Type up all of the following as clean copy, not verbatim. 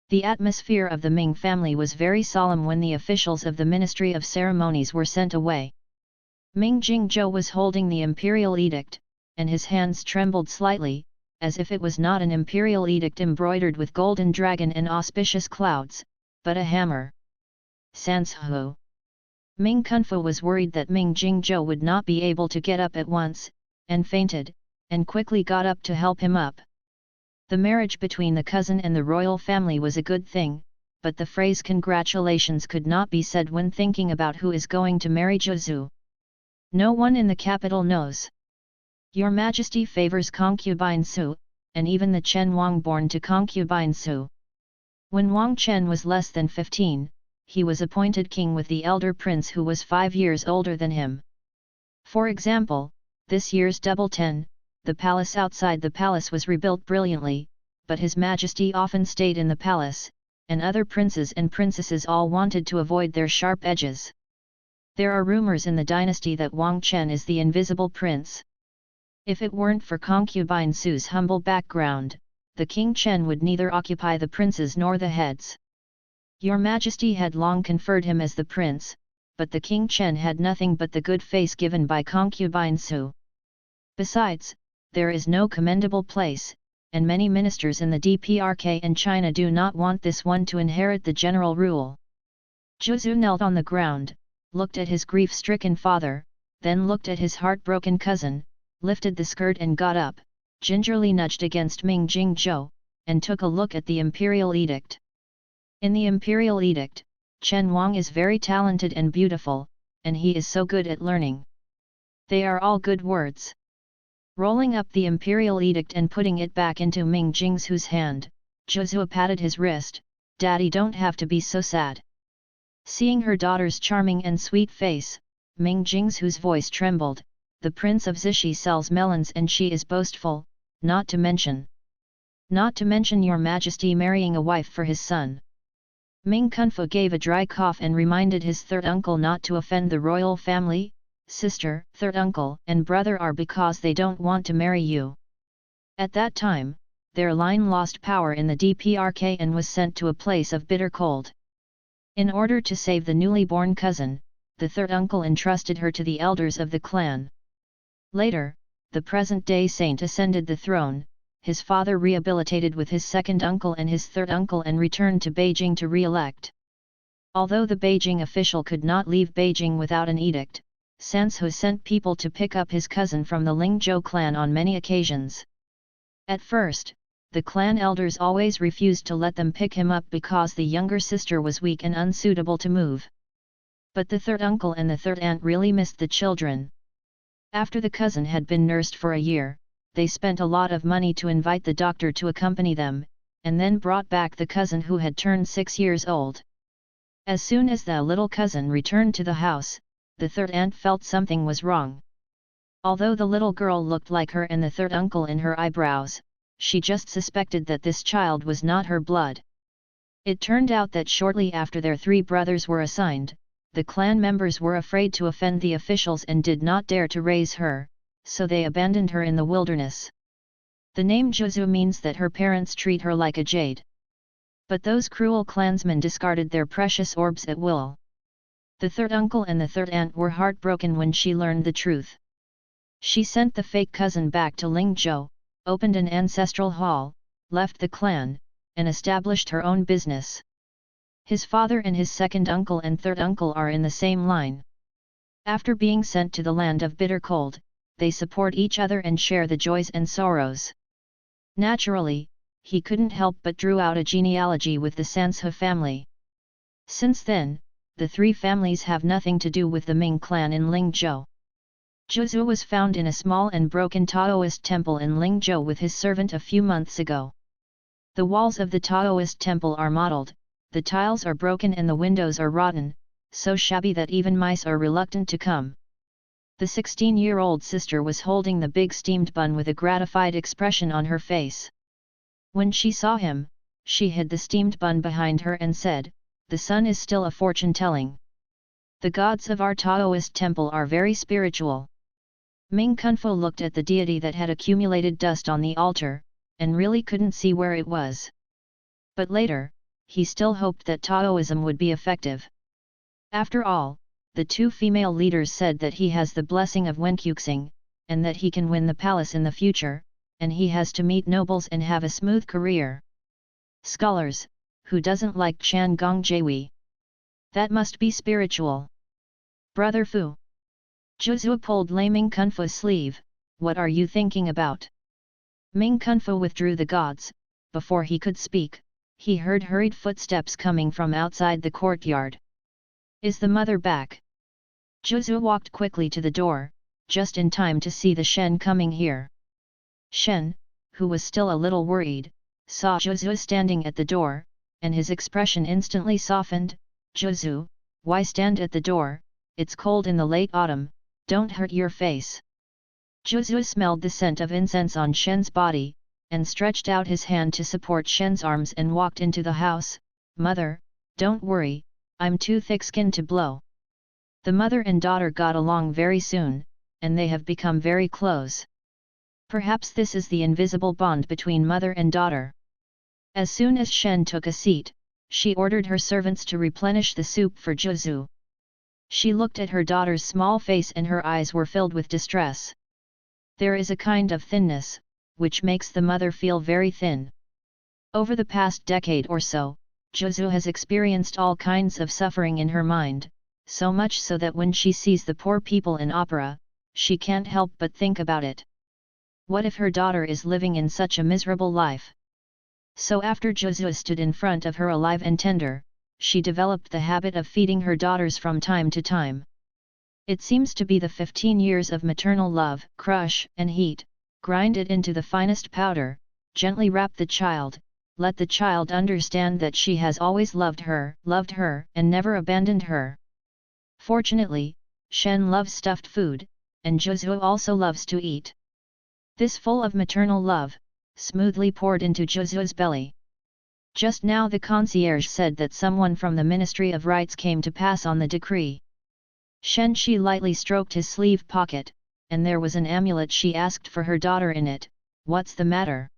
The atmosphere of the Ming family was very solemn when the officials of the Ministry of Ceremonies were sent away. Ming Jingzhou was holding the imperial edict, and his hands trembled slightly, as if it was not an imperial edict embroidered with golden dragon and auspicious clouds, but a hammer. Sanshu. Ming Kunfu was worried that Ming Jingzhou would not be able to get up at once, and fainted, and quickly got up to help him up. The marriage between the cousin and the royal family was a good thing, but the phrase congratulations could not be said when thinking about who is going to marry Zhu. No one in the capital knows. Your Majesty favors concubine Su, and even the Chen Wang born to concubine Su. When Wang Chen was less than 15, he was appointed king with the elder prince who was 5 years older than him. For example, this year's Double 10, the palace outside the palace was rebuilt brilliantly, but His Majesty often stayed in the palace, and other princes and princesses all wanted to avoid their sharp edges. There are rumors in the dynasty that Wang Chen is the invisible prince. If it weren't for concubine Su's humble background, the King Chen would neither occupy the princes nor the heads. Your Majesty had long conferred him as the prince, but the King Chen had nothing but the good face given by concubine Su. Besides, there is no commendable place, and many ministers in the DPRK and China do not want this one to inherit the general rule. Zhu knelt on the ground, looked at his grief-stricken father, then looked at his heartbroken cousin, lifted the skirt and got up, gingerly nudged against Ming Jingzhou, and took a look at the imperial edict. In the imperial edict, Chen Wang is very talented and beautiful, and he is so good at learning. They are all good words. Rolling up the imperial edict and putting it back into Ming Jingzhu's hand, Zhu patted his wrist, "Daddy, don't have to be so sad." Seeing her daughter's charming and sweet face, Ming Jingzhu's voice trembled. The Prince of Zixi sells melons and she is boastful, not to mention your Majesty marrying a wife for his son. Ming Kunfu gave a dry cough and reminded his third uncle not to offend the royal family. Sister, third uncle, and brother are because they don't want to marry you. At that time, their line lost power in the DPRK and was sent to a place of bitter cold. In order to save the newly born cousin, the third uncle entrusted her to the elders of the clan. Later, the present-day saint ascended the throne, his father rehabilitated with his second uncle and his third uncle and returned to Beijing to re-elect. Although the Beijing official could not leave Beijing without an edict, Sanshu sent people to pick up his cousin from the Lingzhou clan on many occasions. At first, the clan elders always refused to let them pick him up because the younger sister was weak and unsuitable to move. But the third uncle and the third aunt really missed the children. After the cousin had been nursed for a year, they spent a lot of money to invite the doctor to accompany them, and then brought back the cousin who had turned 6 years old. As soon as the little cousin returned to the house, the third aunt felt something was wrong. Although the little girl looked like her and the third uncle in her eyebrows, she just suspected that this child was not her blood. It turned out that shortly after their 3 brothers were assigned, the clan members were afraid to offend the officials and did not dare to raise her, so they abandoned her in the wilderness. The name Zhu means that her parents treat her like a jade. But those cruel clansmen discarded their precious orbs at will. The third uncle and the third aunt were heartbroken when she learned the truth. She sent the fake cousin back to Lingzhou, opened an ancestral hall, left the clan, and established her own business. His father and his second uncle and third uncle are in the same line. After being sent to the land of bitter cold, they support each other and share the joys and sorrows. Naturally, he couldn't help but drew out a genealogy with the Sanshu family. Since then, the 3 families have nothing to do with the Ming clan in Lingzhou. Zhu was found in a small and broken Taoist temple in Lingzhou with his servant a few months ago. The walls of the Taoist temple are mottled, the tiles are broken and the windows are rotten, so shabby that even mice are reluctant to come. The 16-year-old sister was holding the big steamed bun with a gratified expression on her face. When she saw him, she hid the steamed bun behind her and said, "The sun is still a fortune-telling. The gods of our Taoist temple are very spiritual." Ming Kunfu looked at the deity that had accumulated dust on the altar, and really couldn't see where it was. But later, he still hoped that Taoism would be effective. After all, the two female leaders said that he has the blessing of Wenkuxing, and that he can win the palace in the future, and he has to meet nobles and have a smooth career. Scholars, who doesn't like Chan Gong Jiwi? That must be spiritual. Brother Fu. Zhu pulled Lei Ming Kunfu's sleeve. What are you thinking about? Ming Kunfu withdrew the gods. Before he could speak, he heard hurried footsteps coming from outside the courtyard. Is the mother back? Zhu walked quickly to the door, just in time to see the Shen coming here. Shen, who was still a little worried, saw Zhu standing at the door, and his expression instantly softened. Zhu, why stand at the door? It's cold in the late autumn, don't hurt your face. Zhu smelled the scent of incense on Shen's body, and stretched out his hand to support Shen's arms and walked into the house. Mother, don't worry, I'm too thick-skinned to blow. The mother and daughter got along very soon, and they have become very close. Perhaps this is the invisible bond between mother and daughter. As soon as Shen took a seat, she ordered her servants to replenish the soup for Zhu. She looked at her daughter's small face and her eyes were filled with distress. There is a kind of thinness, which makes the mother feel very thin. Over the past decade or so, Zhu has experienced all kinds of suffering in her mind, so much so that when she sees the poor people in opera, she can't help but think about it. What if her daughter is living in such a miserable life? So after Zhu stood in front of her alive and tender, she developed the habit of feeding her daughters from time to time. It seems to be the 15 years of maternal love. Crush and heat, grind it into the finest powder, gently wrap the child, let the child understand that she has always loved her, and never abandoned her. Fortunately, Shen loves stuffed food, and Zhu also loves to eat. This full of maternal love, smoothly poured into Zhu's belly. Just now the concierge said that someone from the Ministry of Rights came to pass on the decree. Shen Shi lightly stroked his sleeve pocket, and there was an amulet she asked for her daughter in it. What's the matter?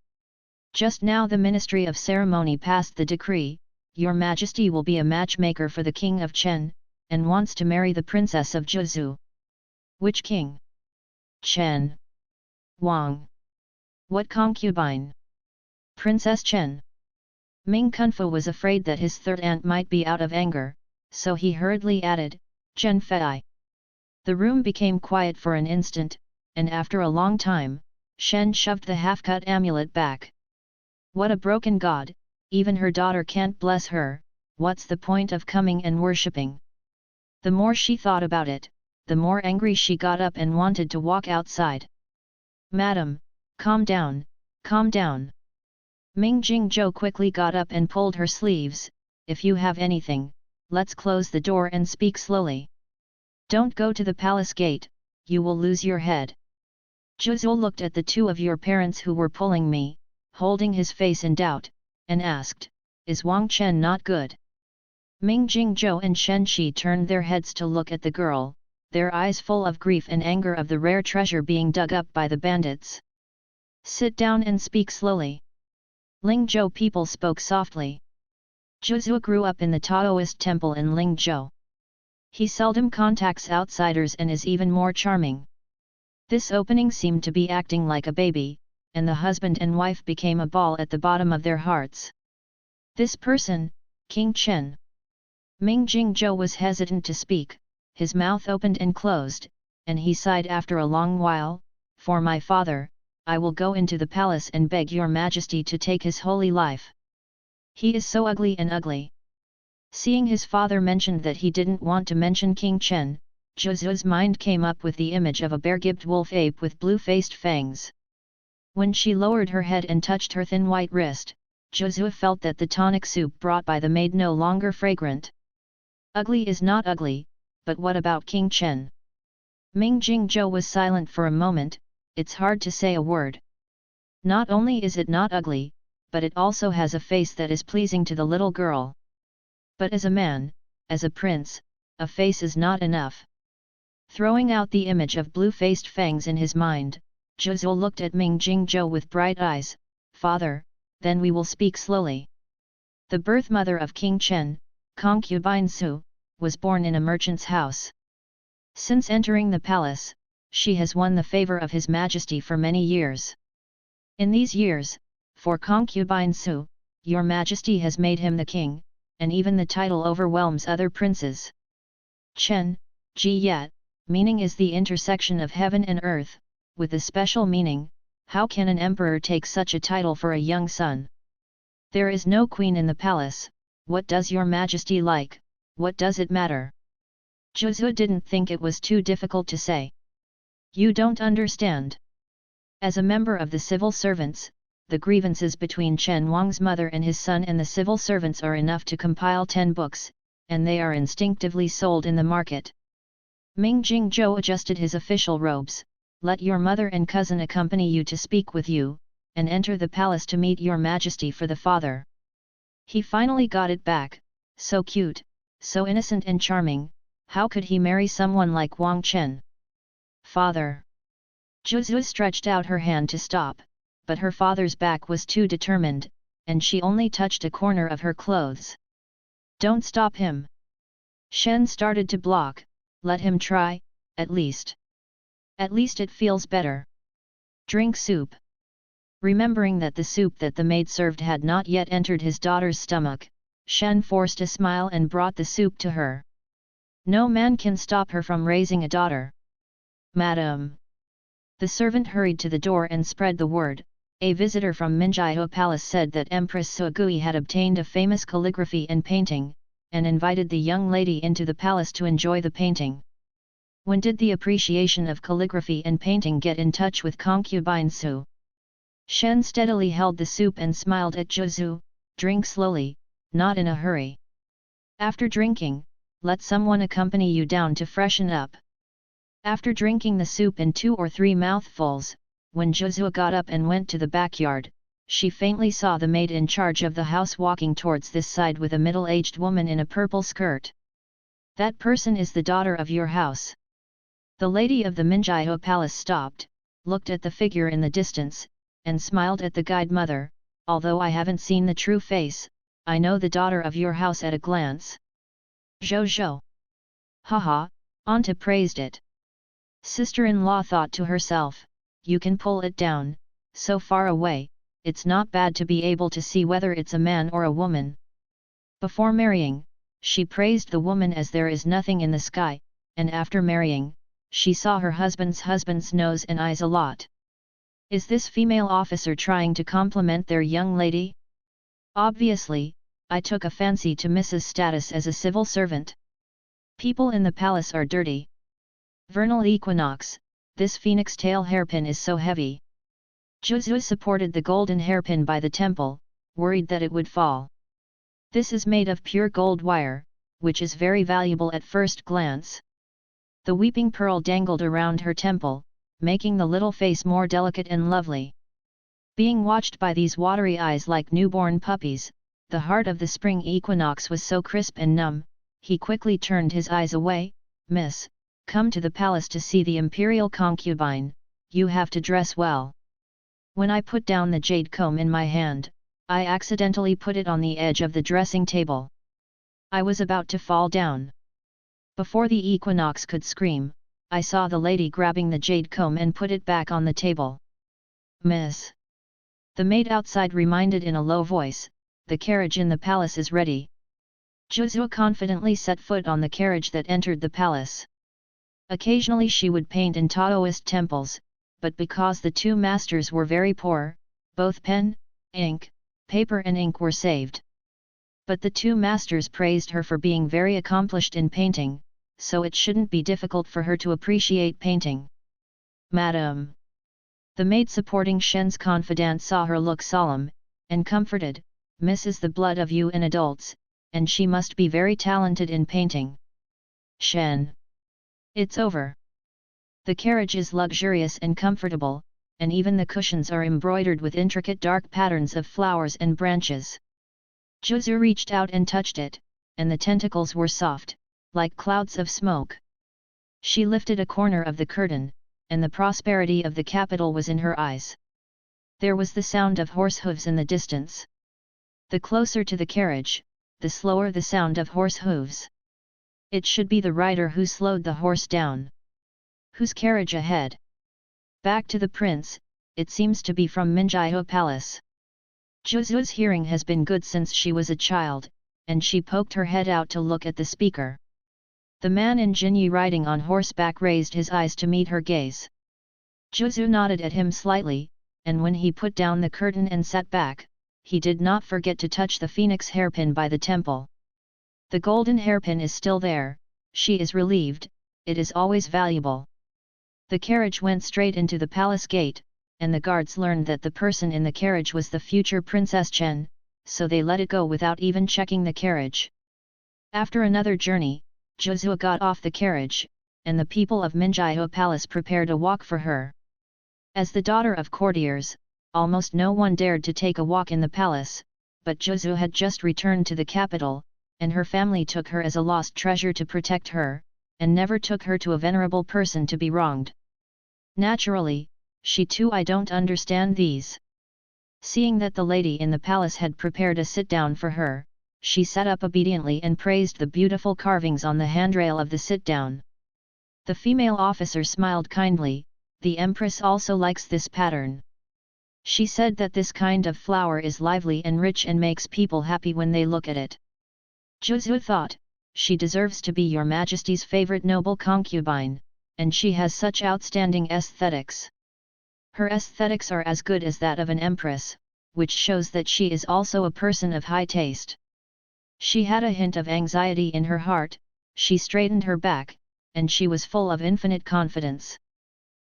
Just now the Ministry of Ceremony passed the decree, Your Majesty will be a matchmaker for the King of Chen, and wants to marry the Princess of Zhu. Which king? Chen. Wang. What concubine? Princess Chen. Ming Kunfu was afraid that his third aunt might be out of anger, so he hurriedly added, Zhen Fei. The room became quiet for an instant, and after a long time, Shen shoved the half-cut amulet back. What a broken god, even her daughter can't bless her, what's the point of coming and worshipping? The more she thought about it, the more angry she got up and wanted to walk outside. Madam, calm down, calm down. Ming Jingzhou quickly got up and pulled her sleeves. If you have anything, let's close the door and speak slowly. Don't go to the palace gate, you will lose your head. Zhu looked at the two of your parents who were pulling me, holding his face in doubt, and asked, Is Wang Chen not good? Ming Jingzhou and Shen Shi turned their heads to look at the girl, their eyes full of grief and anger of the rare treasure being dug up by the bandits. Sit down and speak slowly. Lingzhou people spoke softly. Zhu grew up in the Taoist temple in Lingzhou. He seldom contacts outsiders and is even more charming. This opening seemed to be acting like a baby, and the husband and wife became a ball at the bottom of their hearts. This person, King Chen. Ming Jingzhou was hesitant to speak, his mouth opened and closed, and he sighed after a long while, For my father, I will go into the palace and beg your majesty to take his holy life. He is so ugly and ugly. Seeing his father mentioned that he didn't want to mention King Chen, Zhu's mind came up with the image of a bare-gibbed wolf ape with blue-faced fangs. When she lowered her head and touched her thin white wrist, Zhu felt that the tonic soup brought by the maid no longer fragrant. Ugly is not ugly, but what about King Chen? Ming Jingzhou was silent for a moment. It's hard to say a word. Not only is it not ugly, but it also has a face that is pleasing to the little girl. But as a man, as a prince, a face is not enough. Throwing out the image of blue-faced fangs in his mind, Zhu looked at Ming Jingzhou with bright eyes. Father, then we will speak slowly. The birth mother of King Chen, concubine Su, was born in a merchant's house. Since entering the palace, she has won the favor of His Majesty for many years. In these years, for concubine Su, Your Majesty has made him the king, and even the title overwhelms other princes. Chen, Ji Yat, meaning is the intersection of heaven and earth, with a special meaning, how can an emperor take such a title for a young son? There is no queen in the palace, what does Your Majesty like, what does it matter? Zhu didn't think it was too difficult to say. You don't understand. As a member of the civil servants, the grievances between Chen Wang's mother and his son and the civil servants are enough to compile 10 books, and they are instinctively sold in the market. Ming Jingzhou adjusted his official robes. Let your mother and cousin accompany you to speak with you, and enter the palace to meet Your Majesty for the father. He finally got it back, so cute, so innocent and charming, how could he marry someone like Wang Chen? Father! Zhu stretched out her hand to stop, but her father's back was too determined, and she only touched a corner of her clothes. Don't stop him! Shen started to block, let him try, at least. At least it feels better. Drink soup. Remembering that the soup that the maid served had not yet entered his daughter's stomach, Shen forced a smile and brought the soup to her. No man can stop her from raising a daughter. Madam! The servant hurried to the door and spread the word. A visitor from Minjiao Palace said that Empress Suogui had obtained a famous calligraphy and painting, and invited the young lady into the palace to enjoy the painting. When did the appreciation of calligraphy and painting get in touch with concubine Su? Shen steadily held the soup and smiled at Zhu. Drink slowly, not in a hurry. After drinking, let someone accompany you down to freshen up. After drinking the soup in 2 or 3 mouthfuls, when Zhu got up and went to the backyard, she faintly saw the maid in charge of the house walking towards this side with a middle-aged woman in a purple skirt. That person is the daughter of your house. The lady of the Minjiao Palace stopped, looked at the figure in the distance, and smiled at the guide mother. Although I haven't seen the true face, I know the daughter of your house at a glance. Zhou. Haha, Anta praised it. Sister-in-law thought to herself, you can pull it down, so far away, it's not bad to be able to see whether it's a man or a woman. Before marrying, she praised the woman as there is nothing in the sky, and after marrying, she saw her husband's nose and eyes a lot. Is this female officer trying to compliment their young lady? Obviously, I took a fancy to Mrs. Status as a civil servant. People in the palace are dirty. Vernal equinox, this phoenix tail hairpin is so heavy. Zhu supported the golden hairpin by the temple, worried that it would fall. This is made of pure gold wire, which is very valuable at first glance. The weeping pearl dangled around her temple, making the little face more delicate and lovely. Being watched by these watery eyes like newborn puppies, the heart of the spring equinox was so crisp and numb, he quickly turned his eyes away. Miss, come to the palace to see the imperial concubine, you have to dress well. When I put down the jade comb in my hand, I accidentally put it on the edge of the dressing table. I was about to fall down. Before the equinox could scream, I saw the lady grabbing the jade comb and put it back on the table. Miss. The maid outside reminded in a low voice, the carriage in the palace is ready. Zhu confidently set foot on the carriage that entered the palace. Occasionally she would paint in Taoist temples, but because the 2 masters were very poor, both pen, ink, paper and ink were saved. But the 2 masters praised her for being very accomplished in painting, so it shouldn't be difficult for her to appreciate painting. Madam. The maid supporting Shen's confidant saw her look solemn, and comforted, Miss is the blood of you in adults, and she must be very talented in painting. Shen. It's over. The carriage is luxurious and comfortable, and even the cushions are embroidered with intricate dark patterns of flowers and branches. Zhu reached out and touched it, and the tentacles were soft, like clouds of smoke. She lifted a corner of the curtain, and the prosperity of the capital was in her eyes. There was the sound of horse hooves in the distance. The closer to the carriage, the slower the sound of horse hooves. It should be the rider who slowed the horse down. Whose carriage ahead? Back to the prince, it seems to be from Minjiao Palace. Zhuzu's hearing has been good since she was a child, and she poked her head out to look at the speaker. The man in Jinyi riding on horseback raised his eyes to meet her gaze. Zhuzu nodded at him slightly, and when he put down the curtain and sat back, he did not forget to touch the phoenix hairpin by the temple. The golden hairpin is still there, she is relieved, it is always valuable. The carriage went straight into the palace gate, and the guards learned that the person in the carriage was the future Princess Chen, so they let it go without even checking the carriage. After another journey, Zhuzu got off the carriage, and the people of Minjiao Palace prepared a walk for her. As the daughter of courtiers, almost no one dared to take a walk in the palace, but Zhuzu had just returned to the capital, and her family took her as a lost treasure to protect her, and never took her to a venerable person to be wronged. Naturally, she too I don't understand these. Seeing that the lady in the palace had prepared a sit-down for her, she sat up obediently and praised the beautiful carvings on the handrail of the sit-down. The female officer smiled kindly, the empress also likes this pattern. She said that this kind of flower is lively and rich and makes people happy when they look at it. Zhuzu thought, she deserves to be your majesty's favorite noble concubine, and she has such outstanding aesthetics. Her aesthetics are as good as that of an empress, which shows that she is also a person of high taste. She had a hint of anxiety in her heart, she straightened her back, and she was full of infinite confidence.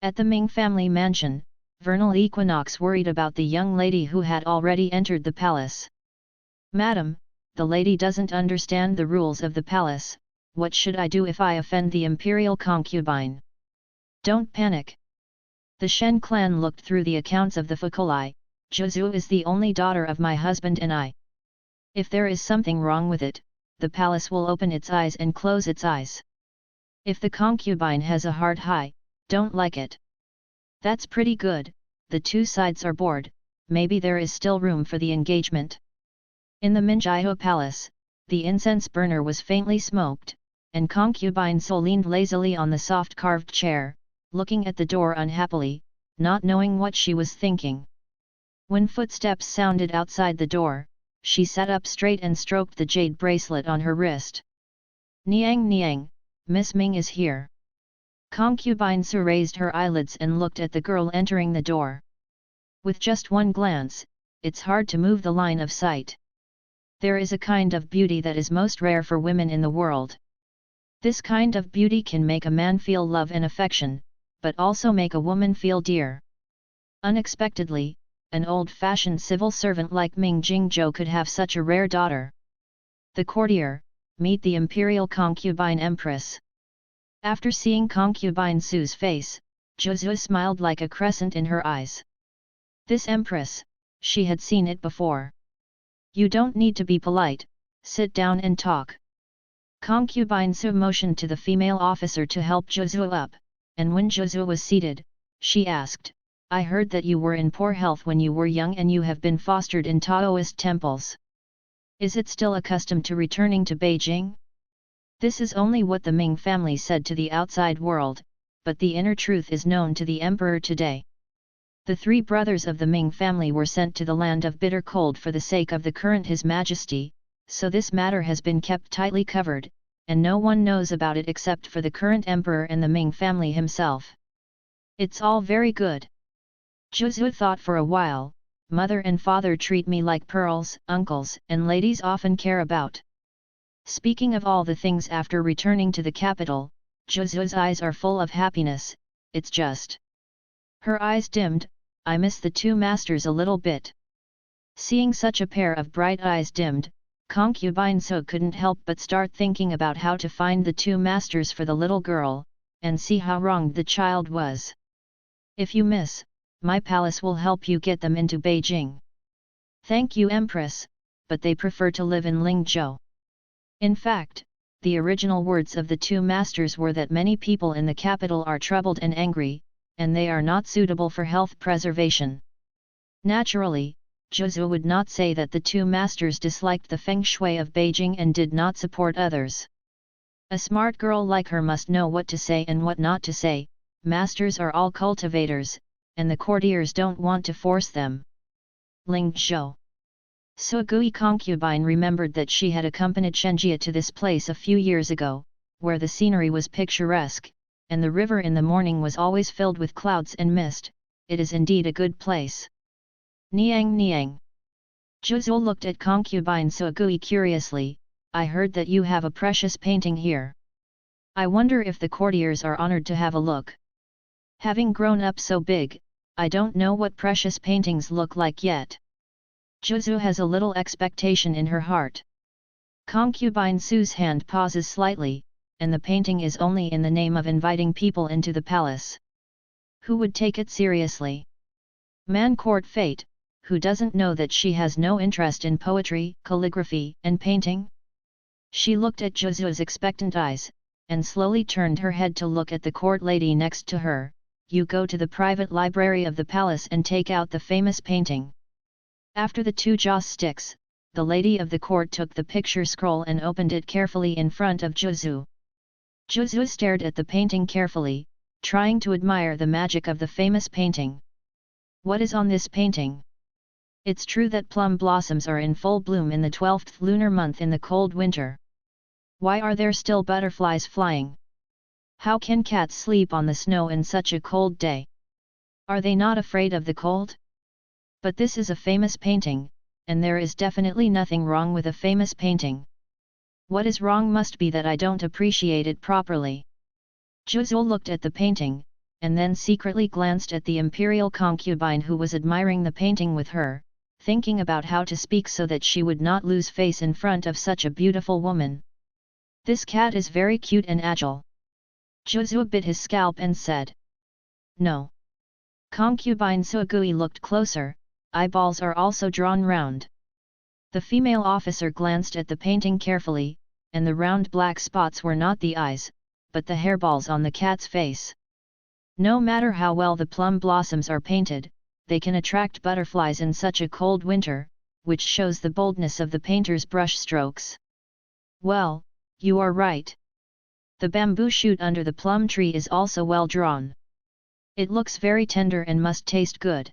At the Ming family mansion, Vernal Equinox worried about the young lady who had already entered the palace. "Madam, the lady doesn't understand the rules of the palace, what should I do if I offend the imperial concubine?" "Don't panic." The Shen clan looked through the accounts of the Fukuli. "Zhuzu is the only daughter of my husband and I. If there is something wrong with it, the palace will open its eyes and close its eyes. If the concubine has a heart high, don't like it. That's pretty good, the two sides are bored, maybe there is still room for the engagement." In the Minjiao Palace, the incense burner was faintly smoked, and concubine So leaned lazily on the soft carved chair, looking at the door unhappily, not knowing what she was thinking. When footsteps sounded outside the door, she sat up straight and stroked the jade bracelet on her wrist. "Niang Niang, Miss Ming is here." Concubine Su raised her eyelids and looked at the girl entering the door. With just one glance, it's hard to move the line of sight. There is a kind of beauty that is most rare for women in the world. This kind of beauty can make a man feel love and affection, but also make a woman feel dear. Unexpectedly, an old-fashioned civil servant like Ming Jingzhou could have such a rare daughter. The courtier, meet the imperial concubine empress. After seeing concubine Su's face, Zhuzu smiled like a crescent in her eyes. This empress, she had seen it before. "You don't need to be polite, sit down and talk." Concubine Su motioned to the female officer to help Zhuzu up, and when Zhuzu was seated, she asked, "I heard that you were in poor health when you were young and you have been fostered in Taoist temples. Is it still a custom to returning to Beijing?" This is only what the Ming family said to the outside world, but the inner truth is known to the emperor today. The three brothers of the Ming family were sent to the land of bitter cold for the sake of the current His Majesty, so this matter has been kept tightly covered, and no one knows about it except for the current emperor and the Ming family himself. It's all very good. Zhuzu thought for a while, mother and father treat me like pearls, uncles and ladies often care about. Speaking of all the things after returning to the capital, Zhuzu's eyes are full of happiness, it's just. Her eyes dimmed, I miss the two masters a little bit. Seeing such a pair of bright eyes dimmed, concubine So couldn't help but start thinking about how to find the two masters for the little girl, and see how wronged the child was. "If you miss, my palace will help you get them into Beijing." "Thank you Empress, but they prefer to live in Lingzhou." In fact, the original words of the two masters were that many people in the capital are troubled and angry, and they are not suitable for health preservation. Naturally, Zhu would not say that the two masters disliked the feng shui of Beijing and did not support others. A smart girl like her must know what to say and what not to say. Masters are all cultivators, and the courtiers don't want to force them. Ling Zhou. Suogui concubine remembered that she had accompanied Shenjia to this place a few years ago, where the scenery was picturesque, and the river in the morning was always filled with clouds and mist. It is indeed a good place. Niang Niang. Zhu looked at concubine Suogui curiously. I heard that you have a precious painting here. I wonder if the courtiers are honored to have a look. Having grown up so big, I don't know what precious paintings look like yet. Zhu has a little expectation in her heart. Concubine Su's hand pauses slightly, and the painting is only in the name of inviting people into the palace. Who would take it seriously? Man court fate, who doesn't know that she has no interest in poetry, calligraphy, and painting? She looked at Zhu's expectant eyes, and slowly turned her head to look at the court lady next to her. You go to the private library of the palace and take out the famous painting. After the two joss sticks, the lady of the court took the picture scroll and opened it carefully in front of Zhu. Zhu stared at the painting carefully, trying to admire the magic of the famous painting. What is on this painting? It's true that plum blossoms are in full bloom in the 12th lunar month in the cold winter. Why are there still butterflies flying? How can cats sleep on the snow in such a cold day? Are they not afraid of the cold? But this is a famous painting, and there is definitely nothing wrong with a famous painting. What is wrong must be that I don't appreciate it properly. Zhu looked at the painting, and then secretly glanced at the imperial concubine who was admiring the painting with her, thinking about how to speak so that she would not lose face in front of such a beautiful woman. This cat is very cute and agile. Zhu bit his scalp and said. No. Concubine Suogui looked closer, eyeballs are also drawn round. The female officer glanced at the painting carefully, and the round black spots were not the eyes, but the hairballs on the cat's face. No matter how well the plum blossoms are painted, they can attract butterflies in such a cold winter, which shows the boldness of the painter's brush strokes. Well, you are right. The bamboo shoot under the plum tree is also well drawn. It looks very tender and must taste good.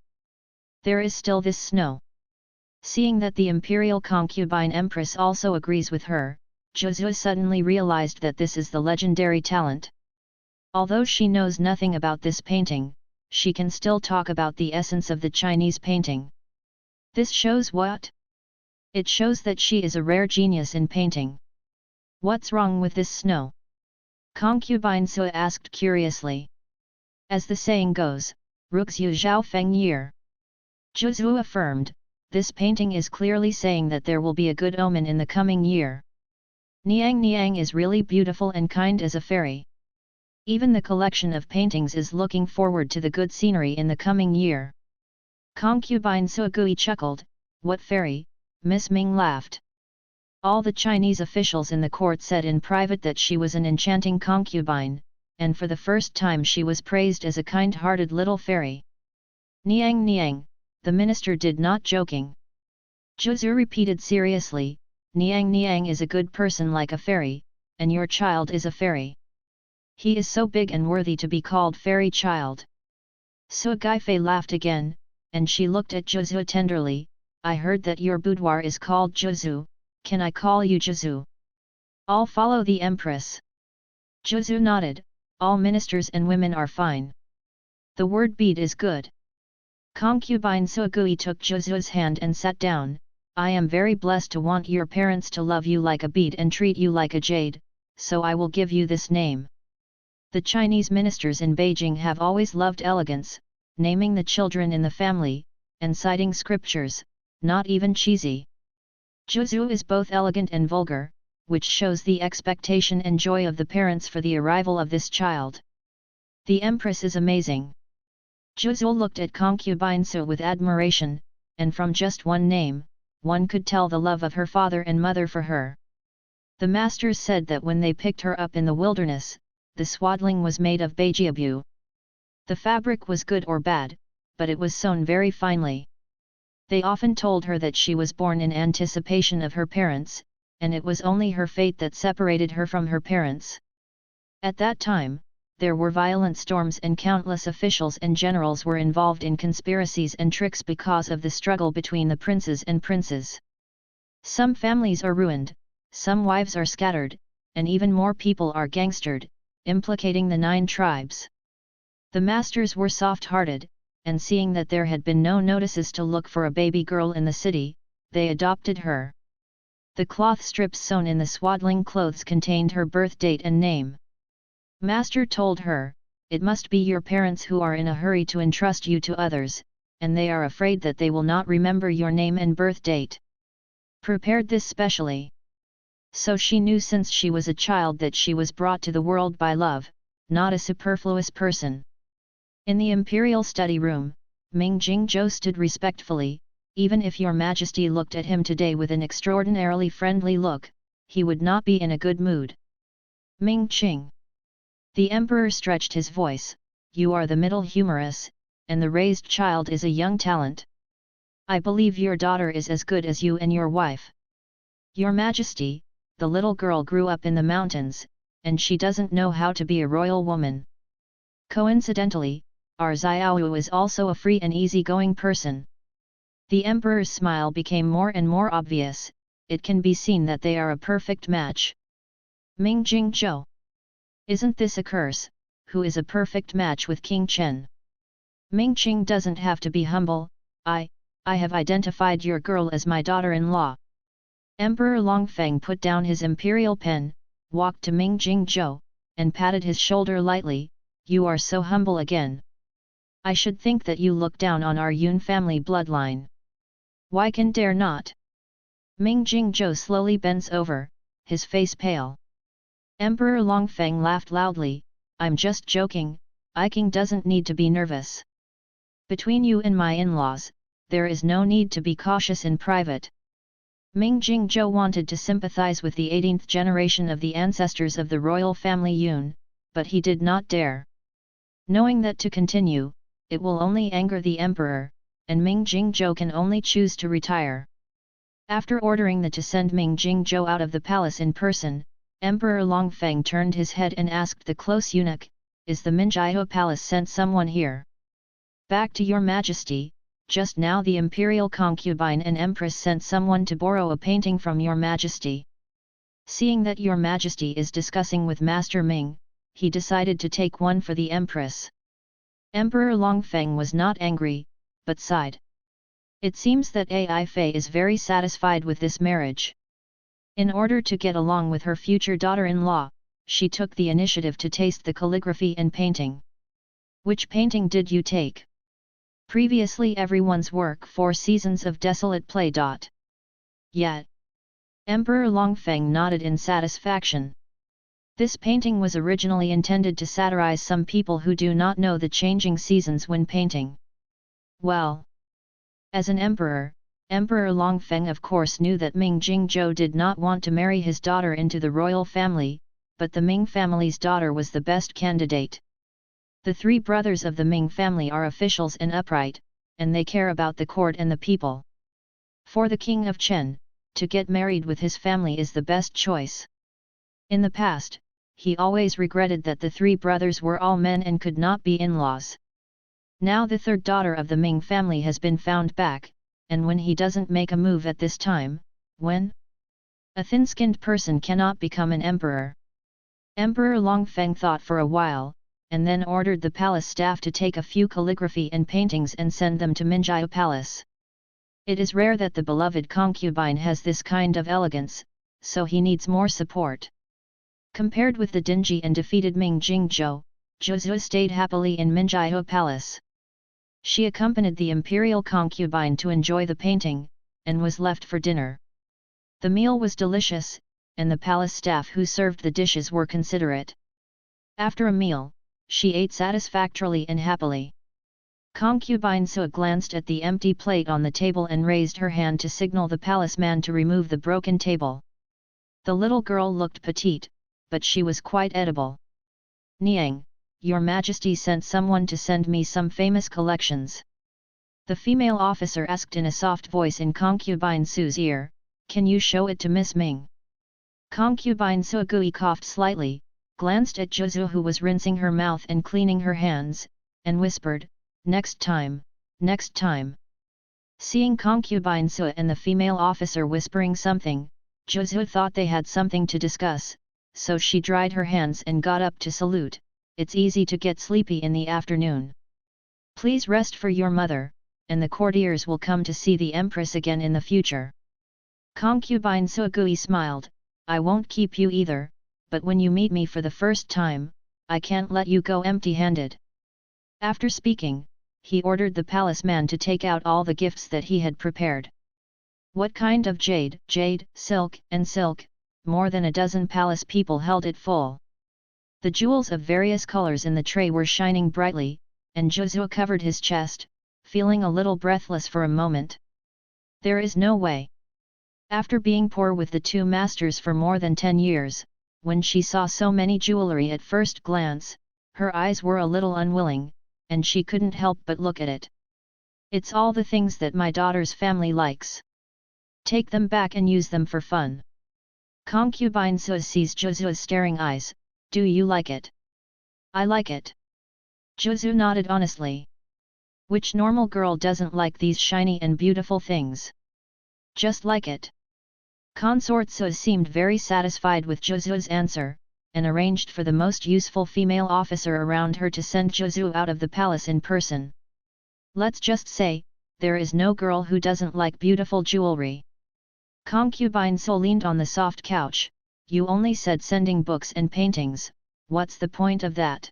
There is still this snow. Seeing that the imperial concubine empress also agrees with her, Zhu suddenly realized that this is the legendary talent. Although she knows nothing about this painting, she can still talk about the essence of the Chinese painting. This shows what? It shows that she is a rare genius in painting. What's wrong with this snow? Concubine Su asked curiously. As the saying goes, Ruxu Zhao Feng Year. Zhu affirmed, this painting is clearly saying that there will be a good omen in the coming year. Niang Niang is really beautiful and kind as a fairy. Even the collection of paintings is looking forward to the good scenery in the coming year. Concubine Suogui chuckled, what fairy? Miss Ming laughed. All the Chinese officials in the court said in private that she was an enchanting concubine, and for the first time she was praised as a kind-hearted little fairy. Niang Niang, the minister did not joking. Zhu repeated seriously, Niang Niang is a good person like a fairy, and your child is a fairy. He is so big and worthy to be called fairy child. Su Guifei laughed again, and she looked at Zhu tenderly, I heard that your boudoir is called Zhu, can I call you Zhu? I'll follow the empress. Zhu nodded, all ministers and women are fine. The word bead is good. Concubine Suogui took Zhu's hand and sat down, I am very blessed to want your parents to love you like a bead and treat you like a jade, so I will give you this name. The Chinese ministers in Beijing have always loved elegance, naming the children in the family, and citing scriptures, not even cheesy. Zhu is both elegant and vulgar, which shows the expectation and joy of the parents for the arrival of this child. The empress is amazing. Zhu looked at concubine Su with admiration, and from just one name, one could tell the love of her father and mother for her. The masters said that when they picked her up in the wilderness, the swaddling was made of baijiabu. The fabric was good or bad, but it was sewn very finely. They often told her that she was born in anticipation of her parents, and it was only her fate that separated her from her parents. At that time, there were violent storms and countless officials and generals were involved in conspiracies and tricks because of the struggle between the princes and princes. Some families are ruined, some wives are scattered, and even more people are gangstered, implicating the 9 tribes. The masters were soft-hearted, and seeing that there had been no notices to look for a baby girl in the city, they adopted her. The cloth strips sewn in the swaddling clothes contained her birth date and name. Master told her, "It must be your parents who are in a hurry to entrust you to others, and they are afraid that they will not remember your name and birth date. Prepared this specially." So she knew since she was a child that she was brought to the world by love, not a superfluous person. In the Imperial study room, Ming Jingzhou stood respectfully. "Even if your Majesty looked at him today with an extraordinarily friendly look, he would not be in a good mood." Ming Qing. The Emperor stretched his voice, "You are the middle humorous, and the raised child is a young talent. I believe your daughter is as good as you and your wife. Your Majesty, the little girl grew up in the mountains, and she doesn't know how to be a royal woman. Coincidentally, our Xiaoyu is also a free and easy-going person." The Emperor's smile became more and more obvious. It can be seen that they are a perfect match. Ming Jingzhou. Isn't this a curse? Who is a perfect match with King Chen? Ming Qing doesn't have to be humble. I have identified your girl as my daughter-in-law." Emperor Longfeng put down his imperial pen, walked to Ming Jingzhou, and patted his shoulder lightly. "You are so humble again. I should think that you look down on our Yun family bloodline. Why can dare not?" Ming Jingzhou slowly bends over, his face pale. Emperor Longfeng laughed loudly, "I'm just joking, I King doesn't need to be nervous. Between you and my in-laws, there is no need to be cautious in private." Ming Jingzhou wanted to sympathize with the 18th generation of the ancestors of the royal family Yun, but he did not dare. Knowing that to continue, it will only anger the emperor, and Ming Jingzhou can only choose to retire. After ordering to send Ming Jingzhou out of the palace in person, Emperor Longfeng turned his head and asked the close eunuch, "Is the Minjiao Palace sent someone here?" "Back to your Majesty, just now the Imperial concubine and Empress sent someone to borrow a painting from your Majesty. Seeing that your Majesty is discussing with Master Ming, he decided to take one for the Empress." Emperor Longfeng was not angry, but sighed. It seems that Ai Fei is very satisfied with this marriage. In order to get along with her future daughter-in-law, she took the initiative to taste the calligraphy and painting. "Which painting did you take?" "Previously everyone's work, 4 seasons of desolate play. Yet." Emperor Longfeng nodded in satisfaction. This painting was originally intended to satirize some people who do not know the changing seasons when painting. Well, as an emperor, Emperor Longfeng of course knew that Ming Jingzhou did not want to marry his daughter into the royal family, but the Ming family's daughter was the best candidate. The 3 brothers of the Ming family are officials and upright, and they care about the court and the people. For the King of Chen, to get married with his family is the best choice. In the past, he always regretted that the 3 brothers were all men and could not be in-laws. Now the 3rd daughter of the Ming family has been found back, and when he doesn't make a move at this time, when a thin-skinned person cannot become an emperor. Emperor Longfeng thought for a while, and then ordered the palace staff to take a few calligraphy and paintings and send them to Minjiao Palace. It is rare that the beloved concubine has this kind of elegance, so he needs more support. Compared with the dingy and defeated Ming Jingzhou, Zhu stayed happily in Minjiao Palace. She accompanied the imperial concubine to enjoy the painting, and was left for dinner. The meal was delicious, and the palace staff who served the dishes were considerate. After a meal, she ate satisfactorily and happily. Concubine Sua glanced at the empty plate on the table and raised her hand to signal the palace man to remove the broken table. The little girl looked petite, but she was quite edible. "Niang, your Majesty sent someone to send me some famous collections." The female officer asked in a soft voice in Concubine Su's ear, "Can you show it to Miss Ming?" Concubine Su Gui coughed slightly, glanced at Zhu who was rinsing her mouth and cleaning her hands, and whispered, "Next time, next time." Seeing Concubine Su and the female officer whispering something, Zhu thought they had something to discuss, so she dried her hands and got up to salute. "It's easy to get sleepy in the afternoon. Please rest for your mother, and the courtiers will come to see the Empress again in the future." Concubine Su Gui smiled, "I won't keep you either, but when you meet me for the first time, I can't let you go empty-handed." After speaking, he ordered the palace man to take out all the gifts that he had prepared. What kind of jade, silk, and silk, more than a dozen palace people held it full. The jewels of various colors in the tray were shining brightly, and Zhu covered his chest, feeling a little breathless for a moment. There is no way. After being poor with the two masters for more than 10 years, when she saw so many jewelry at first glance, her eyes were a little unwilling, and she couldn't help but look at it. "It's all the things that my daughter's family likes. Take them back and use them for fun." Concubine Su sees Zhu's staring eyes, "Do you like it?" "I like it." Zhu nodded honestly. Which normal girl doesn't like these shiny and beautiful things? Just like it. Consort Su seemed very satisfied with Zhu's answer, and arranged for the most useful female officer around her to send Zhu out of the palace in person. Let's just say, there is no girl who doesn't like beautiful jewelry. Concubine Su leaned on the soft couch. "You only said sending books and paintings, what's the point of that?"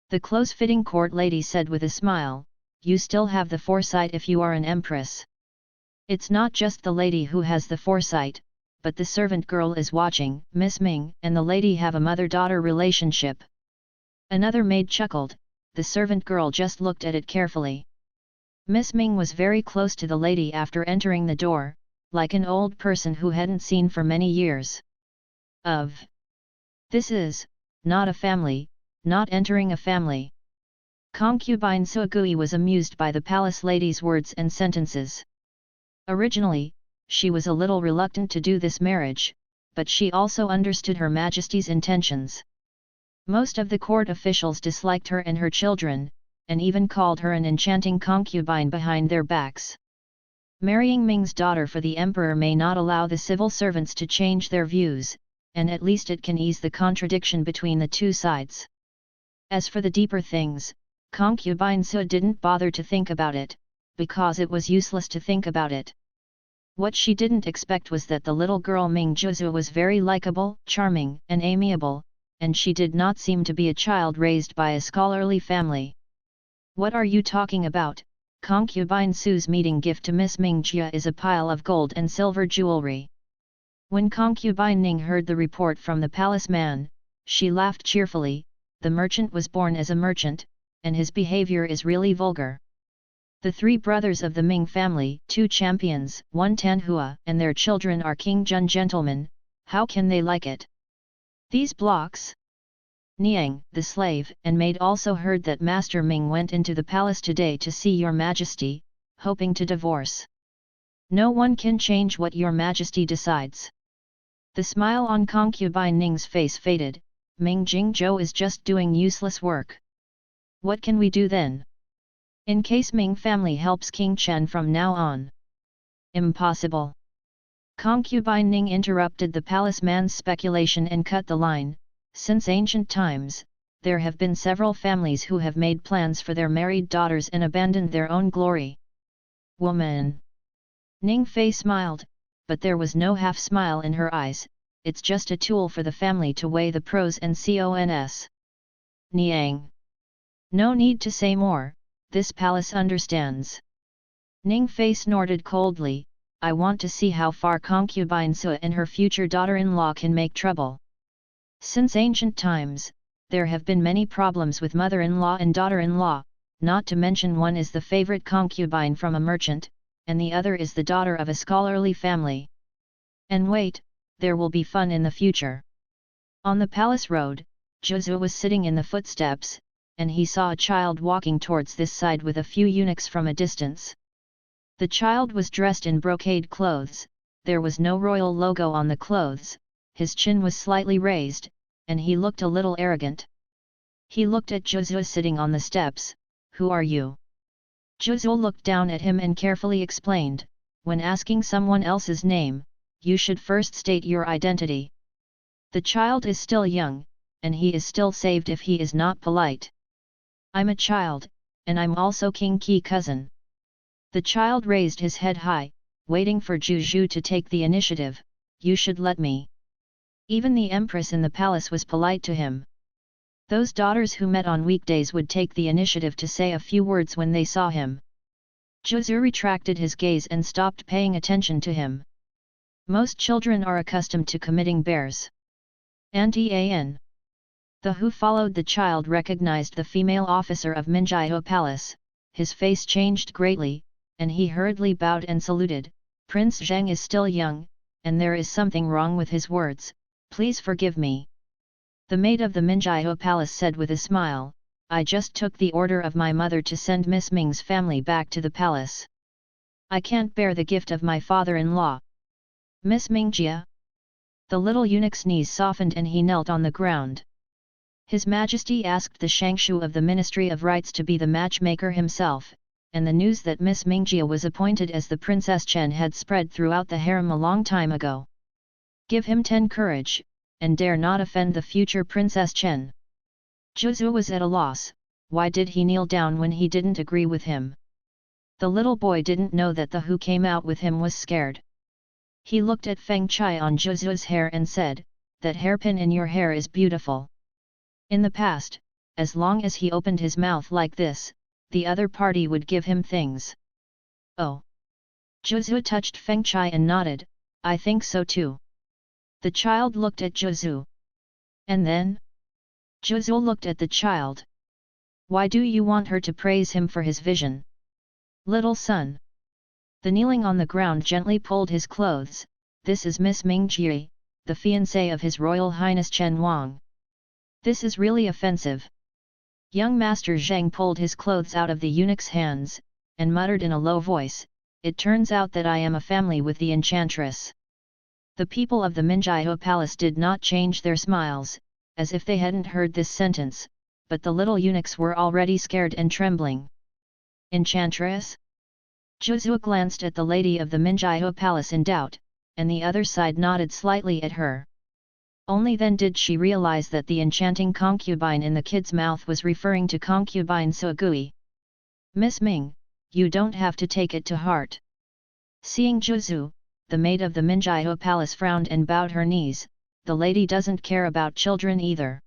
The close-fitting court lady said with a smile, "You still have the foresight if you are an empress. It's not just the lady who has the foresight, but the servant girl is watching. Miss Ming and the lady have a mother-daughter relationship." Another maid chuckled. The servant girl just looked at it carefully. Miss Ming was very close to the lady after entering the door, like an old person who hadn't seen for many years. This is not a family, not entering a family. Concubine Su Gui was amused by the palace lady's words and sentences. Originally, she was a little reluctant to do this marriage, but she also understood Her Majesty's intentions. Most of the court officials disliked her and her children, and even called her an enchanting concubine behind their backs. Marrying Ming's daughter for the emperor may not allow the civil servants to change their views, and at least it can ease the contradiction between the two sides. As for the deeper things, Concubine Su didn't bother to think about it, because it was useless to think about it. What she didn't expect was that the little girl Ming Zhu was very likable, charming, and amiable, and she did not seem to be a child raised by a scholarly family. "What are you talking about?" Concubine Su's meeting gift to Miss Ming Jia is a pile of gold and silver jewelry. When Concubine Ning heard the report from the palace man, she laughed cheerfully. "The merchant was born as a merchant, and his behavior is really vulgar." The three brothers of the Ming family, 2 champions, 1 Tanhua, and their children are King Jun gentlemen. How can they like it? These blocks? Niang, the slave and maid, also heard that Master Ming went into the palace today to see Your Majesty, hoping to divorce. No one can change what Your Majesty decides. The smile on Concubine Ning's face faded. Ming Jingzhou is just doing useless work. What can we do then? In case Ming family helps King Chen from now on. Impossible. Concubine Ning interrupted the palace man's speculation and cut the line. Since ancient times, there have been several families who have made plans for their married daughters and abandoned their own glory. Woman. Ning Fei smiled, but there was no half smile in her eyes. It's just a tool for the family to weigh the pros and cons. Niang. No need to say more, this palace understands. Ning Fei snorted coldly. I want to see how far Concubine Su and her future daughter-in-law can make trouble. Since ancient times, there have been many problems with mother-in-law and daughter-in-law, not to mention one is the favorite concubine from a merchant, and the other is the daughter of a scholarly family. And wait, there will be fun in the future. On the palace road, Zhu was sitting in the footsteps, and he saw a child walking towards this side with a few eunuchs from a distance. The child was dressed in brocade clothes, there was no royal logo on the clothes, his chin was slightly raised, and he looked a little arrogant. He looked at Zhu sitting on the steps. "Who are you?" Zhu looked down at him and carefully explained, "When asking someone else's name, you should first state your identity. The child is still young, and he is still saved if he is not polite. I'm a child, and I'm also KingQi's cousin." The child raised his head high, waiting for Zhu to take the initiative. "You should let me." Even the empress in the palace was polite to him. Those daughters who met on weekdays would take the initiative to say a few words when they saw him. Zhu retracted his gaze and stopped paying attention to him. Most children are accustomed to committing bears. Anti-an. The who followed the child recognized the female officer of Minjiao Palace, his face changed greatly, and he hurriedly bowed and saluted. "Prince Zheng is still young, and there is something wrong with his words, please forgive me." The maid of the Minjiao Palace said with a smile, "I just took the order of my mother to send Miss Ming's family back to the palace. I can't bear the gift of my father-in-law." "Miss Mingjia?" The little eunuch's knees softened and he knelt on the ground. His Majesty asked the Shangshu of the Ministry of Rites to be the matchmaker himself, and the news that Miss Mingjia was appointed as the Princess Chen had spread throughout the harem a long time ago. "Give him 10 courage, and dare not offend the future Princess Chen." Zhu was at a loss. Why did he kneel down when he didn't agree with him? The little boy didn't know that the who came out with him was scared. He looked at Feng Chai on Zhu's hair and said, "That hairpin in your hair is beautiful." In the past, as long as he opened his mouth like this, the other party would give him things. "Oh." Zhu touched Feng Chai and nodded, "I think so too." The child looked at Zhu. "And then?" Zhu looked at the child. "Why do you want her to praise him for his vision?" "Little son." The kneeling on the ground gently pulled his clothes. "This is Miss Mingjie, the fiancée of His Royal Highness Chen Wang. This is really offensive." Young Master Zheng pulled his clothes out of the eunuch's hands, and muttered in a low voice, "It turns out that I am a family with the enchantress." The people of the Minjiao Palace did not change their smiles, as if they hadn't heard this sentence, but the little eunuchs were already scared and trembling. "Enchantress?" Zhu glanced at the lady of the Minjiao Palace in doubt, and the other side nodded slightly at her. Only then did she realize that the enchanting concubine in the kid's mouth was referring to concubine Suogui. "Miss Ming, you don't have to take it to heart." Seeing Zhu, the maid of the Minjiao Palace frowned and bowed her knees. "The lady doesn't care about children either.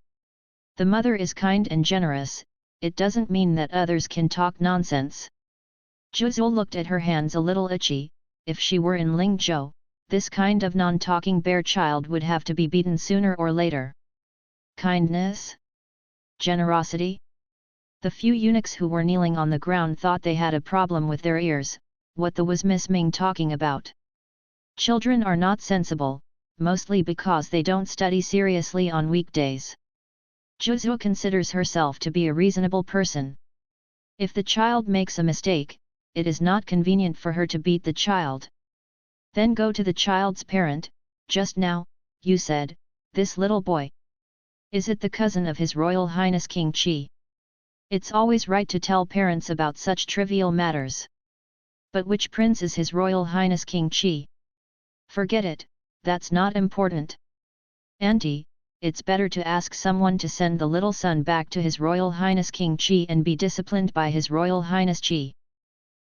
The mother is kind and generous, it doesn't mean that others can talk nonsense." Zhu looked at her hands a little itchy. If she were in Lingzhou, this kind of non-talking bear child would have to be beaten sooner or later. Kindness? Generosity? The few eunuchs who were kneeling on the ground thought they had a problem with their ears. What was Miss Ming talking about? Children are not sensible, mostly because they don't study seriously on weekdays. Zhu considers herself to be a reasonable person. If the child makes a mistake, it is not convenient for her to beat the child. Then go to the child's parent. "Just now, you said, this little boy. Is it the cousin of His Royal Highness King Qi?" It's always right to tell parents about such trivial matters. But which prince is His Royal Highness King Qi? Forget it, that's not important. Auntie, it's better to ask someone to send the little son back to His Royal Highness King Qi and be disciplined by His Royal Highness Qi.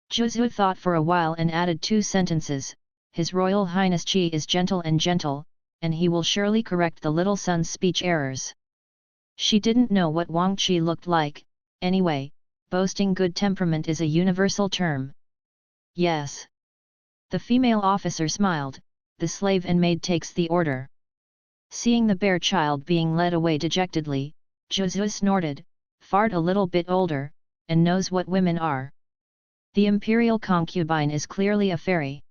Zhu thought for a while and added 2 sentences. His Royal Highness Qi is gentle, and he will surely correct the little son's speech errors. She didn't know what Wang Qi looked like. Anyway, boasting good temperament is a universal term. Yes. The female officer smiled. The slave and maid takes the order. Seeing the bear child being led away dejectedly, Zhu snorted, "Fart a little bit older, and knows what women are. The imperial concubine is clearly a fairy."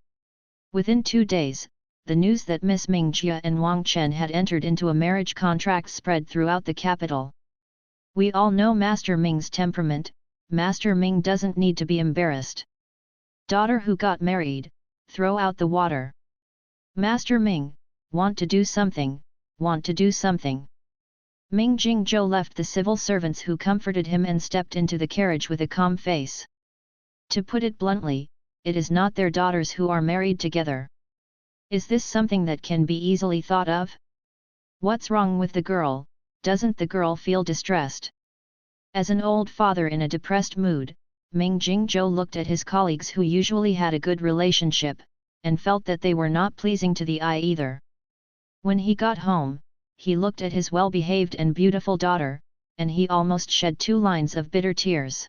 Within 2 days, the news that Miss Mingjia and Wang Chen had entered into a marriage contract spread throughout the capital. We all know Master Ming's temperament. Master Ming doesn't need to be embarrassed. Daughter who got married, throw out the water. Master Ming, want to do something, want to do something. Ming Jingzhou left the civil servants who comforted him and stepped into the carriage with a calm face. To put it bluntly, it is not their daughters who are married together. Is this something that can be easily thought of? What's wrong with the girl? Doesn't the girl feel distressed? As an old father in a depressed mood, Ming Jingzhou looked at his colleagues who usually had a good relationship, and felt that they were not pleasing to the eye either. When he got home, he looked at his well-behaved and beautiful daughter, and he almost shed 2 lines of bitter tears.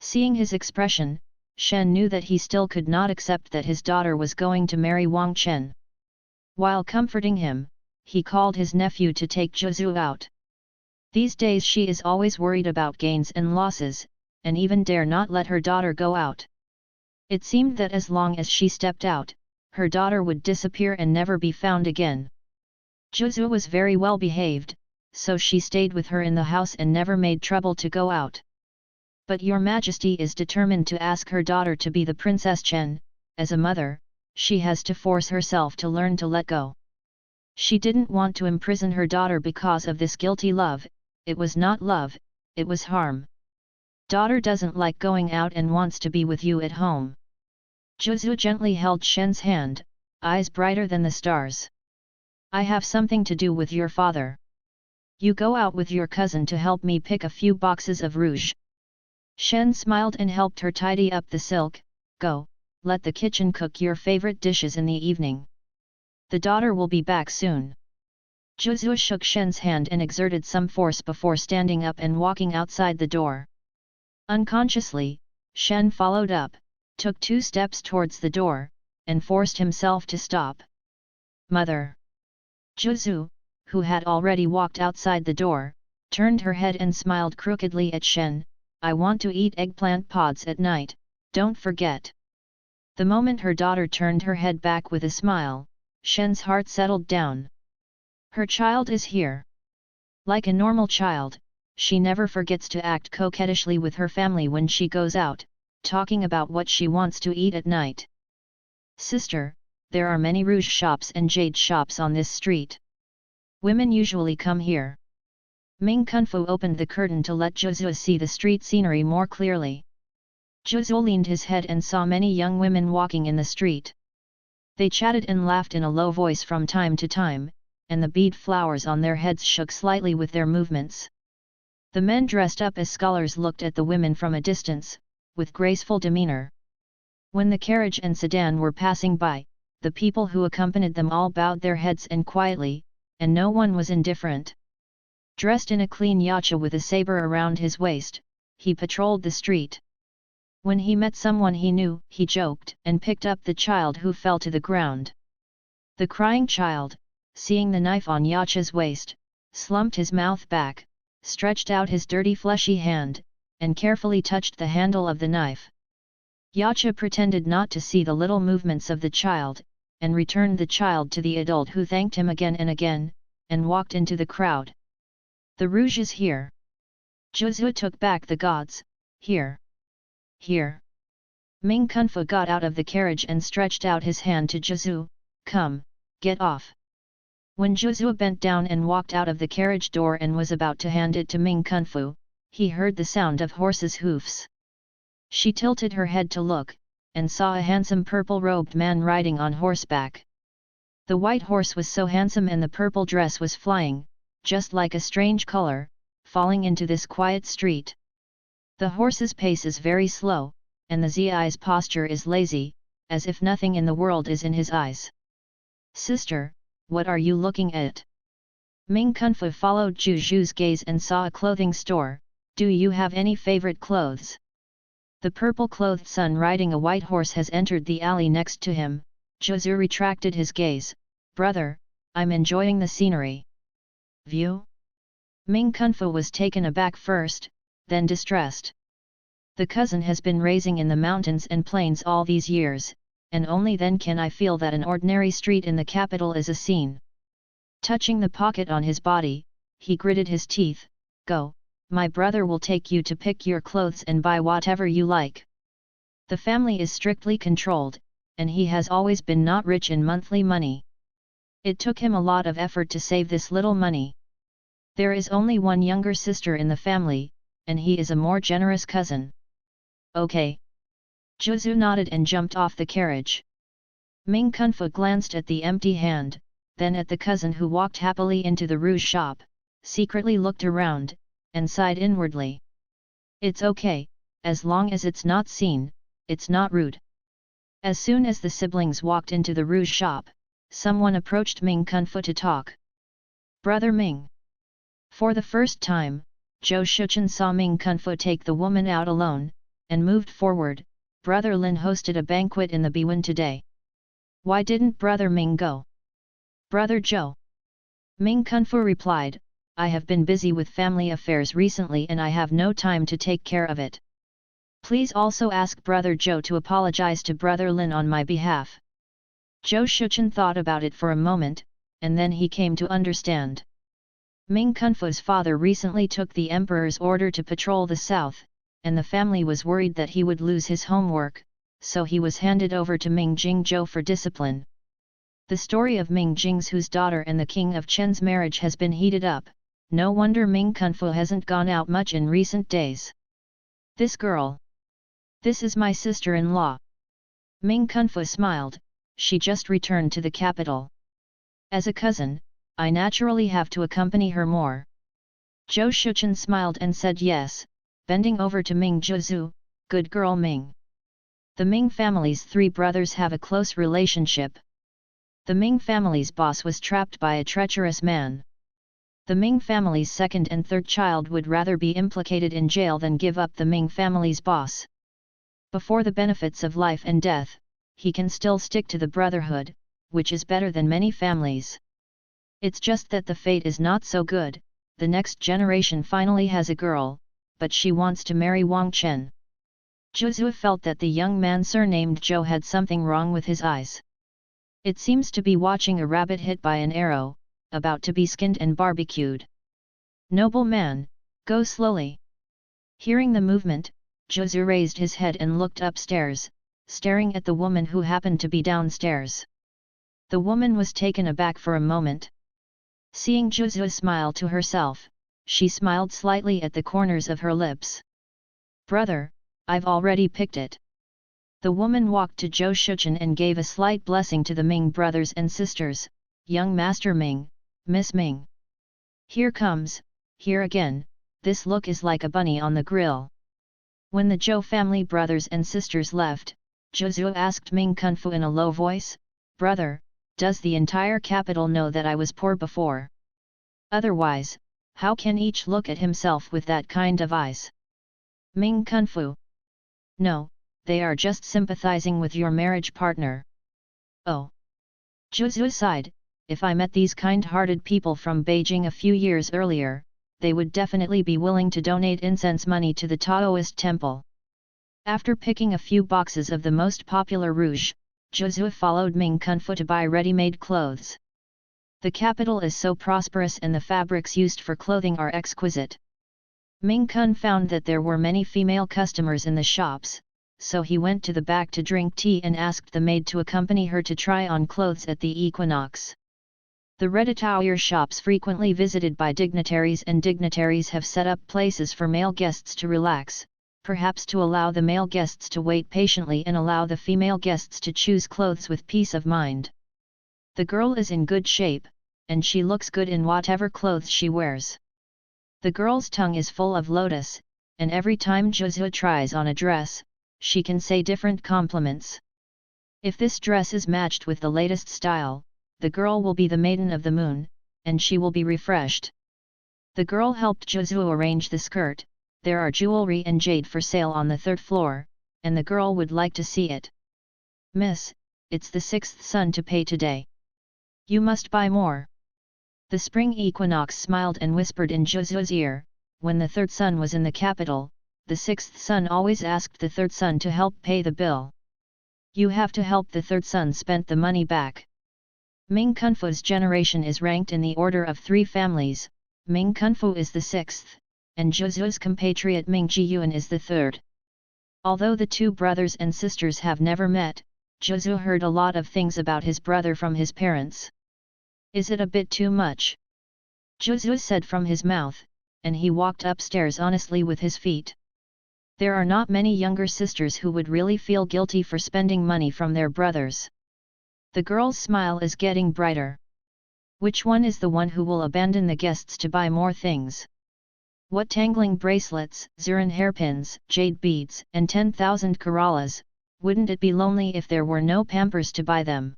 Seeing his expression, Shen knew that he still could not accept that his daughter was going to marry Wang Chen. While comforting him, he called his nephew to take Zhu out. These days she is always worried about gains and losses, and even dare not let her daughter go out. It seemed that as long as she stepped out, her daughter would disappear and never be found again. Zhu was very well behaved, so she stayed with her in the house and never made trouble to go out. But your Majesty is determined to ask her daughter to be the Princess Chen. As a mother, she has to force herself to learn to let go. She didn't want to imprison her daughter because of this guilty love. It was not love, it was harm. Daughter doesn't like going out and wants to be with you at home. Zhu gently held Shen's hand, eyes brighter than the stars. I have something to do with your father. You go out with your cousin to help me pick a few boxes of rouge. Shen smiled and helped her tidy up the silk. Go, let the kitchen cook your favorite dishes in the evening. The daughter will be back soon. Zhu shook Shen's hand and exerted some force before standing up and walking outside the door. Unconsciously, Shen followed up, took 2 steps towards the door, and forced himself to stop. Mother! Zhu, who had already walked outside the door, turned her head and smiled crookedly at Shen. I want to eat eggplant pods at night, don't forget. The moment her daughter turned her head back with a smile, Shen's heart settled down. Her child is here. Like a normal child, she never forgets to act coquettishly with her family when she goes out, talking about what she wants to eat at night. Sister, there are many rouge shops and jade shops on this street. Women usually come here. Ming Kunfu opened the curtain to let Zhu see the street scenery more clearly. Zhu leaned his head and saw many young women walking in the street. They chatted and laughed in a low voice from time to time, and the bead flowers on their heads shook slightly with their movements. The men dressed up as scholars looked at the women from a distance, with graceful demeanor. When the carriage and sedan were passing by, the people who accompanied them all bowed their heads and quietly, and no one was indifferent. Dressed in a clean yacha with a saber around his waist, he patrolled the street. When he met someone he knew, he joked and picked up the child who fell to the ground. The crying child, seeing the knife on Yacha's waist, slumped his mouth back, stretched out his dirty fleshy hand, and carefully touched the handle of the knife. Yacha pretended not to see the little movements of the child, and returned the child to the adult who thanked him again and again, and walked into the crowd. The rouge is here. Zhu took back the gods. Here. Here. Ming Kunfu got out of the carriage and stretched out his hand to Zhu. Come, get off. When Zhu bent down and walked out of the carriage door and was about to hand it to Ming Kunfu, he heard the sound of horses' hoofs. She tilted her head to look, and saw a handsome purple-robed man riding on horseback. The white horse was so handsome and the purple dress was flying, just like a strange color, falling into this quiet street. The horse's pace is very slow, and the Zi's posture is lazy, as if nothing in the world is in his eyes. Sister, what are you looking at? Ming Kunfu followed Zhu's gaze and saw a clothing store. Do you have any favorite clothes? The purple-clothed son riding a white horse has entered the alley next to him. Zhu retracted his gaze. Brother, I'm enjoying the scenery. View? Ming Kunfu was taken aback first, then distressed. The cousin has been raising in the mountains and plains all these years, and only then can I feel that an ordinary street in the capital is a scene. Touching the pocket on his body, he gritted his teeth. Go, my brother will take you to pick your clothes and buy whatever you like. The family is strictly controlled, and he has always been not rich in monthly money. It took him a lot of effort to save this little money. There is only one younger sister in the family, and he is a more generous cousin. Okay. Zhu nodded and jumped off the carriage. Ming Kunfu glanced at the empty hand, then at the cousin who walked happily into the rouge shop, secretly looked around, and sighed inwardly. It's okay, as long as it's not seen, it's not rude. As soon as the siblings walked into the rouge shop, someone approached Ming Kunfu to talk. Brother Ming. For the first time, Zhou Shichen saw Ming Kunfu take the woman out alone, and moved forward. Brother Lin hosted a banquet in the Biwen today. Why didn't Brother Ming go? Brother Zhou. Ming Kunfu replied, I have been busy with family affairs recently and I have no time to take care of it. Please also ask Brother Zhou to apologize to Brother Lin on my behalf. Zhou Shichen thought about it for a moment, and then he came to understand. Ming Kunfu's father recently took the emperor's order to patrol the south, and the family was worried that he would lose his homework, so he was handed over to Ming Jingzhou for discipline. The story of Ming Jingzhu's daughter and the king of Chen's marriage has been heated up, no wonder Ming Kunfu hasn't gone out much in recent days. This girl. This is my sister-in-law. Ming Kunfu smiled, she just returned to the capital. As a cousin, I naturally have to accompany her more. Zhou Shichen smiled and said yes, bending over to Ming Zhu, good girl Ming. The Ming family's three brothers have a close relationship. The Ming family's boss was trapped by a treacherous man. The Ming family's second and third child would rather be implicated in jail than give up the Ming family's boss. Before the benefits of life and death, he can still stick to the brotherhood, which is better than many families. It's just that the fate is not so good. The next generation finally has a girl, but she wants to marry Wang Chen. Zhu felt that the young man surnamed Zhou had something wrong with his eyes. It seems to be watching a rabbit hit by an arrow, about to be skinned and barbecued. Noble man, go slowly. Hearing the movement, Zhu raised his head and looked upstairs, staring at the woman who happened to be downstairs. The woman was taken aback for a moment. Seeing Zhu smile to herself, she smiled slightly at the corners of her lips. Brother, I've already picked it. The woman walked to Zhou Shichen and gave a slight blessing to the Ming brothers and sisters, young Master Ming, Miss Ming. Here comes, here again, this look is like a bunny on the grill. When the Zhou family brothers and sisters left, Zhu asked Ming Kunfu in a low voice, Brother, does the entire capital know that I was poor before? Otherwise, how can each look at himself with that kind of eyes? Ming Kunfu. No, they are just sympathizing with your marriage partner. Oh. Zhu sighed, if I met these kind-hearted people from Beijing a few years earlier, they would definitely be willing to donate incense money to the Taoist temple. After picking a few boxes of the most popular rouge, Zhu followed Ming Kunfu to buy ready-made clothes. The capital is so prosperous and the fabrics used for clothing are exquisite. Ming Kun found that there were many female customers in the shops, so he went to the back to drink tea and asked the maid to accompany her to try on clothes at the equinox. The ready-to-wear shops frequently visited by dignitaries and dignitaries have set up places for male guests to relax, perhaps to allow the male guests to wait patiently and allow the female guests to choose clothes with peace of mind. The girl is in good shape, and she looks good in whatever clothes she wears. The girl's tongue is full of lotus, and every time Zhu tries on a dress, she can say different compliments. If this dress is matched with the latest style, the girl will be the maiden of the moon, and she will be refreshed. The girl helped Zhu arrange the skirt. There are jewelry and jade for sale on the third floor, and the girl would like to see it. Miss, it's the sixth sun to pay today. You must buy more. The spring equinox smiled and whispered in Zhu's ear, when the third sun was in the capital, the sixth sun always asked the third sun to help pay the bill. You have to help the third sun spend the money back. Ming Kunfu's generation is ranked in the order of three families. Ming Kunfu is the sixth, and Zhuzu's compatriot Ming Jiyuan is the third. Although the two brothers and sisters have never met, Zhuzu heard a lot of things about his brother from his parents. Is it a bit too much? Zhuzu said from his mouth, and he walked upstairs honestly with his feet. There are not many younger sisters who would really feel guilty for spending money from their brothers. The girl's smile is getting brighter. Which one is the one who will abandon the guests to buy more things? What tangling bracelets, Zuran hairpins, jade beads, and 10,000 Keralas, wouldn't it be lonely if there were no Pampers to buy them?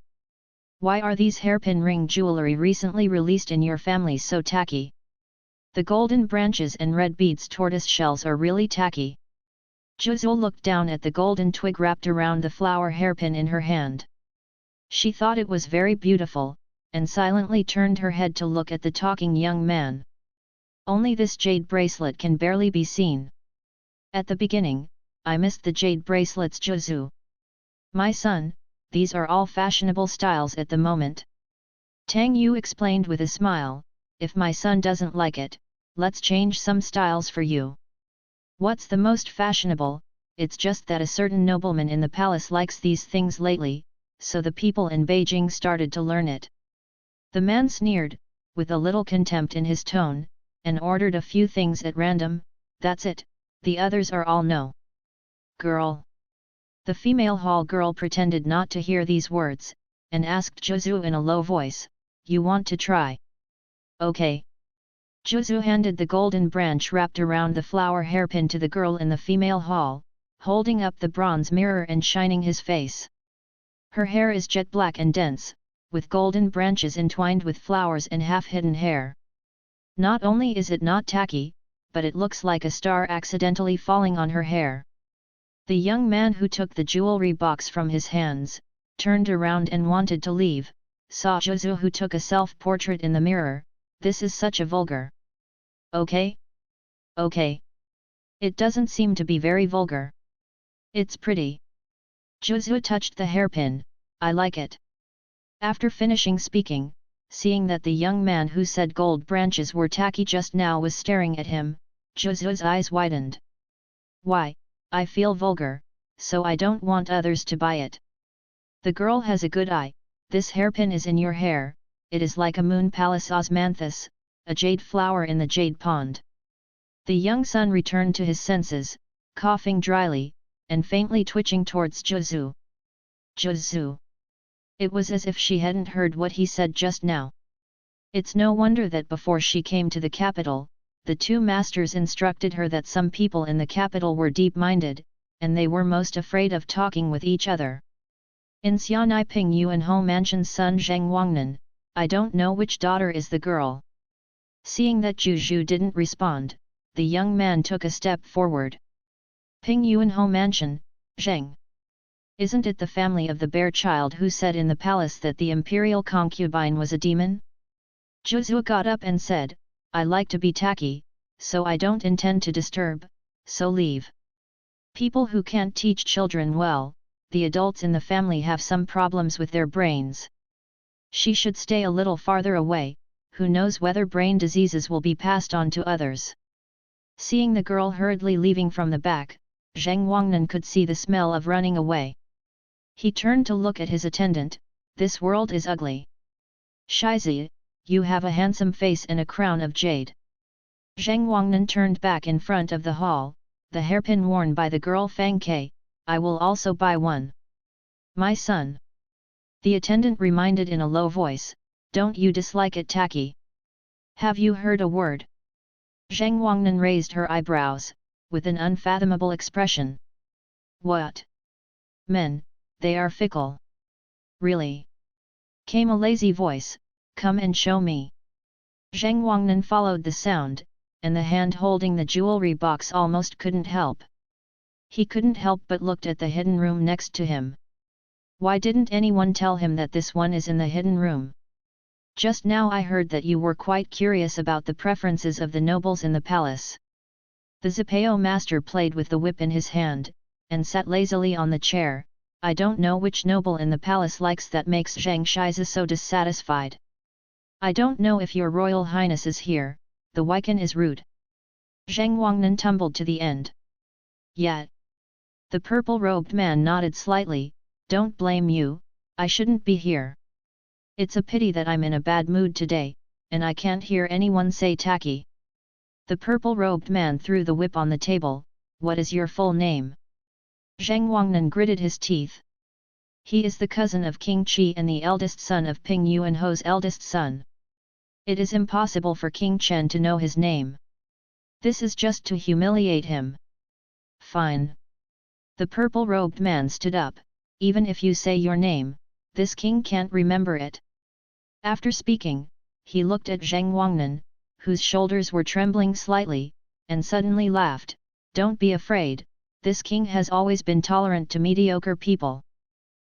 Why are these hairpin ring jewelry recently released in your family so tacky? The golden branches and red beads tortoise shells are really tacky. Zhuzu looked down at the golden twig wrapped around the flower hairpin in her hand. She thought it was very beautiful, and silently turned her head to look at the talking young man. Only this jade bracelet can barely be seen. At the beginning, I missed the jade bracelets, Zhuzu. My son, these are all fashionable styles at the moment. Tang Yu explained with a smile, if my son doesn't like it, let's change some styles for you. What's the most fashionable? It's just that a certain nobleman in the palace likes these things lately, so the people in Beijing started to learn it. The man sneered, with a little contempt in his tone, and ordered a few things at random. That's it, the others are all no. Girl. The female hall girl pretended not to hear these words, and asked Zhuzu in a low voice, you want to try? Okay. Zhuzu handed the golden branch wrapped around the flower hairpin to the girl in the female hall, holding up the bronze mirror and shining his face. Her hair is jet black and dense, with golden branches entwined with flowers and half-hidden hair. Not only is it not tacky, but it looks like a star accidentally falling on her hair. The young man who took the jewelry box from his hands, turned around and wanted to leave, saw Zhuzu who took a self-portrait in the mirror. This is such a vulgar. Okay? Okay. It doesn't seem to be very vulgar. It's pretty. Zhuzu touched the hairpin, I like it. After finishing speaking, seeing that the young man who said gold branches were tacky just now was staring at him, Zhuzu's eyes widened. Why, I feel vulgar, so I don't want others to buy it. The girl has a good eye, this hairpin is in your hair, it is like a moon palace osmanthus, a jade flower in the jade pond. The young son returned to his senses, coughing dryly, and faintly twitching towards Zhuzu. Zhuzu. It was as if she hadn't heard what he said just now. It's no wonder that before she came to the capital, the two masters instructed her that some people in the capital were deep-minded, and they were most afraid of talking with each other. In Xianai Ping Yuan Ho Mansion's son Zheng Wangnan, I don't know which daughter is the girl. Seeing that Zhu didn't respond, the young man took a step forward. Ping Yuan Ho Mansion, Zheng. Isn't it the family of the bear child who said in the palace that the imperial concubine was a demon? Zhuzu got up and said, I like to be tacky, so I don't intend to disturb, so leave. People who can't teach children well, the adults in the family have some problems with their brains. She should stay a little farther away, who knows whether brain diseases will be passed on to others. Seeing the girl hurriedly leaving from the back, Zheng Wangnan could see the smell of running away. He turned to look at his attendant, this world is ugly. Shizi, you have a handsome face and a crown of jade. Zheng Wangnan turned back in front of the hall, the hairpin worn by the girl Fang Ke, I will also buy one. My son. The attendant reminded in a low voice, don't you dislike it tacky? Have you heard a word? Zheng Wangnan raised her eyebrows, with an unfathomable expression. What? Men, they are fickle. Really? Came a lazy voice, come and show me. Zheng Wangnan followed the sound, and the hand holding the jewelry box almost couldn't help. He couldn't help but looked at the hidden room next to him. Why didn't anyone tell him that this one is in the hidden room? Just now I heard that you were quite curious about the preferences of the nobles in the palace. The Zapao master played with the whip in his hand, and sat lazily on the chair. I don't know which noble in the palace likes that makes Zhang Shizi so dissatisfied. I don't know if your royal highness is here, the Wycan is rude. Zheng Wangnan tumbled to the end. Yet. The purple-robed man nodded slightly. Don't blame you, I shouldn't be here. It's a pity that I'm in a bad mood today, and I can't hear anyone say tacky. The purple-robed man threw the whip on the table. What is your full name? Zheng Wangnan gritted his teeth. He is the cousin of King Qi and the eldest son of Ping Yuanho's eldest son. It is impossible for King Chen to know his name. This is just to humiliate him. Fine. The purple-robed man stood up. Even if you say your name, this king can't remember it. After speaking, he looked at Zheng Wangnan, whose shoulders were trembling slightly, and suddenly laughed. Don't be afraid, this king has always been tolerant to mediocre people.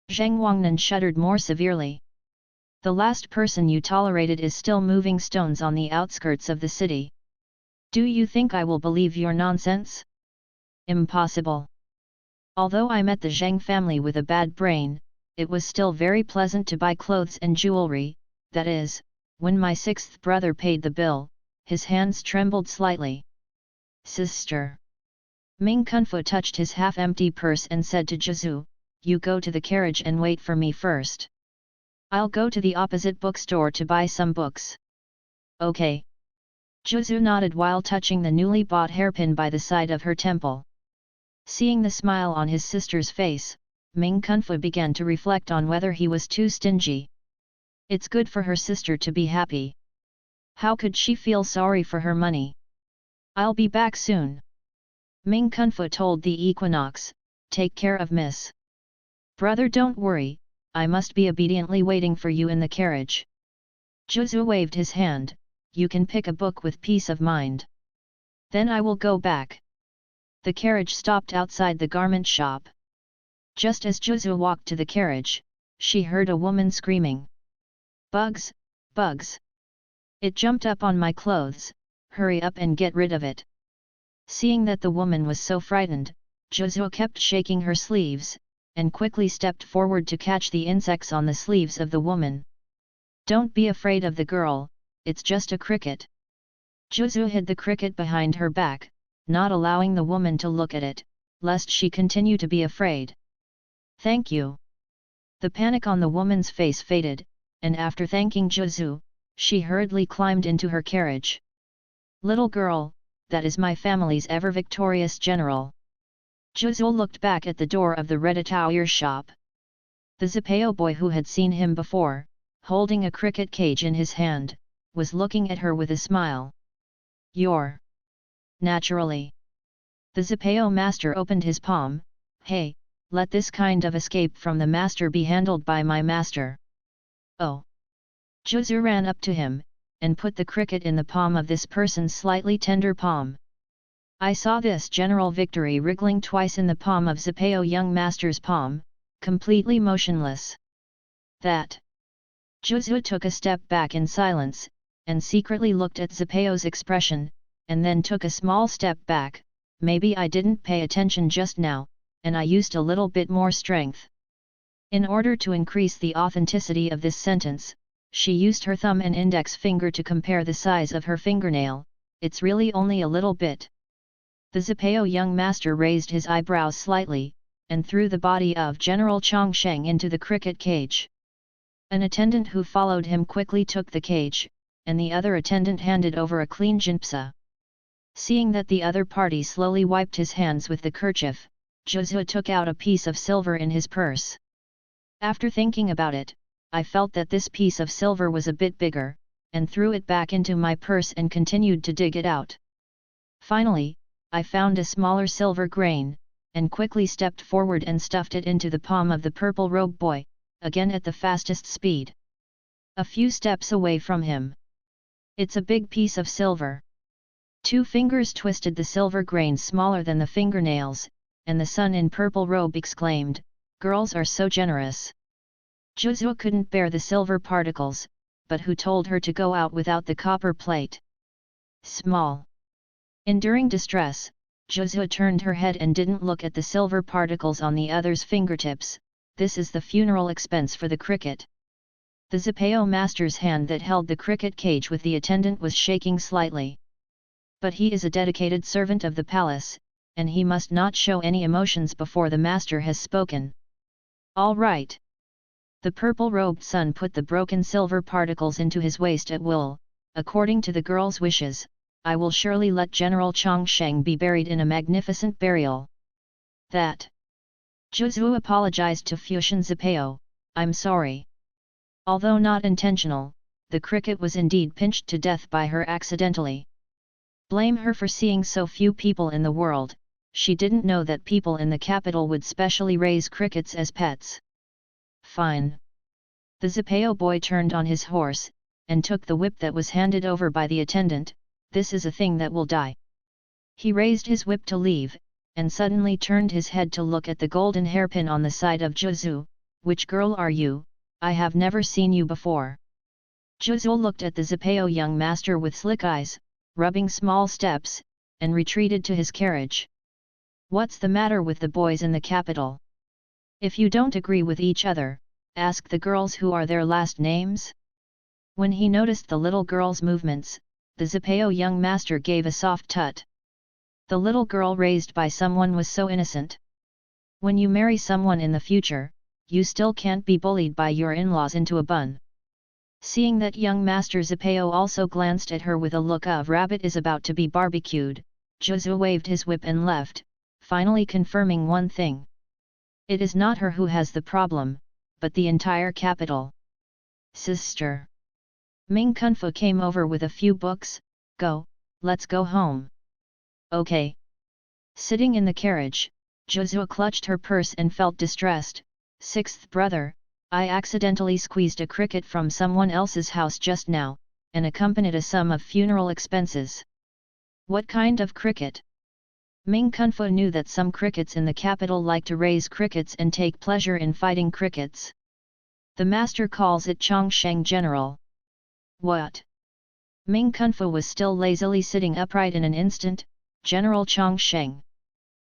Zheng Wangnan shuddered more severely. The last person you tolerated is still moving stones on the outskirts of the city. Do you think I will believe your nonsense? Impossible. Although I met the Zheng family with a bad brain, it was still very pleasant to buy clothes and jewelry. That is, when my sixth brother paid the bill, his hands trembled slightly. Sister. Ming Kunfu touched his half-empty purse and said to Zhu, you go to the carriage and wait for me first. I'll go to the opposite bookstore to buy some books. Okay. Zhu nodded while touching the newly bought hairpin by the side of her temple. Seeing the smile on his sister's face, Ming Kunfu began to reflect on whether he was too stingy. It's good for her sister to be happy. How could she feel sorry for her money? I'll be back soon. Ming Kunfu told the Equinox, take care of Miss. Brother, don't worry, I must be obediently waiting for you in the carriage. Zhu waved his hand, you can pick a book with peace of mind. Then I will go back. The carriage stopped outside the garment shop. Just as Zhu walked to the carriage, she heard a woman screaming. Bugs, bugs! It jumped up on my clothes, hurry up and get rid of it. Seeing that the woman was so frightened, Zhu kept shaking her sleeves, and quickly stepped forward to catch the insects on the sleeves of the woman. Don't be afraid of the girl, it's just a cricket. Zhu hid the cricket behind her back, not allowing the woman to look at it, lest she continue to be afraid. Thank you. The panic on the woman's face faded, and after thanking Zhu, she hurriedly climbed into her carriage. Little girl, that is my family's ever-victorious general. Zhu looked back at the door of the redditouer shop. The Zapeo boy who had seen him before, holding a cricket cage in his hand, was looking at her with a smile. You're... Naturally. The Zapeo master opened his palm. Hey, let this kind of escape from the master be handled by my master. Oh. Zhu ran up to him, and put the cricket in the palm of this person's slightly tender palm. I saw this general victory wriggling twice in the palm of Zapeo young master's palm, completely motionless. That. Zhu took a step back in silence, and secretly looked at Zapeo's expression, and then took a small step back. Maybe I didn't pay attention just now, and I used a little bit more strength. In order to increase the authenticity of this sentence, she used her thumb and index finger to compare the size of her fingernail. It's really only a little bit. The Zapeo young master raised his eyebrows slightly, and threw the body of General Chongsheng into the cricket cage. An attendant who followed him quickly took the cage, and the other attendant handed over a clean jinpsa. Seeing that the other party slowly wiped his hands with the kerchief, Zhu took out a piece of silver in his purse. After thinking about it, I felt that this piece of silver was a bit bigger, and threw it back into my purse and continued to dig it out. Finally, I found a smaller silver grain, and quickly stepped forward and stuffed it into the palm of the purple-robed boy, again at the fastest speed. A few steps away from him. It's a big piece of silver. 2 fingers twisted the silver grain smaller than the fingernails, and the son in purple robe exclaimed, "Girls are so generous." Zhu couldn't bear the silver particles, but who told her to go out without the copper plate? Small. Enduring distress, Zhu turned her head and didn't look at the silver particles on the other's fingertips. This is the funeral expense for the cricket. The Zapeo master's hand that held the cricket cage with the attendant was shaking slightly. But he is a dedicated servant of the palace, and he must not show any emotions before the master has spoken. All right. The purple-robed son put the broken silver particles into his waist at will. According to the girl's wishes, I will surely let General Chongsheng be buried in a magnificent burial. That. Zhu apologized to Fuxian Zipao, I'm sorry. Although not intentional, the cricket was indeed pinched to death by her accidentally. Blame her for seeing so few people in the world, she didn't know that people in the capital would specially raise crickets as pets. Fine. The Zipao boy turned on his horse, and took the whip that was handed over by the attendant. This is a thing that will die. He raised his whip to leave, and suddenly turned his head to look at the golden hairpin on the side of Zhu. Which girl are you? I have never seen you before. Zhu looked at the Zipao young master with slick eyes, rubbing small steps, and retreated to his carriage. What's the matter with the boys in the capital? If you don't agree with each other, ask the girls who are their last names. When he noticed the little girl's movements, the Zipao young master gave a soft tut. The little girl raised by someone was so innocent. When you marry someone in the future, you still can't be bullied by your in-laws into a bun. Seeing that young master Zipao also glanced at her with a look of rabbit is about to be barbecued, Zhu waved his whip and left, finally confirming one thing. It is not her who has the problem, but the entire capital. Sister. Ming Kunfu came over with a few books. Go, let's go home. Okay. Sitting in the carriage, Zhu clutched her purse and felt distressed. Sixth brother, I accidentally squeezed a cricket from someone else's house just now, and accompanied a sum of funeral expenses. What kind of cricket? Ming Kunfu knew that some crickets in the capital like to raise crickets and take pleasure in fighting crickets. The master calls it Chongsheng General. What? Ming Kunfu was still lazily sitting upright in an instant. General Chongsheng.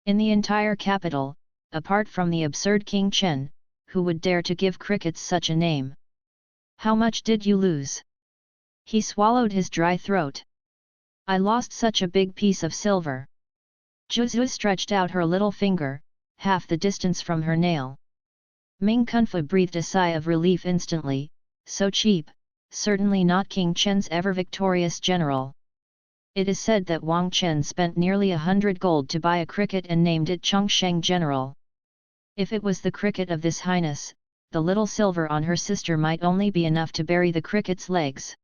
In the entire capital, apart from the absurd King Chen, who would dare to give crickets such a name? How much did you lose? He swallowed his dry throat. I lost such a big piece of silver. Zhu stretched out her little finger, half the distance from her nail. Ming Kunfu breathed a sigh of relief instantly. So cheap, certainly not King Chen's ever-victorious general. It is said that Wang Chen spent nearly 100 gold to buy a cricket and named it Chongsheng General. If it was the cricket of this highness, the little silver on her sister might only be enough to bury the cricket's legs.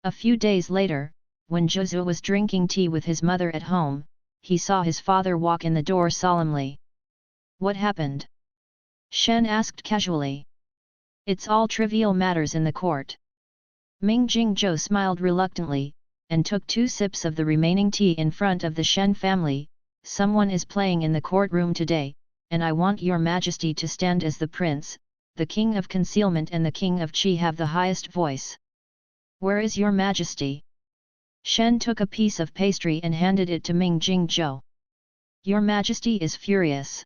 A few days later, when Zhu was drinking tea with his mother at home, he saw his father walk in the door solemnly. What happened? Shen asked casually. It's all trivial matters in the court. Ming Jingzhou smiled reluctantly, and took 2 sips of the remaining tea in front of the Shen family. Someone is playing in the courtroom today, and I want your majesty to stand as the prince. The king of concealment and the king of qi have the highest voice. Where is your majesty? Shen took a piece of pastry and handed it to Ming Jingzhou. Your majesty is furious.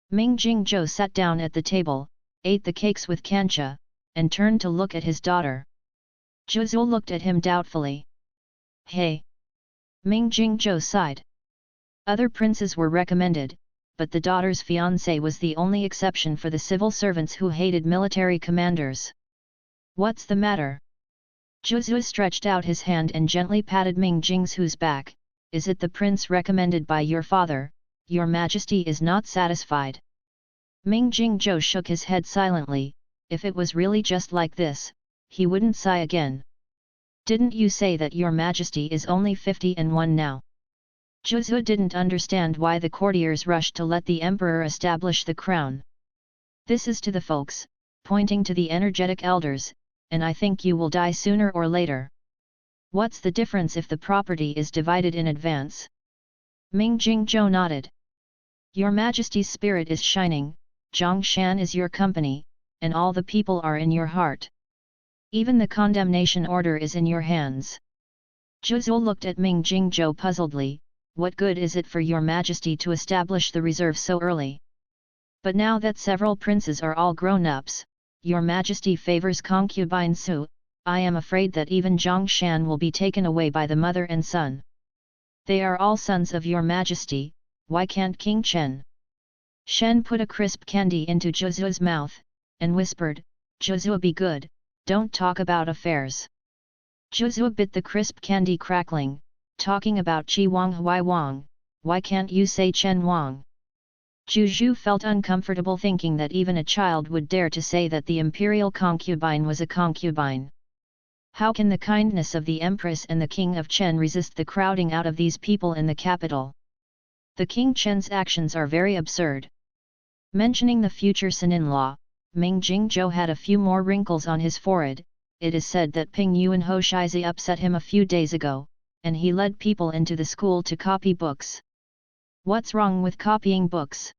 Ming Jingzhou sat down at the table, ate the cakes with kancha, and turned to look at his daughter. Zhu looked at him doubtfully. Hey! Ming Jingzhou sighed. Other princes were recommended, but the daughter's fiancé was the only exception for the civil servants who hated military commanders. What's the matter? Zhu stretched out his hand and gently patted Ming Jingzhou's back. Is it the prince recommended by your father? Your majesty is not satisfied. Ming Jingzhou shook his head silently. If it was really just like this, he wouldn't sigh again. Didn't you say that your majesty is only 51 now? Zhu didn't understand why the courtiers rushed to let the emperor establish the crown. This is to the folks, pointing to the energetic elders, and I think you will die sooner or later. What's the difference if the property is divided in advance? Ming Jingzhou nodded. Your majesty's spirit is shining, Zhongshan is your company, and all the people are in your heart. Even the condemnation order is in your hands. Zhu looked at Ming Jingzhou puzzledly. What good is it for your majesty to establish the reserve so early? But now that several princes are all grown-ups, your majesty favors concubine Su. I am afraid that even Zhongshan will be taken away by the mother and son. They are all sons of your majesty, why can't King Chen? Shen put a crisp candy into Zhuzu's mouth, and whispered, Zhuzu be good, don't talk about affairs. Zhuzu bit the crisp candy crackling, talking about Qi Wang Hui Wang, why can't you say Chen Wang? Zhu felt uncomfortable thinking that even a child would dare to say that the imperial concubine was a concubine. How can the kindness of the Empress and the King of Chen resist the crowding out of these people in the capital? The King Chen's actions are very absurd. Mentioning the future son-in-law, Ming Jingzhou had a few more wrinkles on his forehead. It is said that Ping Yuan Ho Shizi upset him a few days ago, and he led people into the school to copy books. What's wrong with copying books?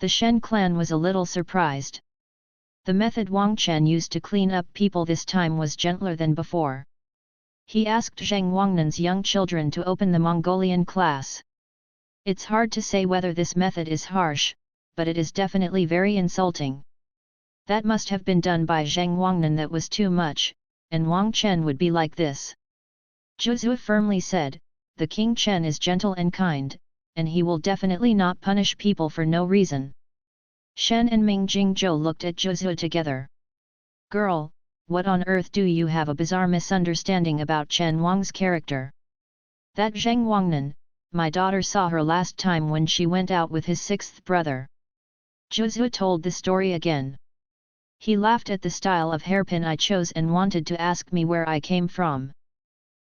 The Shen clan was a little surprised. The method Wang Chen used to clean up people this time was gentler than before. He asked Zheng Wangnan's young children to open the Mongolian class. It's hard to say whether this method is harsh, but it is definitely very insulting. That must have been done by Zheng Wangnan, that was too much, and Wang Chen would be like this. Zhu firmly said, the King Chen is gentle and kind, and he will definitely not punish people for no reason. Shen and Ming Jingzhou looked at Zhu together. Girl, what on earth do you have a bizarre misunderstanding about Chen Wang's character? That Zheng Wangnan, my daughter saw her last time when she went out with his sixth brother. Zhu told the story again. He laughed at the style of hairpin I chose and wanted to ask me where I came from.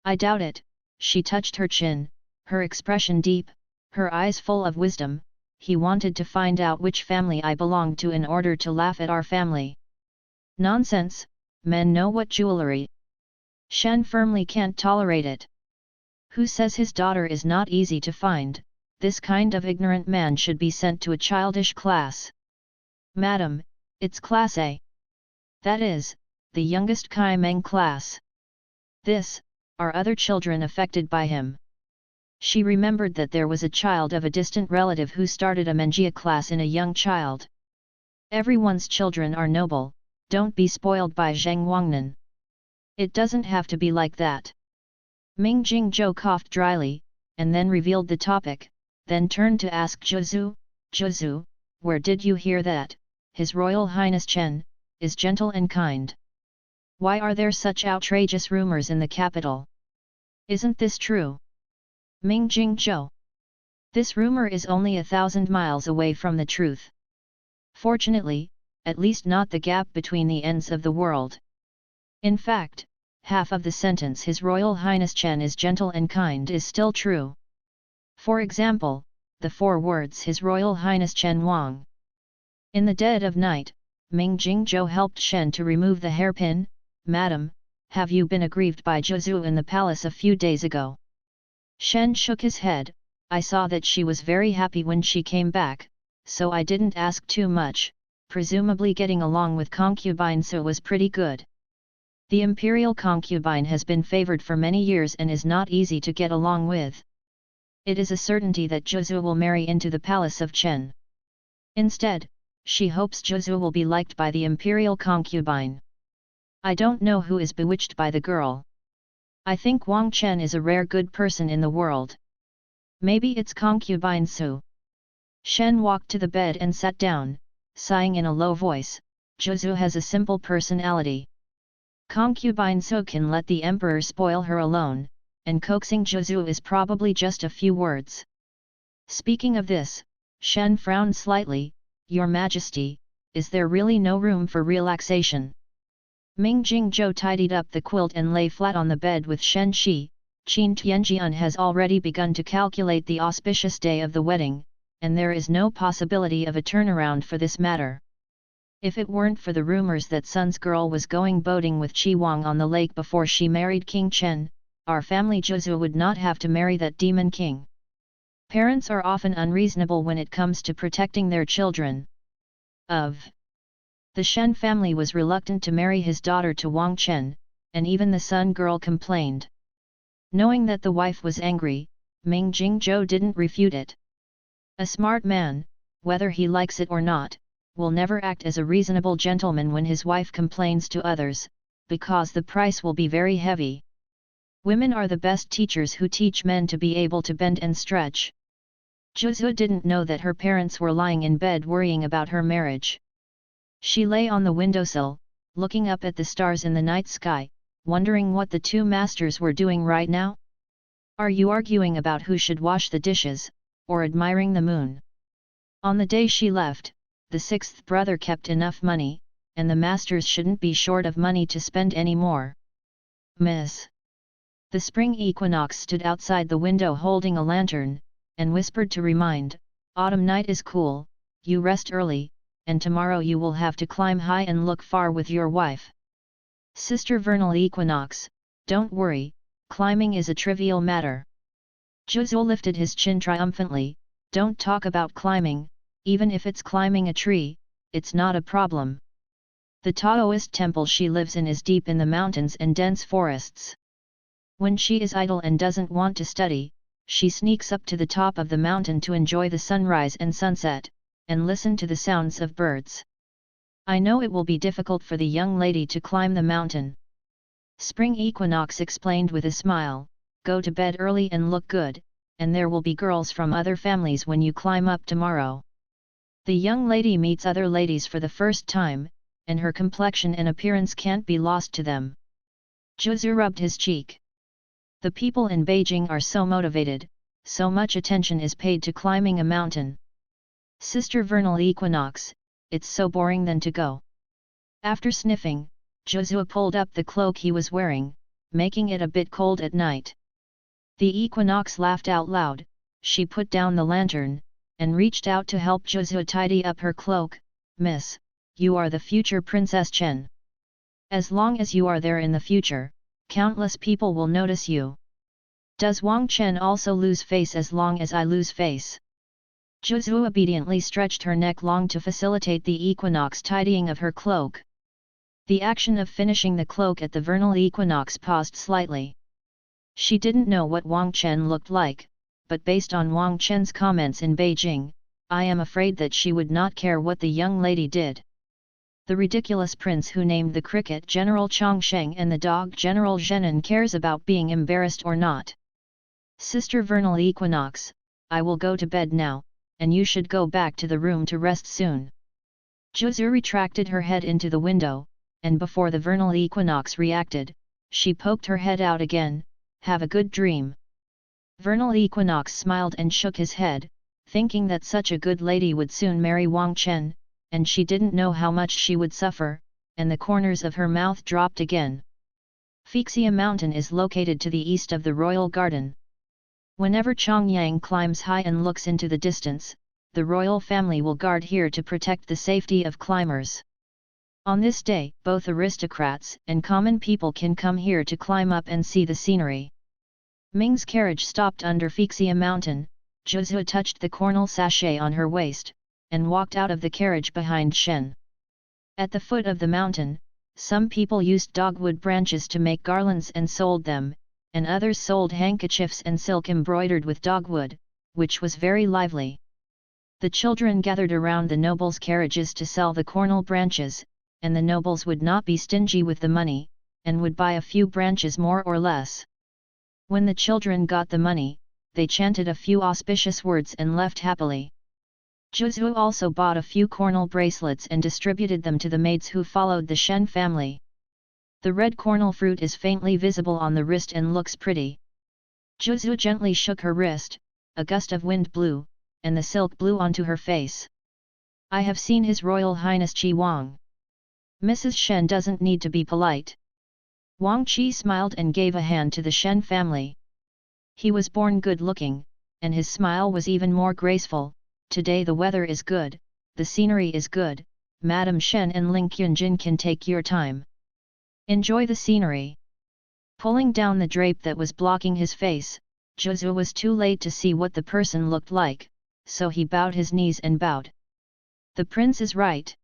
I doubt it. She touched her chin, her expression deep, her eyes full of wisdom. He wanted to find out which family I belonged to in order to laugh at our family. Nonsense, men know what jewelry. Shen firmly can't tolerate it. Who says his daughter is not easy to find? This kind of ignorant man should be sent to a childish class. Madam, it's class A. That is, the youngest Kai Meng class. This, are other children affected by him. She remembered that there was a child of a distant relative who started a Menjia class in a young child. Everyone's children are noble, don't be spoiled by Zheng Wangnan. It doesn't have to be like that. Ming Jingzhou coughed dryly, and then revealed the topic, then turned to ask Zhu, where did you hear that, His Royal Highness Chen, is gentle and kind? Why are there such outrageous rumors in the capital? Isn't this true? Ming Jingzhou. This rumor is only 1,000 miles away from the truth. Fortunately, at least not the gap between the ends of the world. In fact, half of the sentence His Royal Highness Chen is gentle and kind is still true. For example, the 4 words His Royal Highness Chen Wang. In the dead of night, Ming Jingzhou helped Shen to remove the hairpin. Madam, have you been aggrieved by Zhu in the palace a few days ago? Shen shook his head. I saw that she was very happy when she came back, so I didn't ask too much. Presumably getting along with concubine Su was pretty good. The imperial concubine has been favored for many years and is not easy to get along with. It is a certainty that Zhu will marry into the palace of Chen. Instead, she hopes Zhu will be liked by the imperial concubine. I don't know who is bewitched by the girl. I think Wang Chen is a rare good person in the world. Maybe it's concubine Su. Shen walked to the bed and sat down, sighing in a low voice. Zhu has a simple personality. Concubine Su can let the emperor spoil her alone, and coaxing Zhu is probably just a few words. Speaking of this, Shen frowned slightly. Your Majesty, is there really no room for relaxation? Ming Jingzhou tidied up the quilt and lay flat on the bed with Shen Shi. Qin Tianjian has already begun to calculate the auspicious day of the wedding, and there is no possibility of a turnaround for this matter. If it weren't for the rumors that Sun's girl was going boating with Qi Wang on the lake before she married King Chen, our family Zhu would not have to marry that demon king. Parents are often unreasonable when it comes to protecting their children. The Shen family was reluctant to marry his daughter to Wang Chen, and even the Sun girl complained. Knowing that the wife was angry, Ming Jingzhou didn't refute it. A smart man, whether he likes it or not, will never act as a reasonable gentleman when his wife complains to others, because the price will be very heavy. Women are the best teachers who teach men to be able to bend and stretch. Zhu didn't know that her parents were lying in bed worrying about her marriage. She lay on the windowsill, looking up at the stars in the night sky, wondering what the two masters were doing right now. Are you arguing about who should wash the dishes, or admiring the moon? On the day she left, the sixth brother kept enough money, and the masters shouldn't be short of money to spend any more. Miss. The spring equinox stood outside the window holding a lantern, and whispered to remind, autumn night is cool, you rest early, and tomorrow you will have to climb high and look far with your wife. Sister vernal equinox, don't worry, climbing is a trivial matter. Zhu lifted his chin triumphantly, don't talk about climbing, even if it's climbing a tree, it's not a problem. The Taoist temple she lives in is deep in the mountains and dense forests. When she is idle and doesn't want to study, she sneaks up to the top of the mountain to enjoy the sunrise and sunset, and listen to the sounds of birds. I know it will be difficult for the young lady to climb the mountain. Spring equinox explained with a smile, go to bed early and look good, and there will be girls from other families when you climb up tomorrow. The young lady meets other ladies for the first time, and her complexion and appearance can't be lost to them. Zhu rubbed his cheek. The people in Beijing are so motivated, so much attention is paid to climbing a mountain. Sister vernal equinox, it's so boring then to go. After sniffing, Zhu pulled up the cloak he was wearing, making it a bit cold at night. The equinox laughed out loud, she put down the lantern, and reached out to help Zhu tidy up her cloak. Miss, you are the future Princess Chen. As long as you are there in the future, countless people will notice you. Does Wang Chen also lose face as long as I lose face? Zhu obediently stretched her neck long to facilitate the equinox tidying of her cloak. The action of finishing the cloak at the vernal equinox paused slightly. She didn't know what Wang Chen looked like, but based on Wang Chen's comments in Beijing, I am afraid that she would not care what the young lady did. The ridiculous prince who named the cricket General Chongsheng and the dog General Zhenan cares about being embarrassed or not. Sister vernal equinox, I will go to bed now, and you should go back to the room to rest soon. Zhu retracted her head into the window, and before the vernal equinox reacted, she poked her head out again, have a good dream. Vernal equinox smiled and shook his head, thinking that such a good lady would soon marry Wang Chen, and she didn't know how much she would suffer, and the corners of her mouth dropped again. Fixia Mountain is located to the east of the royal garden. Whenever Chongyang climbs high and looks into the distance, the royal family will guard here to protect the safety of climbers. On this day, both aristocrats and common people can come here to climb up and see the scenery. Ming's carriage stopped under Fixia Mountain. Zhu touched the cornel sachet on her waist, and walked out of the carriage behind Shen. At the foot of the mountain, some people used dogwood branches to make garlands and sold them, and others sold handkerchiefs and silk embroidered with dogwood, which was very lively. The children gathered around the nobles' carriages to sell the cornel branches, and the nobles would not be stingy with the money, and would buy a few branches more or less. When the children got the money, they chanted a few auspicious words and left happily. Zhu also bought a few cornel bracelets and distributed them to the maids who followed the Shen family. The red cornel fruit is faintly visible on the wrist and looks pretty. Zhu gently shook her wrist, a gust of wind blew, and the silk blew onto her face. I have seen His Royal Highness Qi Wang. Mrs. Shen doesn't need to be polite. Wang Qi smiled and gave a hand to the Shen family. He was born good-looking, and his smile was even more graceful. Today the weather is good, the scenery is good, Madam Shen and Ling Qunjin can take your time. Enjoy the scenery. Pulling down the drape that was blocking his face, Zhu was too late to see what the person looked like, so he bowed his knees and bowed. The prince is right.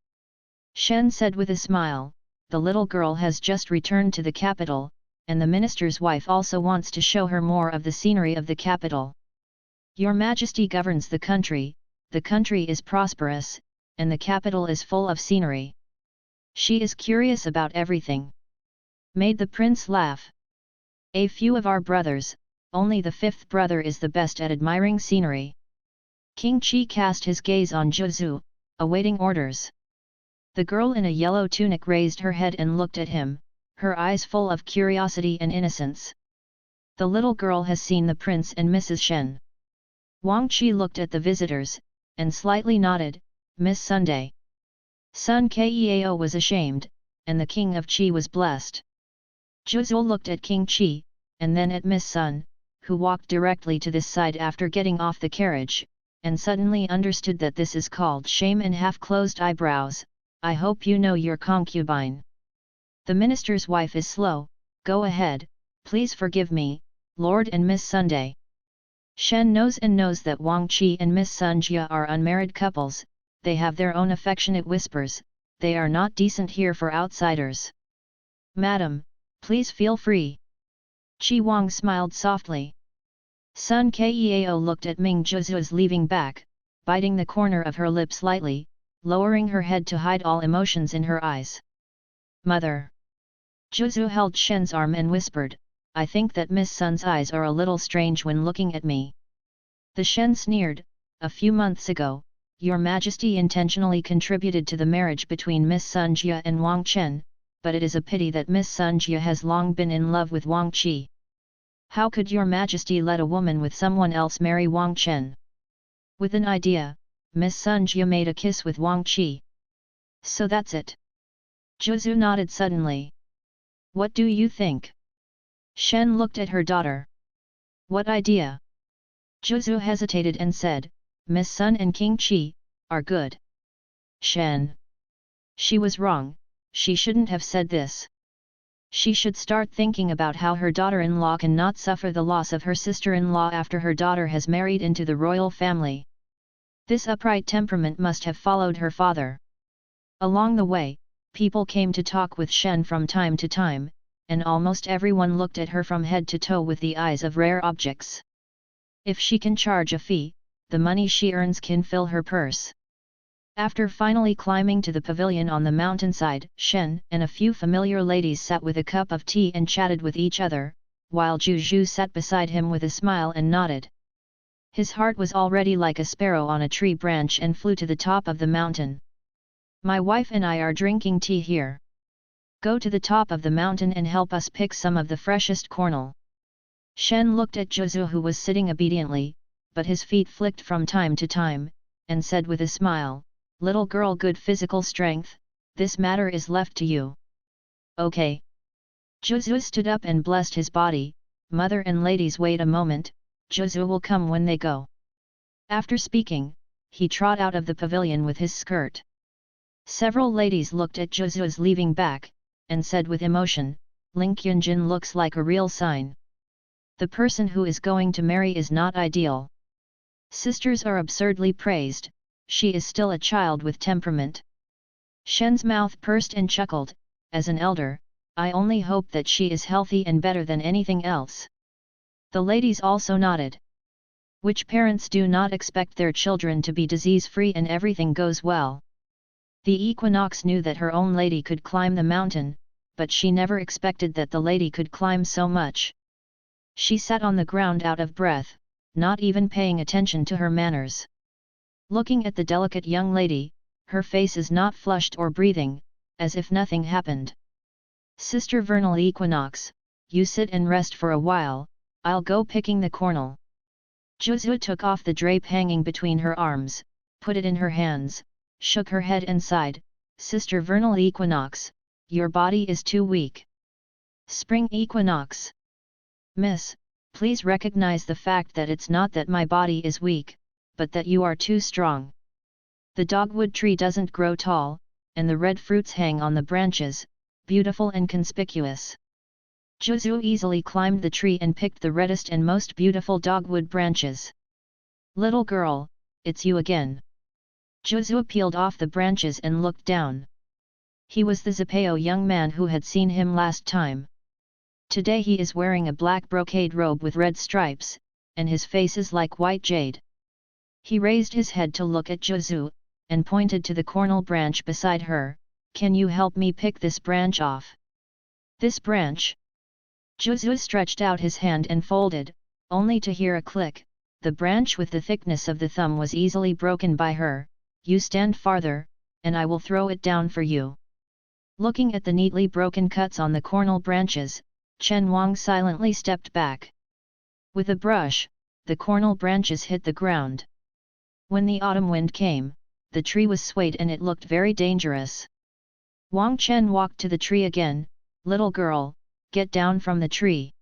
Shen said with a smile, the little girl has just returned to the capital, and the minister's wife also wants to show her more of the scenery of the capital. Your Majesty governs the country is prosperous, and the capital is full of scenery. She is curious about everything. Made the prince laugh. A few of our brothers, only the fifth brother is the best at admiring scenery. King Chi cast his gaze on Zhu, awaiting orders. The girl in a yellow tunic raised her head and looked at him, her eyes full of curiosity and innocence. The little girl has seen the prince and Mrs. Shen. Wang Qi looked at the visitors, and slightly nodded, Miss Sunday. Sun Keao was ashamed, and the king of Qi was blessed. Zhu looked at King Qi, and then at Miss Sun, who walked directly to this side after getting off the carriage, and suddenly understood that this is called shame and half-closed eyebrows. I hope you know your concubine. The minister's wife is slow, go ahead, please forgive me, Lord and Miss Sunday. Shen knows that Wang Qi and Miss Sun Jia are unmarried couples, they have their own affectionate whispers, they are not decent here for outsiders. Madam, please feel free. Qi Wang smiled softly. Sun Keao looked at Ming Zhu's leaving back, biting the corner of her lip slightly, lowering her head to hide all emotions in her eyes. Mother. Zhu held Shen's arm and whispered, I think that Miss Sun's eyes are a little strange when looking at me. The Shen sneered, a few months ago, Your Majesty intentionally contributed to the marriage between Miss Sun Jia and Wang Chen, but it is a pity that Miss Sun Jia has long been in love with Wang Qi. How could Your Majesty let a woman with someone else marry Wang Chen? With an idea, Miss Sun Jia made a kiss with Wang Qi. So that's it. Zhu nodded suddenly. What do you think? Shen looked at her daughter. What idea? Zhu hesitated and said, Miss Sun and King Qi are good. Shen. She was wrong, she shouldn't have said this. She should start thinking about how her daughter-in-law cannot suffer the loss of her sister-in-law after her daughter has married into the royal family. This upright temperament must have followed her father. Along the way, people came to talk with Shen from time to time, and almost everyone looked at her from head to toe with the eyes of rare objects. If she can charge a fee, the money she earns can fill her purse. After finally climbing to the pavilion on the mountainside, Shen and a few familiar ladies sat with a cup of tea and chatted with each other, while Zhu sat beside him with a smile and nodded. His heart was already like a sparrow on a tree branch and flew to the top of the mountain. My wife and I are drinking tea here. Go to the top of the mountain and help us pick some of the freshest cornel. Shen looked at Zhu who was sitting obediently, but his feet flicked from time to time, and said with a smile, Little girl, good physical strength, this matter is left to you. Okay. Zhu stood up and blessed his body, mother and ladies wait a moment, Zhu will come when they go. After speaking, he trot out of the pavilion with his skirt. Several ladies looked at Zhu's leaving back, and said with emotion, Ling Qianjin looks like a real sign. The person who is going to marry is not ideal. Sisters are absurdly praised, she is still a child with temperament. Shen's mouth pursed and chuckled, as an elder, I only hope that she is healthy and better than anything else. The ladies also nodded. Which parents do not expect their children to be disease-free and everything goes well? The equinox knew that her own lady could climb the mountain, but she never expected that the lady could climb so much. She sat on the ground out of breath, not even paying attention to her manners. Looking at the delicate young lady, her face is not flushed or breathing, as if nothing happened. Sister Vernal Equinox, you sit and rest for a while, I'll go picking the cornel. Zhu took off the drape hanging between her arms, put it in her hands, shook her head and sighed, Sister Vernal Equinox, your body is too weak. Spring Equinox. Miss, please recognize the fact that it's not that my body is weak, but that you are too strong. The dogwood tree doesn't grow tall, and the red fruits hang on the branches, beautiful and conspicuous. Zhu easily climbed the tree and picked the reddest and most beautiful dogwood branches. Little girl, it's you again. Zhu peeled off the branches and looked down. He was the Zapao young man who had seen him last time. Today he is wearing a black brocade robe with red stripes, and his face is like white jade. He raised his head to look at Zhu, and pointed to the cornel branch beside her, Can you help me pick this branch off? This branch? Zhu stretched out his hand and folded, only to hear a click. The branch with the thickness of the thumb was easily broken by her. You stand farther, and I will throw it down for you. Looking at the neatly broken cuts on the cornel branches, Chen Wang silently stepped back. With a brush, the cornel branches hit the ground. When the autumn wind came, the tree was swayed and it looked very dangerous. Wang Chen walked to the tree again. Little girl, get down from the tree.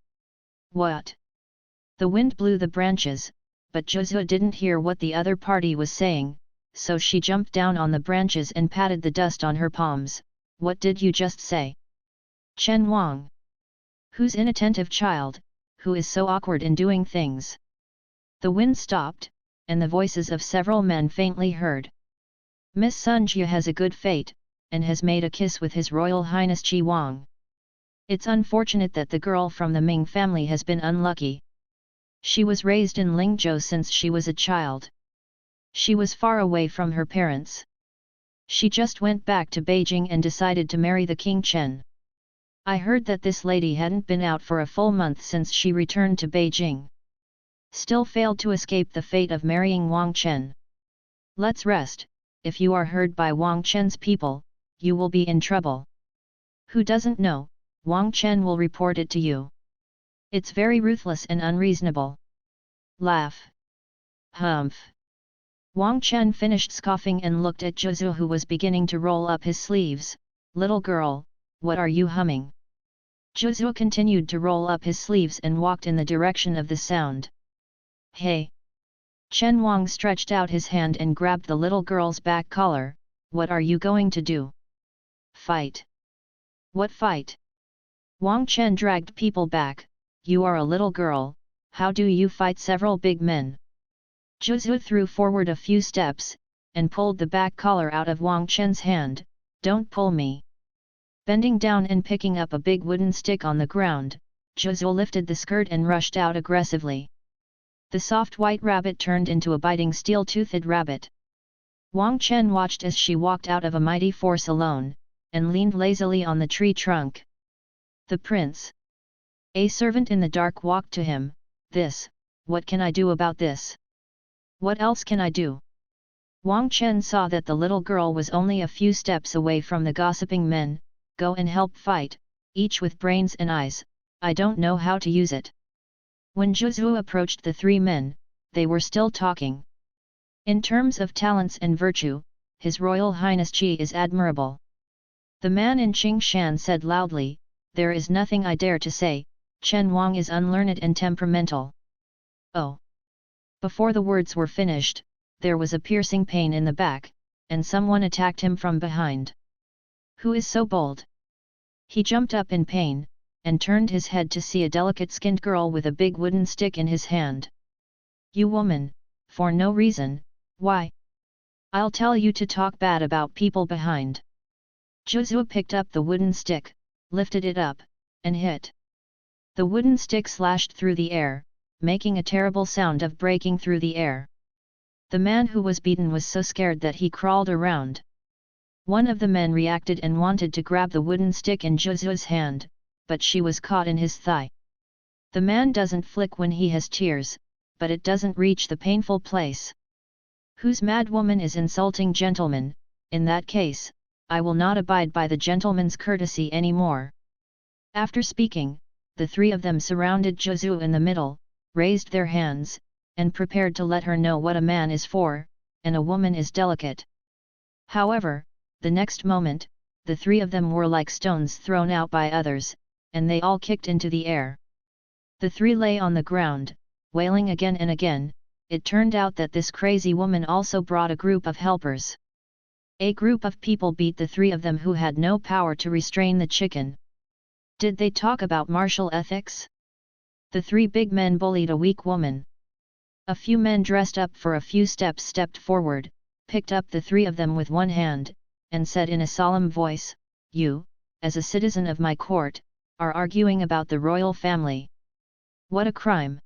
What? The wind blew the branches, but Zhu didn't hear what the other party was saying, so she jumped down on the branches and patted the dust on her palms. What did you just say? Chen Wang. Who's inattentive child, who is so awkward in doing things? The wind stopped, and the voices of several men faintly heard. Miss Sun Jie has a good fate, and has made a kiss with His Royal Highness Qi Wang. It's unfortunate that the girl from the Ming family has been unlucky. She was raised in Lingzhou since she was a child. She was far away from her parents. She just went back to Beijing and decided to marry the King Chen. I heard that this lady hadn't been out for a full month since she returned to Beijing. Still failed to escape the fate of marrying Wang Chen. Let's rest. If you are heard by Wang Chen's people, you will be in trouble. Who doesn't know, Wang Chen will report it to you. It's very ruthless and unreasonable. Laugh. Humph. Wang Chen finished scoffing and looked at Zhu who was beginning to roll up his sleeves. Little girl, what are you humming? Zhu continued to roll up his sleeves and walked in the direction of the sound. Hey! Chen Wang stretched out his hand and grabbed the little girl's back collar. What are you going to do? Fight. What fight? Wang Chen dragged people back. You are a little girl, how do you fight several big men? Zhu threw forward a few steps, and pulled the back collar out of Wang Chen's hand. Don't pull me. Bending down and picking up a big wooden stick on the ground, Zhu lifted the skirt and rushed out aggressively. The soft white rabbit turned into a biting steel-toothed rabbit. Wang Chen watched as she walked out of a mighty force alone, and leaned lazily on the tree trunk. The prince. A servant in the dark walked to him. What can I do about this? What else can I do? Wang Chen saw that the little girl was only a few steps away from the gossiping men. Go and help fight, each with brains and eyes, I don't know how to use it. When Zhu approached the three men, they were still talking. In terms of talents and virtue, His Royal Highness Qi is admirable. The man in Qingshan said loudly, there is nothing I dare to say, Chen Wang is unlearned and temperamental. Oh! Before the words were finished, there was a piercing pain in the back, and someone attacked him from behind. Who is so bold? He jumped up in pain, and turned his head to see a delicate-skinned girl with a big wooden stick in his hand. You woman, for no reason, why? I'll tell you to talk bad about people behind. Zhu picked up the wooden stick, lifted it up, and hit. The wooden stick slashed through the air, making a terrible sound of breaking through the air. The man who was beaten was so scared that he crawled around. One of the men reacted and wanted to grab the wooden stick in Zhu's hand, but she was caught in his thigh. The man doesn't flick when he has tears, but it doesn't reach the painful place. Whose mad woman is insulting gentlemen? In that case, I will not abide by the gentleman's courtesy anymore. After speaking, the three of them surrounded Zhu in the middle, raised their hands, and prepared to let her know what a man is for, and a woman is delicate. However, the next moment, the three of them were like stones thrown out by others, and they all kicked into the air. The three lay on the ground, wailing again and again. It turned out that this crazy woman also brought a group of helpers. A group of people beat the three of them who had no power to restrain the chicken. Did they talk about martial ethics? The three big men bullied a weak woman. A few men dressed up for a few steps stepped forward, picked up the three of them with one hand, and said in a solemn voice, You, as a citizen of my court, are arguing about the royal family. What a crime!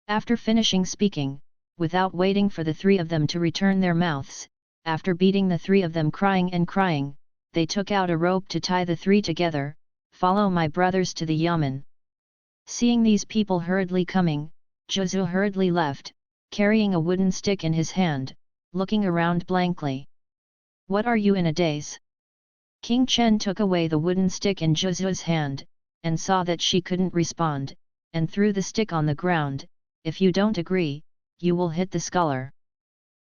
After finishing speaking, without waiting for the three of them to return their mouths, after beating the three of them crying and crying, they took out a rope to tie the three together. Follow my brothers to the yamen. Seeing these people hurriedly coming, Zhu hurriedly left, carrying a wooden stick in his hand, looking around blankly. What are you in a daze? King Chen took away the wooden stick in Zhu's hand, and saw that she couldn't respond, and threw the stick on the ground. If you don't agree, you will hit the scholar.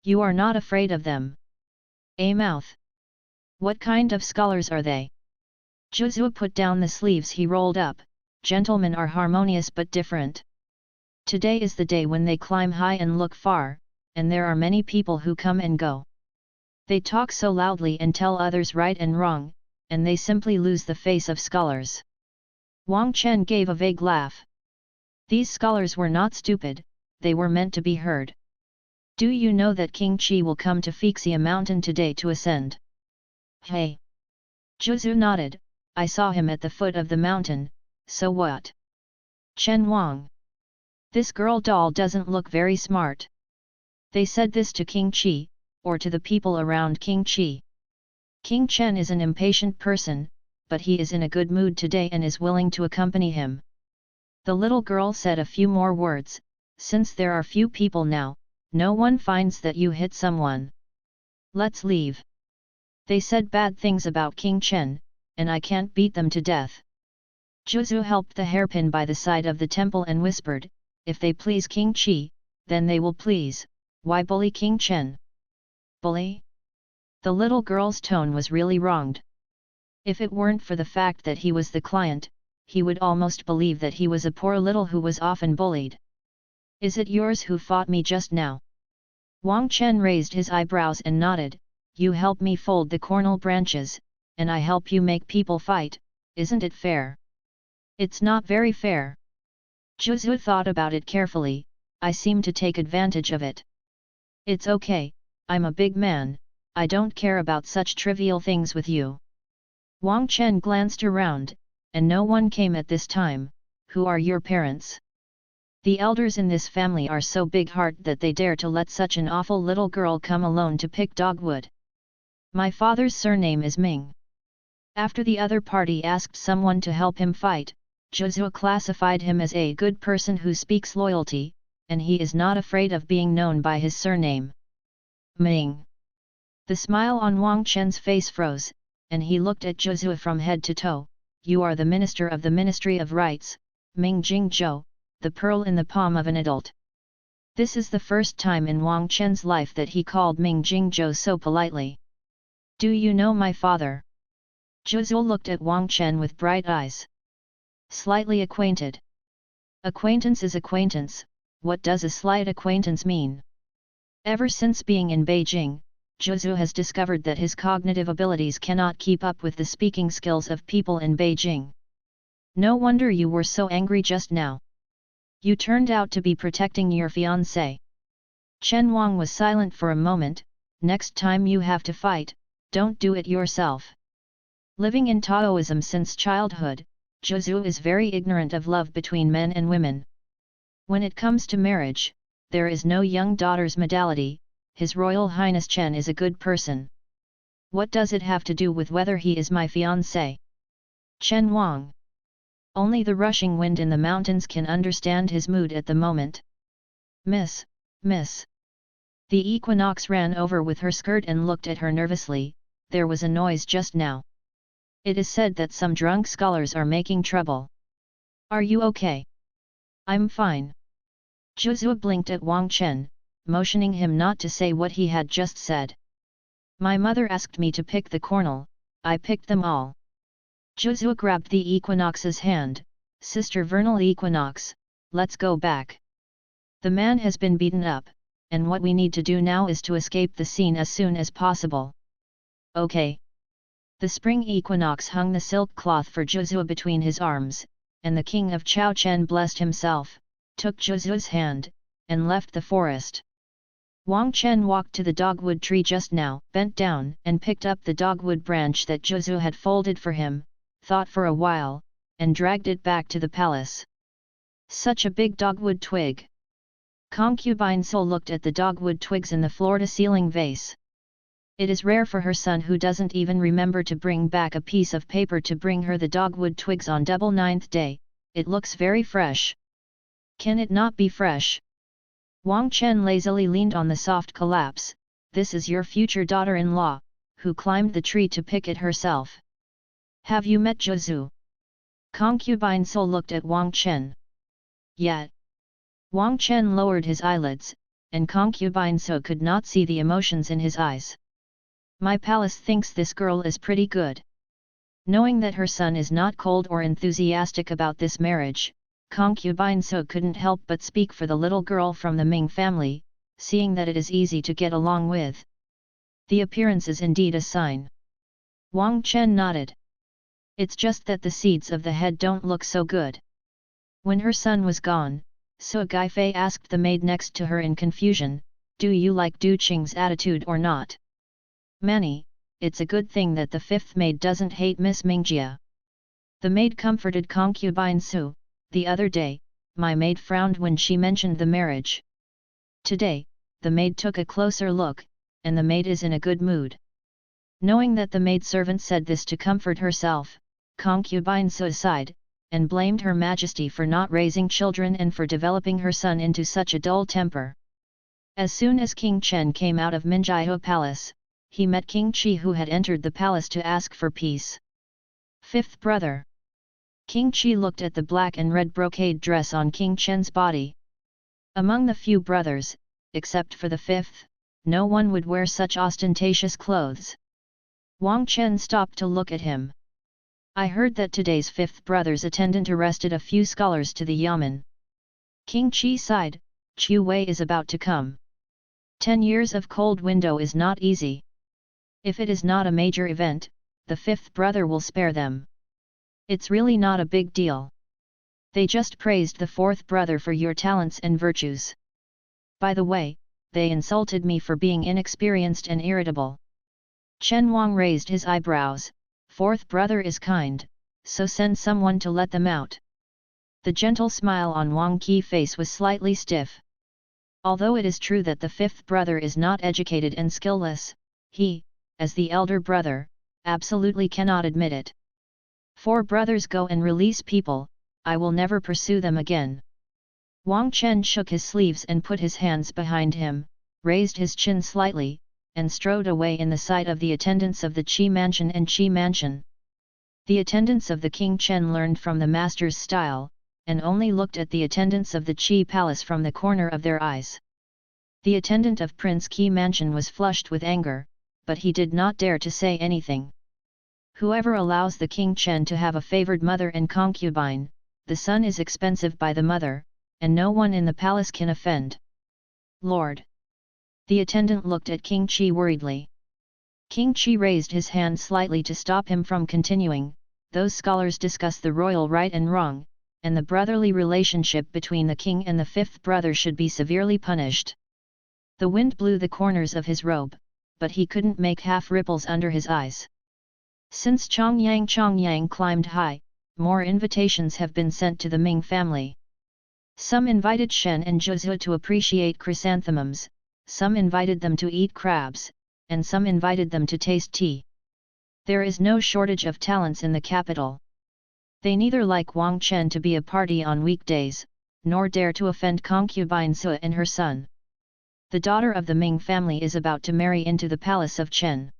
You are not afraid of them. A mouth. What kind of scholars are they? Zhu put down the sleeves he rolled up. Gentlemen are harmonious but different. Today is the day when they climb high and look far, and there are many people who come and go. They talk so loudly and tell others right and wrong, and they simply lose the face of scholars. Wang Chen gave a vague laugh. These scholars were not stupid, they were meant to be heard. Do you know that King Qi will come to Fixia mountain today to ascend? Hey! Zhu nodded. I saw him at the foot of the mountain, so what? Chen Wang. This girl doll doesn't look very smart. They said this to King Qi, or to the people around King Qi. King Chen is an impatient person, but he is in a good mood today and is willing to accompany him. The little girl said a few more words. Since there are few people now, no one finds that you hit someone. Let's leave. They said bad things about King Chen, and I can't beat them to death. Zhu helped the hairpin by the side of the temple and whispered, if they please King Qi, then they will please. Why bully King Chen? Bully? The little girl's tone was really wronged. If it weren't for the fact that he was the client, he would almost believe that he was a poor little who was often bullied. Is it yours who fought me just now? Wang Chen raised his eyebrows and nodded. You help me fold the cornel branches, and I help you make people fight, isn't it fair? It's not very fair. Zhu thought about it carefully. I seem to take advantage of it. It's okay, I'm a big man, I don't care about such trivial things with you. Wang Chen glanced around, and no one came at this time. Who are your parents? The elders in this family are so big-hearted that they dare to let such an awful little girl come alone to pick dogwood. My father's surname is Ming. After the other party asked someone to help him fight, Zhu classified him as a good person who speaks loyalty, and he is not afraid of being known by his surname. Ming. The smile on Wang Chen's face froze, and he looked at Zhu from head to toe. You are the minister of the Ministry of Rights, Ming Jingzhou, the pearl in the palm of an adult. This is the first time in Wang Chen's life that he called Ming Jingzhou so politely. Do you know my father? Zhu looked at Wang Chen with bright eyes. Slightly acquainted. Acquaintance is acquaintance, what does a slight acquaintance mean? Ever since being in Beijing, Zhu has discovered that his cognitive abilities cannot keep up with the speaking skills of people in Beijing. No wonder you were so angry just now. You turned out to be protecting your fiancé. Chen Wang was silent for a moment. Next time you have to fight, don't do it yourself. Living in Taoism since childhood, Zhu is very ignorant of love between men and women. When it comes to marriage, there is no young daughter's modality. His Royal Highness Chen is a good person. What does it have to do with whether he is my fiancé? Chen Wang. Only the rushing wind in the mountains can understand his mood at the moment. Miss. The equinox ran over with her skirt and looked at her nervously. There was a noise just now. It is said that some drunk scholars are making trouble. Are you okay? I'm fine. Zhu blinked at Wang Chen, motioning him not to say what he had just said. My mother asked me to pick the cornel, I picked them all. Zhu grabbed the equinox's hand. Sister Vernal Equinox, let's go back. The man has been beaten up, and what we need to do now is to escape the scene as soon as possible. Okay. The spring equinox hung the silk cloth for Zhu between his arms, and the king of Chao Chen blessed himself, took Zhu's hand, and left the forest. Wang Chen walked to the dogwood tree just now, bent down and picked up the dogwood branch that Zhu had folded for him, thought for a while, and dragged it back to the palace. Such a big dogwood twig! Concubine Sol looked at the dogwood twigs in the floor-to-ceiling vase. It is rare for her son who doesn't even remember to bring back a piece of paper to bring her the dogwood twigs on double 9th day, it looks very fresh. Can it not be fresh? Wang Chen lazily leaned on the soft collapse. This is your future daughter-in-law, who climbed the tree to pick it herself. Have you met Zhu? Concubine Su looked at Wang Chen. Yet. Wang Chen lowered his eyelids, and Concubine Su could not see the emotions in his eyes. My palace thinks this girl is pretty good. Knowing that her son is not cold or enthusiastic about this marriage, Concubine Su couldn't help but speak for the little girl from the Ming family, seeing that it is easy to get along with. The appearance is indeed a sign. Wang Chen nodded. It's just that the seeds of the head don't look so good. When her son was gone, Su Guifei asked the maid next to her in confusion, do you like Du Qing's attitude or not? Manny, it's a good thing that the fifth maid doesn't hate Miss Mingjia. The maid comforted Concubine Su. The other day, my maid frowned when she mentioned the marriage. Today, the maid took a closer look, and the maid is in a good mood. Knowing that the maidservant said this to comfort herself, Concubine Su sighed, and blamed Her Majesty for not raising children and for developing her son into such a dull temper. As soon as King Chen came out of Minjiao Palace, he met King Qi, who had entered the palace to ask for peace. Fifth brother. King Qi looked at the black and red brocade dress on King Chen's body. Among the few brothers, except for the fifth, no one would wear such ostentatious clothes. Wang Chen stopped to look at him. I heard that today's fifth brother's attendant arrested a few scholars to the yamen. King Qi sighed, Chu Wei is about to come. 10 years of cold window is not easy. If it is not a major event, the fifth brother will spare them. It's really not a big deal. They just praised the fourth brother for your talents and virtues. By the way, they insulted me for being inexperienced and irritable. Chen Wang raised his eyebrows. Fourth brother is kind, so send someone to let them out. The gentle smile on Wang Qi's face was slightly stiff. Although it is true that the fifth brother is not educated and skillless, he, as the elder brother, absolutely cannot admit it. 4 brothers go and release people, I will never pursue them again. Wang Chen shook his sleeves and put his hands behind him, raised his chin slightly, and strode away in the sight of the attendants of the Qi Mansion and Qi Mansion. The attendants of the King Chen learned from the master's style, and only looked at the attendants of the Qi Palace from the corner of their eyes. The attendant of Prince Qi Mansion was flushed with anger, but he did not dare to say anything. Whoever allows the King Chen to have a favored mother and concubine, the son is expensive by the mother, and no one in the palace can offend. Lord! The attendant looked at King Qi worriedly. King Qi raised his hand slightly to stop him from continuing. Those scholars discuss the royal right and wrong, and the brotherly relationship between the king and the fifth brother should be severely punished. The wind blew the corners of his robe, but he couldn't make half ripples under his eyes. Since Chongyang climbed high, more invitations have been sent to the Ming family. Some invited Shen and Zhu to appreciate chrysanthemums, some invited them to eat crabs, and some invited them to taste tea. There is no shortage of talents in the capital. They neither like Wang Chen to be a party on weekdays, nor dare to offend concubine Su and her son. The daughter of the Ming family is about to marry into the palace of Chen.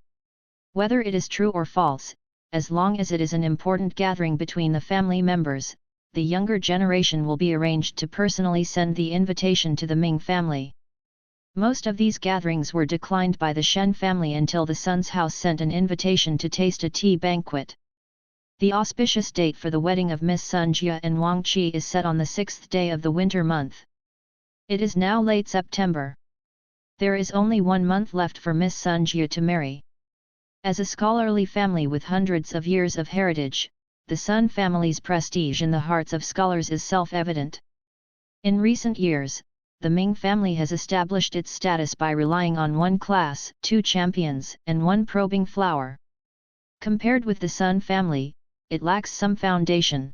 Whether it is true or false, as long as it is an important gathering between the family members, the younger generation will be arranged to personally send the invitation to the Ming family. Most of these gatherings were declined by the Shen family until the son's house sent an invitation to taste a tea banquet. The auspicious date for the wedding of Miss Sun Jia and Wang Qi is set on the 6th day of the winter month. It is now late September. There is only 1 month left for Miss Sun Jia to marry. As a scholarly family with hundreds of years of heritage, the Sun family's prestige in the hearts of scholars is self-evident. In recent years, the Ming family has established its status by relying on 1 class, 2 champions, and 1 probing flower. Compared with the Sun family, it lacks some foundation.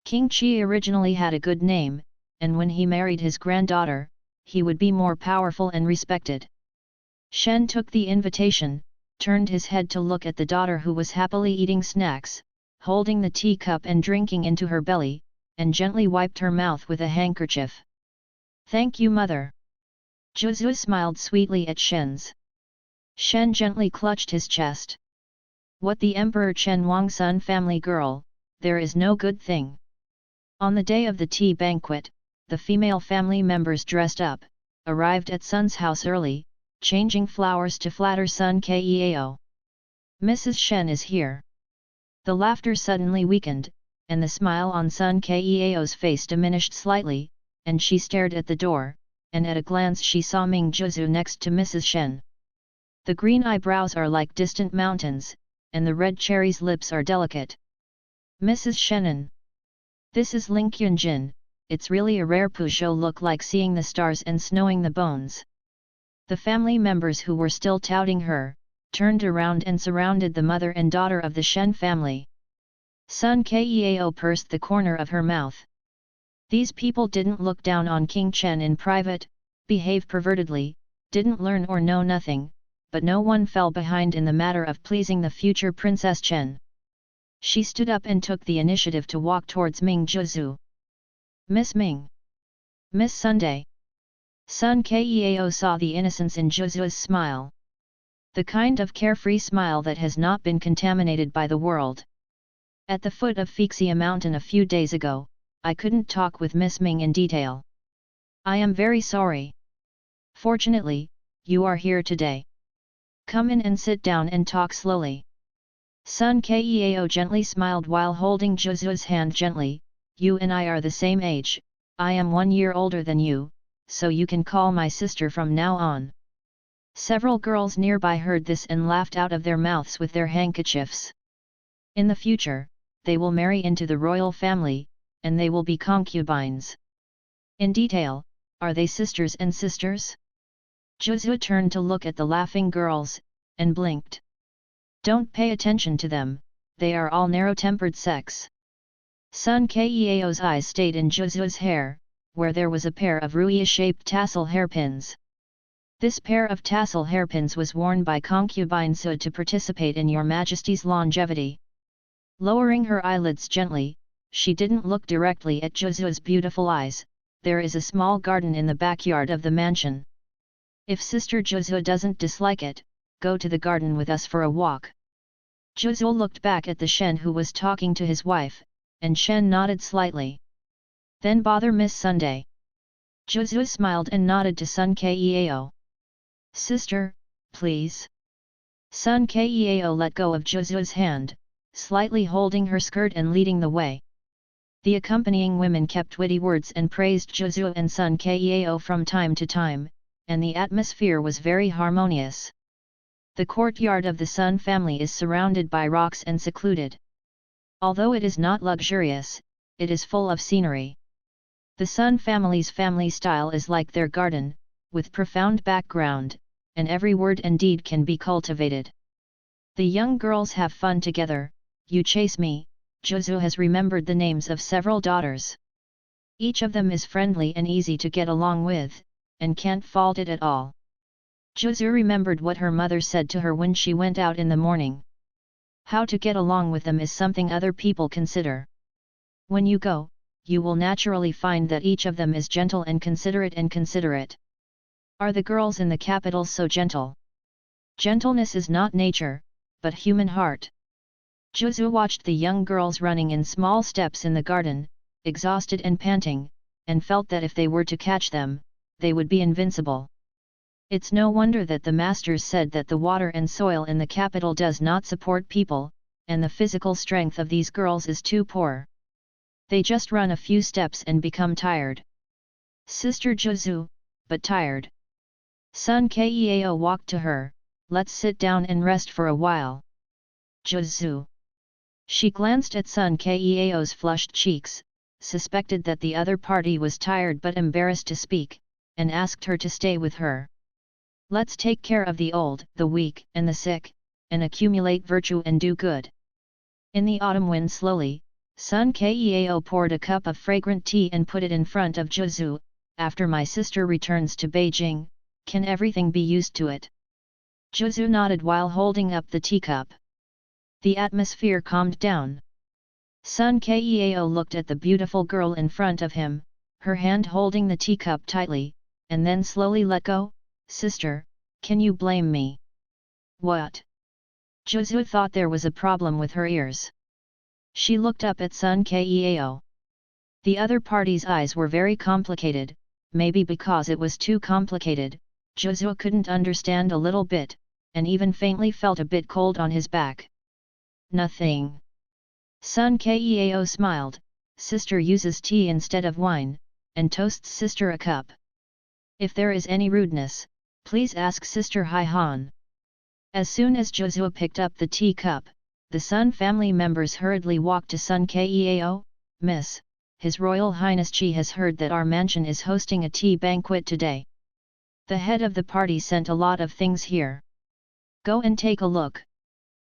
King Qi originally had a good name, and when he married his granddaughter, he would be more powerful and respected. Shen took the invitation, turned his head to look at the daughter who was happily eating snacks, holding the teacup and drinking into her belly, and gently wiped her mouth with a handkerchief. "Thank you, mother." Zhu smiled sweetly at Shen's. Shen gently clutched his chest. "What, the Emperor Chen Wangsun family girl, there is no good thing." On the day of the tea banquet, the female family members dressed up, arrived at Sun's house early, changing flowers to flatter Sun Keao. "Mrs. Shen is here." The laughter suddenly weakened, and the smile on Sun Keao's face diminished slightly, and she stared at the door, and at a glance she saw Ming Zhu next to Mrs. Shen. The green eyebrows are like distant mountains, and the red cherry's lips are delicate. "Mrs. Shenan. This is Ling Qunjin, it's really a rare Peugeot look, like seeing the stars and snowing the bones." The family members who were still touting her, turned around and surrounded the mother and daughter of the Shen family. Sun Keao pursed the corner of her mouth. These people didn't look down on King Chen in private, behave pervertedly, didn't learn or know nothing, but no one fell behind in the matter of pleasing the future Princess Chen. She stood up and took the initiative to walk towards Ming Zhu. "Miss Ming. Miss Sunday." Sun Keao saw the innocence in Zhu's smile. The kind of carefree smile that has not been contaminated by the world. "At the foot of Fixia Mountain a few days ago, I couldn't talk with Miss Ming in detail. I am very sorry. Fortunately, you are here today. Come in and sit down and talk slowly." Sun Keao gently smiled while holding Zhu's hand gently. "You and I are the same age, I am 1 year older than you, so you can call my sister from now on." Several girls nearby heard this and laughed out of their mouths with their handkerchiefs. In the future, they will marry into the royal family, and they will be concubines. In detail, are they sisters and sisters? Zhu turned to look at the laughing girls, and blinked. "Don't pay attention to them, they are all narrow-tempered sex." Sun Keao's eyes stayed in Zhu's hair, where there was a pair of ruya-shaped tassel hairpins. This pair of tassel hairpins was worn by concubine Zhu to participate in your majesty's longevity. Lowering her eyelids gently, she didn't look directly at Zhu's beautiful eyes. "There is a small garden in the backyard of the mansion. If Sister Zhu doesn't dislike it, go to the garden with us for a walk." Zhu looked back at the Shen who was talking to his wife, and Shen nodded slightly. "Then bother Miss Sunday." Zhu smiled and nodded to Sun Keao. "Sister, please." Sun Keao let go of Zhu's hand, slightly holding her skirt and leading the way. The accompanying women kept witty words and praised Zhu and Sun Keao from time to time, and the atmosphere was very harmonious. The courtyard of the Sun family is surrounded by rocks and secluded. Although it is not luxurious, it is full of scenery. The Sun family's family style is like their garden, with profound background, and every word and deed can be cultivated. The young girls have fun together. "You chase me." Zhu has remembered the names of several daughters. Each of them is friendly and easy to get along with, and can't fault it at all. Zhu remembered what her mother said to her when she went out in the morning. How to get along with them is something other people consider. When you go, you will naturally find that each of them is gentle and considerate. Are the girls in the capital so gentle? Gentleness is not nature, but human heart. Zhu watched the young girls running in small steps in the garden, exhausted and panting, and felt that if they were to catch them, they would be invincible. It's no wonder that the masters said that the water and soil in the capital does not support people, and the physical strength of these girls is too poor. They just run a few steps and become tired. Sister Zhu, but tired. Sun Keao walked to her. "Let's sit down and rest for a while." Zhu. She glanced at Sun Keao's flushed cheeks, suspected that the other party was tired but embarrassed to speak, and asked her to stay with her. "Let's take care of the old, the weak, and the sick, and accumulate virtue and do good." In the autumn wind slowly, Sun Keao poured a cup of fragrant tea and put it in front of Zhu. "After my sister returns to Beijing, can everything be used to it?" Zhu nodded while holding up the teacup. The atmosphere calmed down. Sun Keao looked at the beautiful girl in front of him, her hand holding the teacup tightly, and then slowly let go. Sister, can you blame me? What? Zhu thought there was a problem with her ears. She looked up at Sun Keao. The other party's eyes were very complicated, maybe because it was too complicated, Zhu couldn't understand a little bit, and even faintly felt a bit cold on his back. Nothing. Sun Keao smiled. Sister uses tea instead of wine, and toasts sister a cup. If there is any rudeness, please ask Sister Hai Han. As soon as Zhu picked up the tea cup, the Sun family members hurriedly walked to Sun Keao. Miss, His Royal Highness Qi has heard that our mansion is hosting a tea banquet today. The head of the party sent a lot of things here. Go and take a look.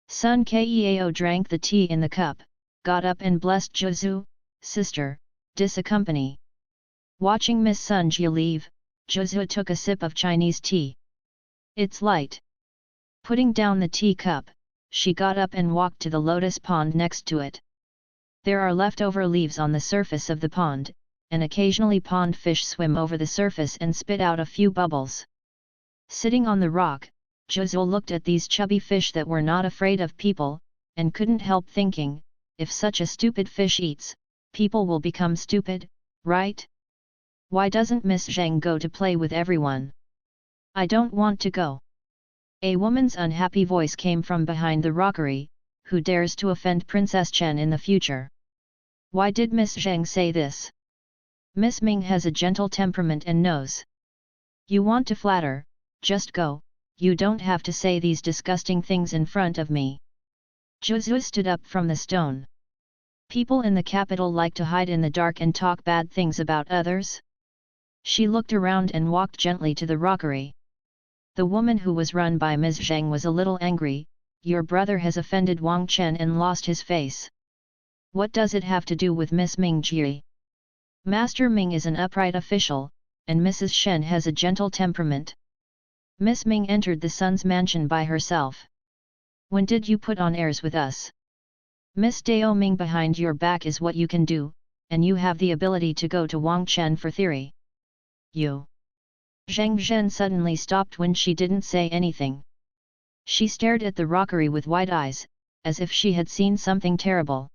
Sun Keao drank the tea in the cup, got up and blessed Zhu. Sister, disaccompany. Watching Miss Sun Ji leave, Zhu took a sip of Chinese tea. It's light. Putting down the tea cup, she got up and walked to the lotus pond next to it. There are leftover leaves on the surface of the pond, and occasionally pond fish swim over the surface and spit out a few bubbles. Sitting on the rock, Zhu looked at these chubby fish that were not afraid of people, and couldn't help thinking, if such a stupid fish eats, people will become stupid, right? Why doesn't Miss Zheng go to play with everyone? I don't want to go. A woman's unhappy voice came from behind the rockery. Who dares to offend Princess Chen in the future? Why did Miss Zheng say this? Miss Ming has a gentle temperament and knows. You want to flatter, just go, you don't have to say these disgusting things in front of me. Zhu stood up from the stone. People in the capital like to hide in the dark and talk bad things about others. She looked around and walked gently to the rockery. The woman who was run by Ms. Zheng was a little angry. Your brother has offended Wang Chen and lost his face. What does it have to do with Miss Ming Ji? Master Ming is an upright official, and Mrs. Shen has a gentle temperament. Miss Ming entered the Sun's mansion by herself. When did you put on airs with us? Miss Dao Ming behind your back is what you can do, and you have the ability to go to Wang Chen for theory. You. Zheng Zhen suddenly stopped when she didn't say anything. She stared at the rockery with wide eyes, as if she had seen something terrible.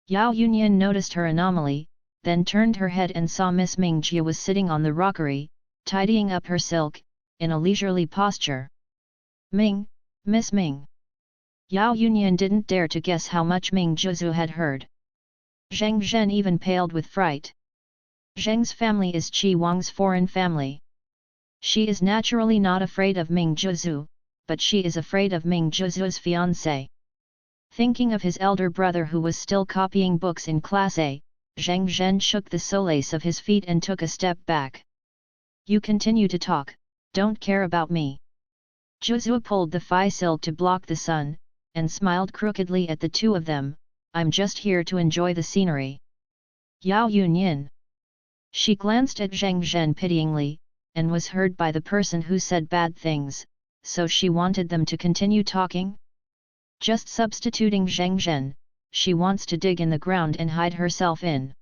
Yao Yunyan noticed her anomaly, then turned her head and saw Miss Ming Jia was sitting on the rockery, tidying up her silk, in a leisurely posture. Ming, Miss Ming. Yao Yunyan didn't dare to guess how much Ming Zhu had heard. Zheng Zhen even paled with fright. Zheng's family is Qi Wang's foreign family. She is naturally not afraid of Ming Zhu, but she is afraid of Ming Zhu's fiancé. Thinking of his elder brother who was still copying books in Class A, Zheng Zhen shook the solace of his feet and took a step back. You continue to talk, don't care about me. Zhu pulled the phi silk to block the sun, and smiled crookedly at the two of them. I'm just here to enjoy the scenery. Yao Yunyan. She glanced at Zheng Zhen pityingly, and was heard by the person who said bad things. So she wanted them to continue talking? Just substituting Zheng Zhen, she wants to dig in the ground and hide herself in.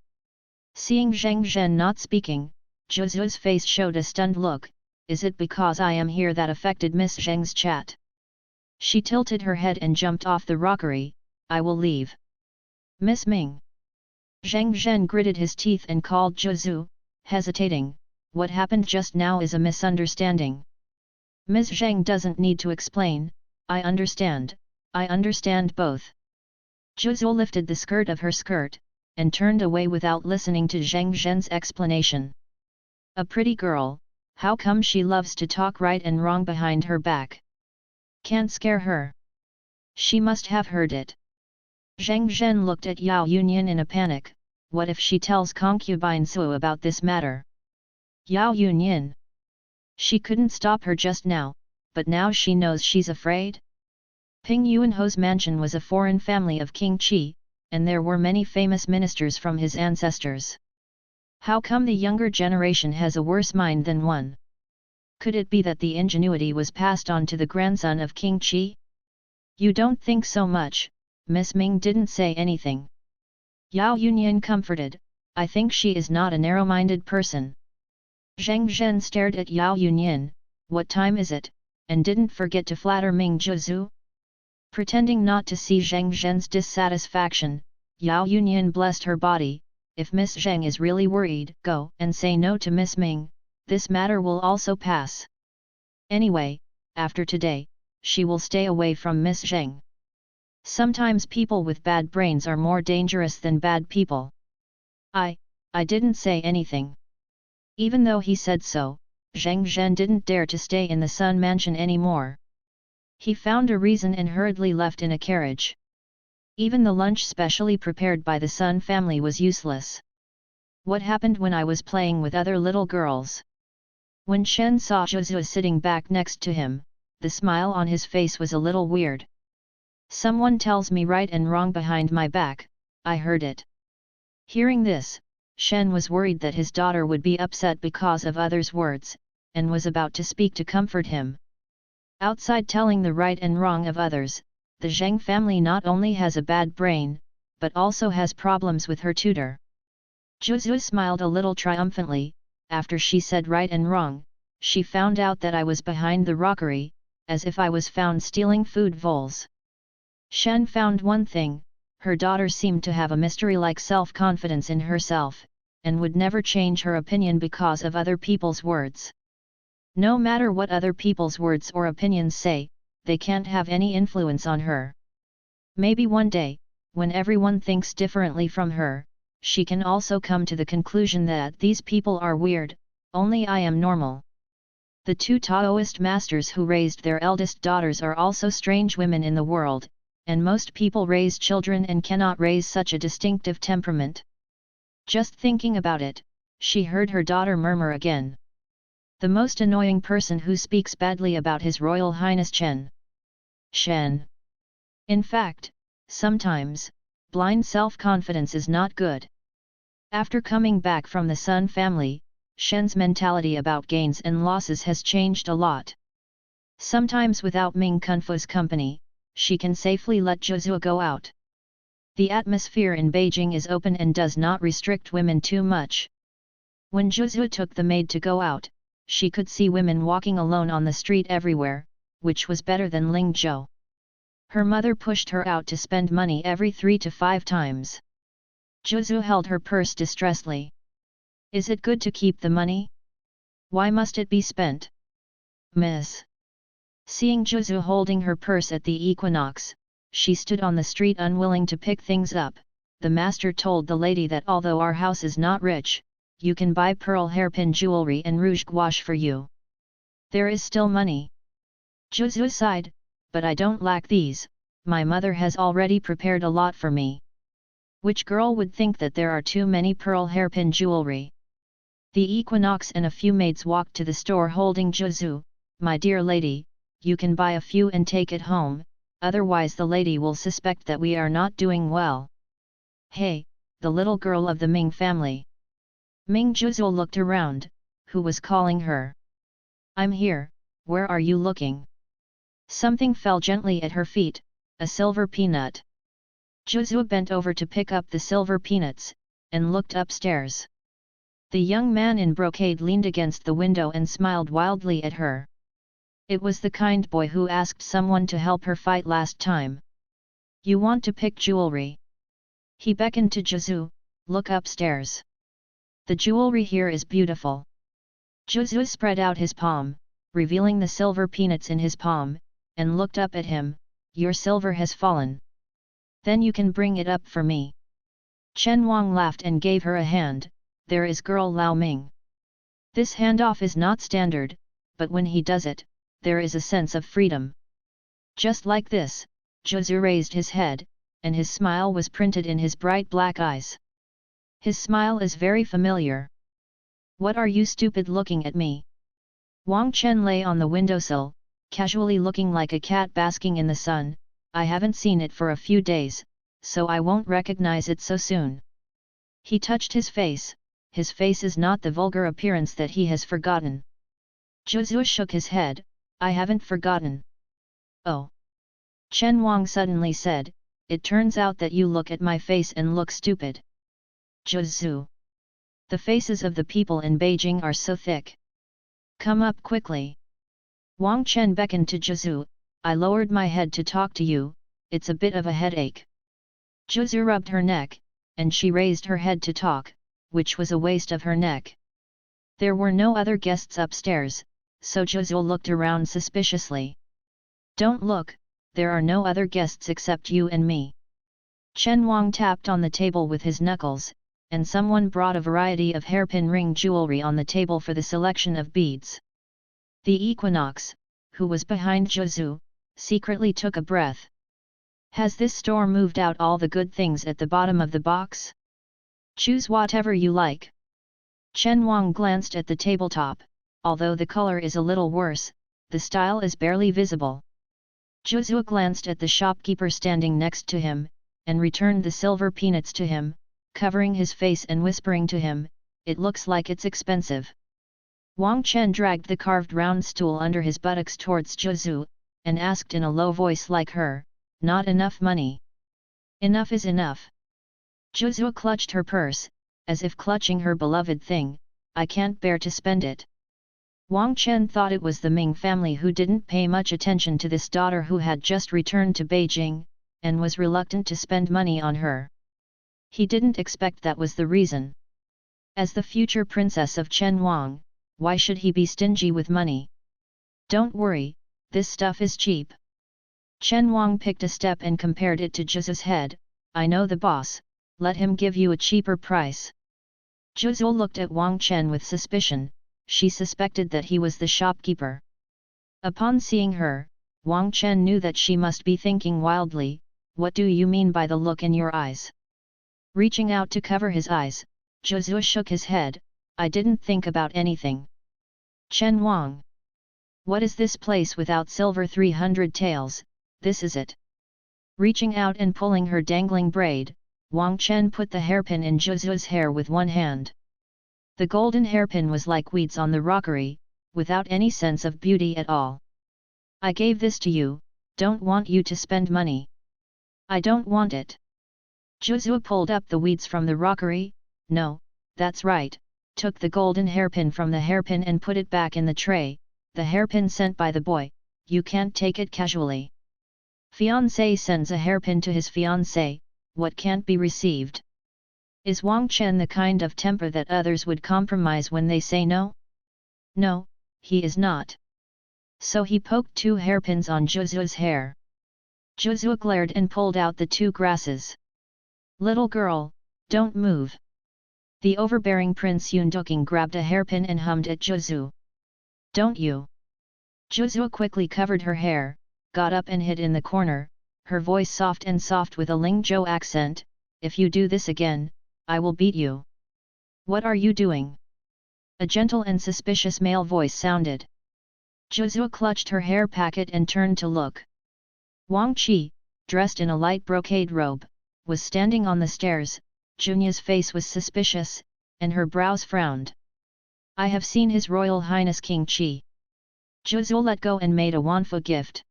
Seeing Zheng Zhen not speaking, Zhu's face showed a stunned look. Is it because I am here that affected Miss Zheng's chat? She tilted her head and jumped off the rockery. I will leave. Miss Ming. Zheng Zhen gritted his teeth and called Zhu, hesitating. What happened just now is a misunderstanding. Ms. Zheng doesn't need to explain, I understand both. Zhu lifted the skirt of her skirt, and turned away without listening to Zheng Zhen's explanation. A pretty girl, how come she loves to talk right and wrong behind her back? Can't scare her. She must have heard it. Zheng Zhen looked at Yao Yunyan in a panic. What if she tells concubine Su about this matter? Yao Yunyan. She couldn't stop her just now, but now she knows she's afraid? Ping Yuanho's mansion was a foreign family of King Qi, and there were many famous ministers from his ancestors. How come the younger generation has a worse mind than one? Could it be that the ingenuity was passed on to the grandson of King Qi? You don't think so much, Miss Ming didn't say anything. Yao Yunyan comforted, I think she is not a narrow-minded person. Zheng Zhen stared at Yao Yunyan, what time is it, and didn't forget to flatter Ming Zhu. Pretending not to see Zheng Zhen's dissatisfaction, Yao Yunyan blessed her body, if Miss Zheng is really worried, go and say no to Miss Ming, this matter will also pass. Anyway, after today, she will stay away from Miss Zheng. Sometimes people with bad brains are more dangerous than bad people. I didn't say anything. Even though he said so, Zheng Zhen didn't dare to stay in the Sun Mansion anymore. He found a reason and hurriedly left in a carriage. Even the lunch specially prepared by the Sun family was useless. What happened when I was playing with other little girls? When Shen saw Zhu sitting back next to him, the smile on his face was a little weird. Someone tells me right and wrong behind my back, I heard it. Hearing this, Shen was worried that his daughter would be upset because of others' words, and was about to speak to comfort him. Outside telling the right and wrong of others, the Zheng family not only has a bad brain, but also has problems with her tutor. Zhu smiled a little triumphantly, after she said right and wrong, she found out that I was behind the rockery, as if I was found stealing food bowls. Shen found one thing, her daughter seemed to have a mystery-like self-confidence in herself, and would never change her opinion because of other people's words. No matter what other people's words or opinions say, they can't have any influence on her. Maybe one day, when everyone thinks differently from her, she can also come to the conclusion that these people are weird, only I am normal. The two Taoist masters who raised their eldest daughters are also strange women in the world, and most people raise children and cannot raise such a distinctive temperament. Just thinking about it, she heard her daughter murmur again. The most annoying person who speaks badly about His Royal Highness Shen. In fact, sometimes, blind self-confidence is not good. After coming back from the Sun family, Shen's mentality about gains and losses has changed a lot. Sometimes without Ming Kunfu's company, she can safely let Zhu go out. The atmosphere in Beijing is open and does not restrict women too much. When Zhu took the maid to go out, she could see women walking alone on the street everywhere, which was better than Ling Zhou. Her mother pushed her out to spend money every 3 to 5 times. Zhu held her purse distressfully. Is it good to keep the money? Why must it be spent? Miss. Seeing Zhu holding her purse at the equinox, she stood on the street unwilling to pick things up. The master told the lady that although our house is not rich, you can buy pearl hairpin jewelry and rouge gouache for you. There is still money. Zhu sighed, but I don't lack these, my mother has already prepared a lot for me. Which girl would think that there are too many pearl hairpin jewelry? The equinox and a few maids walked to the store holding Zhu. My dear lady, you can buy a few and take it home, otherwise the lady will suspect that we are not doing well. Hey, the little girl of the Ming family. Ming Zhu looked around, who was calling her? I'm here, where are you looking? Something fell gently at her feet, a silver peanut. Zhu bent over to pick up the silver peanuts, and looked upstairs. The young man in brocade leaned against the window and smiled wildly at her. It was the kind boy who asked someone to help her fight last time. You want to pick jewelry? He beckoned to Zhu, look upstairs. The jewelry here is beautiful. Zhu spread out his palm, revealing the silver peanuts in his palm, and looked up at him, your silver has fallen. Then you can bring it up for me. Chen Wang laughed and gave her a hand, there is girl Lao Ming. This handoff is not standard, but when he does it, there is a sense of freedom. Just like this, Zhu raised his head, and his smile was printed in his bright black eyes. His smile is very familiar. What are you stupid looking at me? Wang Chen lay on the windowsill, casually looking like a cat basking in the sun, I haven't seen it for a few days, so I won't recognize it so soon. He touched his face is not the vulgar appearance that he has forgotten. Zhu shook his head, I haven't forgotten. Oh! Chen Wang suddenly said, it turns out that you look at my face and look stupid. Zhu. The faces of the people in Beijing are so thick. Come up quickly. Wang Chen beckoned to Zhu. I lowered my head to talk to you, it's a bit of a headache. Zhu rubbed her neck, and she raised her head to talk, which was a waste of her neck. There were no other guests upstairs, so Zhu looked around suspiciously. Don't look, there are no other guests except you and me. Chen Wang tapped on the table with his knuckles, and someone brought a variety of hairpin ring jewelry on the table for the selection of beads. The Equinox, who was behind Zhu, secretly took a breath. Has this store moved out all the good things at the bottom of the box? Choose whatever you like. Chen Wang glanced at the tabletop. Although the color is a little worse, the style is barely visible. Zhu glanced at the shopkeeper standing next to him, and returned the silver peanuts to him, covering his face and whispering to him, it looks like it's expensive. Wang Chen dragged the carved round stool under his buttocks towards Zhu, and asked in a low voice like her, not enough money. Enough is enough. Zhu clutched her purse, as if clutching her beloved thing, I can't bear to spend it. Wang Chen thought it was the Ming family who didn't pay much attention to this daughter who had just returned to Beijing, and was reluctant to spend money on her. He didn't expect that was the reason. As the future princess of Chen Wang, why should he be stingy with money? Don't worry, this stuff is cheap. Chen Wang picked a step and compared it to Zhu's head, I know the boss, let him give you a cheaper price. Zhu looked at Wang Chen with suspicion. She suspected that he was the shopkeeper. Upon seeing her, Wang Chen knew that she must be thinking wildly, what do you mean by the look in your eyes? Reaching out to cover his eyes, Zhu shook his head, I didn't think about anything. Chen Wang. What is this place without silver 300 taels, this is it. Reaching out and pulling her dangling braid, Wang Chen put the hairpin in Zhu's hair with one hand. The golden hairpin was like weeds on the rockery, without any sense of beauty at all. I gave this to you, don't want you to spend money. I don't want it. Zhu pulled up the weeds from the rockery, no, that's right, took the golden hairpin from the hairpin and put it back in the tray, the hairpin sent by the boy, you can't take it casually. Fiancé sends a hairpin to his fiancée, what can't be received? Is Wang Chen the kind of temper that others would compromise when they say no? No, he is not. So he poked 2 hairpins on Zhu's hair. Zhu glared and pulled out the 2 grasses. Little girl, don't move. The overbearing Prince Yunduking grabbed a hairpin and hummed at Zhu. Don't you? Zhu quickly covered her hair, got up and hid in the corner, her voice soft with a Lingzhou accent, if you do this again, I will beat you. What are you doing? A gentle and suspicious male voice sounded. Zhu clutched her hair packet and turned to look. Wang Qi, dressed in a light brocade robe, was standing on the stairs, Junya's face was suspicious, and her brows frowned. I have seen His Royal Highness King Qi. Zhu let go and made a wanfu gift.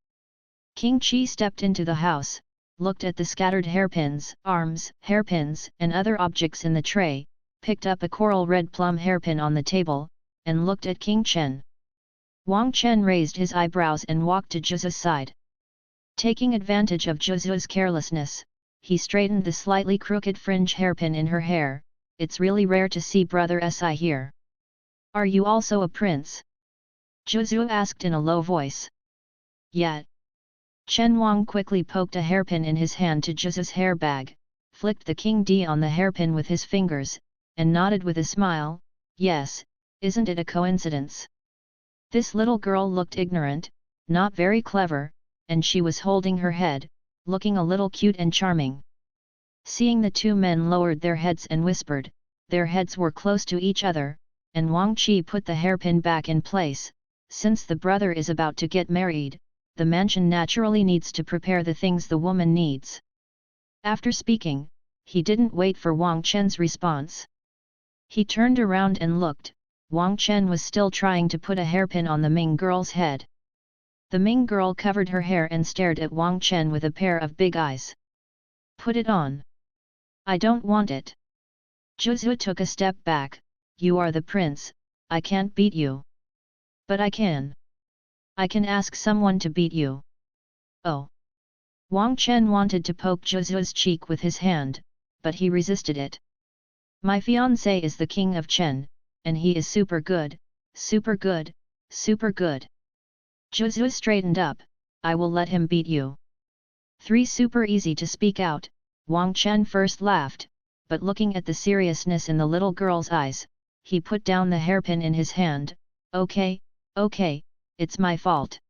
King Qi stepped into the house, looked at the scattered hairpins, arms, hairpins, and other objects in the tray, picked up a coral red plum hairpin on the table, and looked at King Chen. Wang Chen raised his eyebrows and walked to Zhu's side. Taking advantage of Zhu's carelessness, he straightened the slightly crooked fringe hairpin in her hair, it's really rare to see brother Si here. Are you also a prince? Zhu asked in a low voice. Yet. Chen Wang quickly poked a hairpin in his hand to Zhu's hair bag, flicked the king D on the hairpin with his fingers, and nodded with a smile, yes, isn't it a coincidence? This little girl looked ignorant, not very clever, and she was holding her head, looking a little cute and charming. Seeing the 2 men lowered their heads and whispered, their heads were close to each other, and Wang Qi put the hairpin back in place, since the brother is about to get married. The mansion naturally needs to prepare the things the woman needs. After speaking, he didn't wait for Wang Chen's response. He turned around and looked, Wang Chen was still trying to put a hairpin on the Ming girl's head. The Ming girl covered her hair and stared at Wang Chen with a pair of big eyes. Put it on. I don't want it. Zhu took a step back. You are the prince, I can't beat you. But I can. I can ask someone to beat you. Oh. Wang Chen wanted to poke Zhu's cheek with his hand, but he resisted it. My fiancé is the king of Chen, and he is super good, super good, super good. Zhu straightened up, I will let him beat you. 3 super easy to speak out, Wang Chen first laughed, but looking at the seriousness in the little girl's eyes, he put down the hairpin in his hand, okay, it's my fault.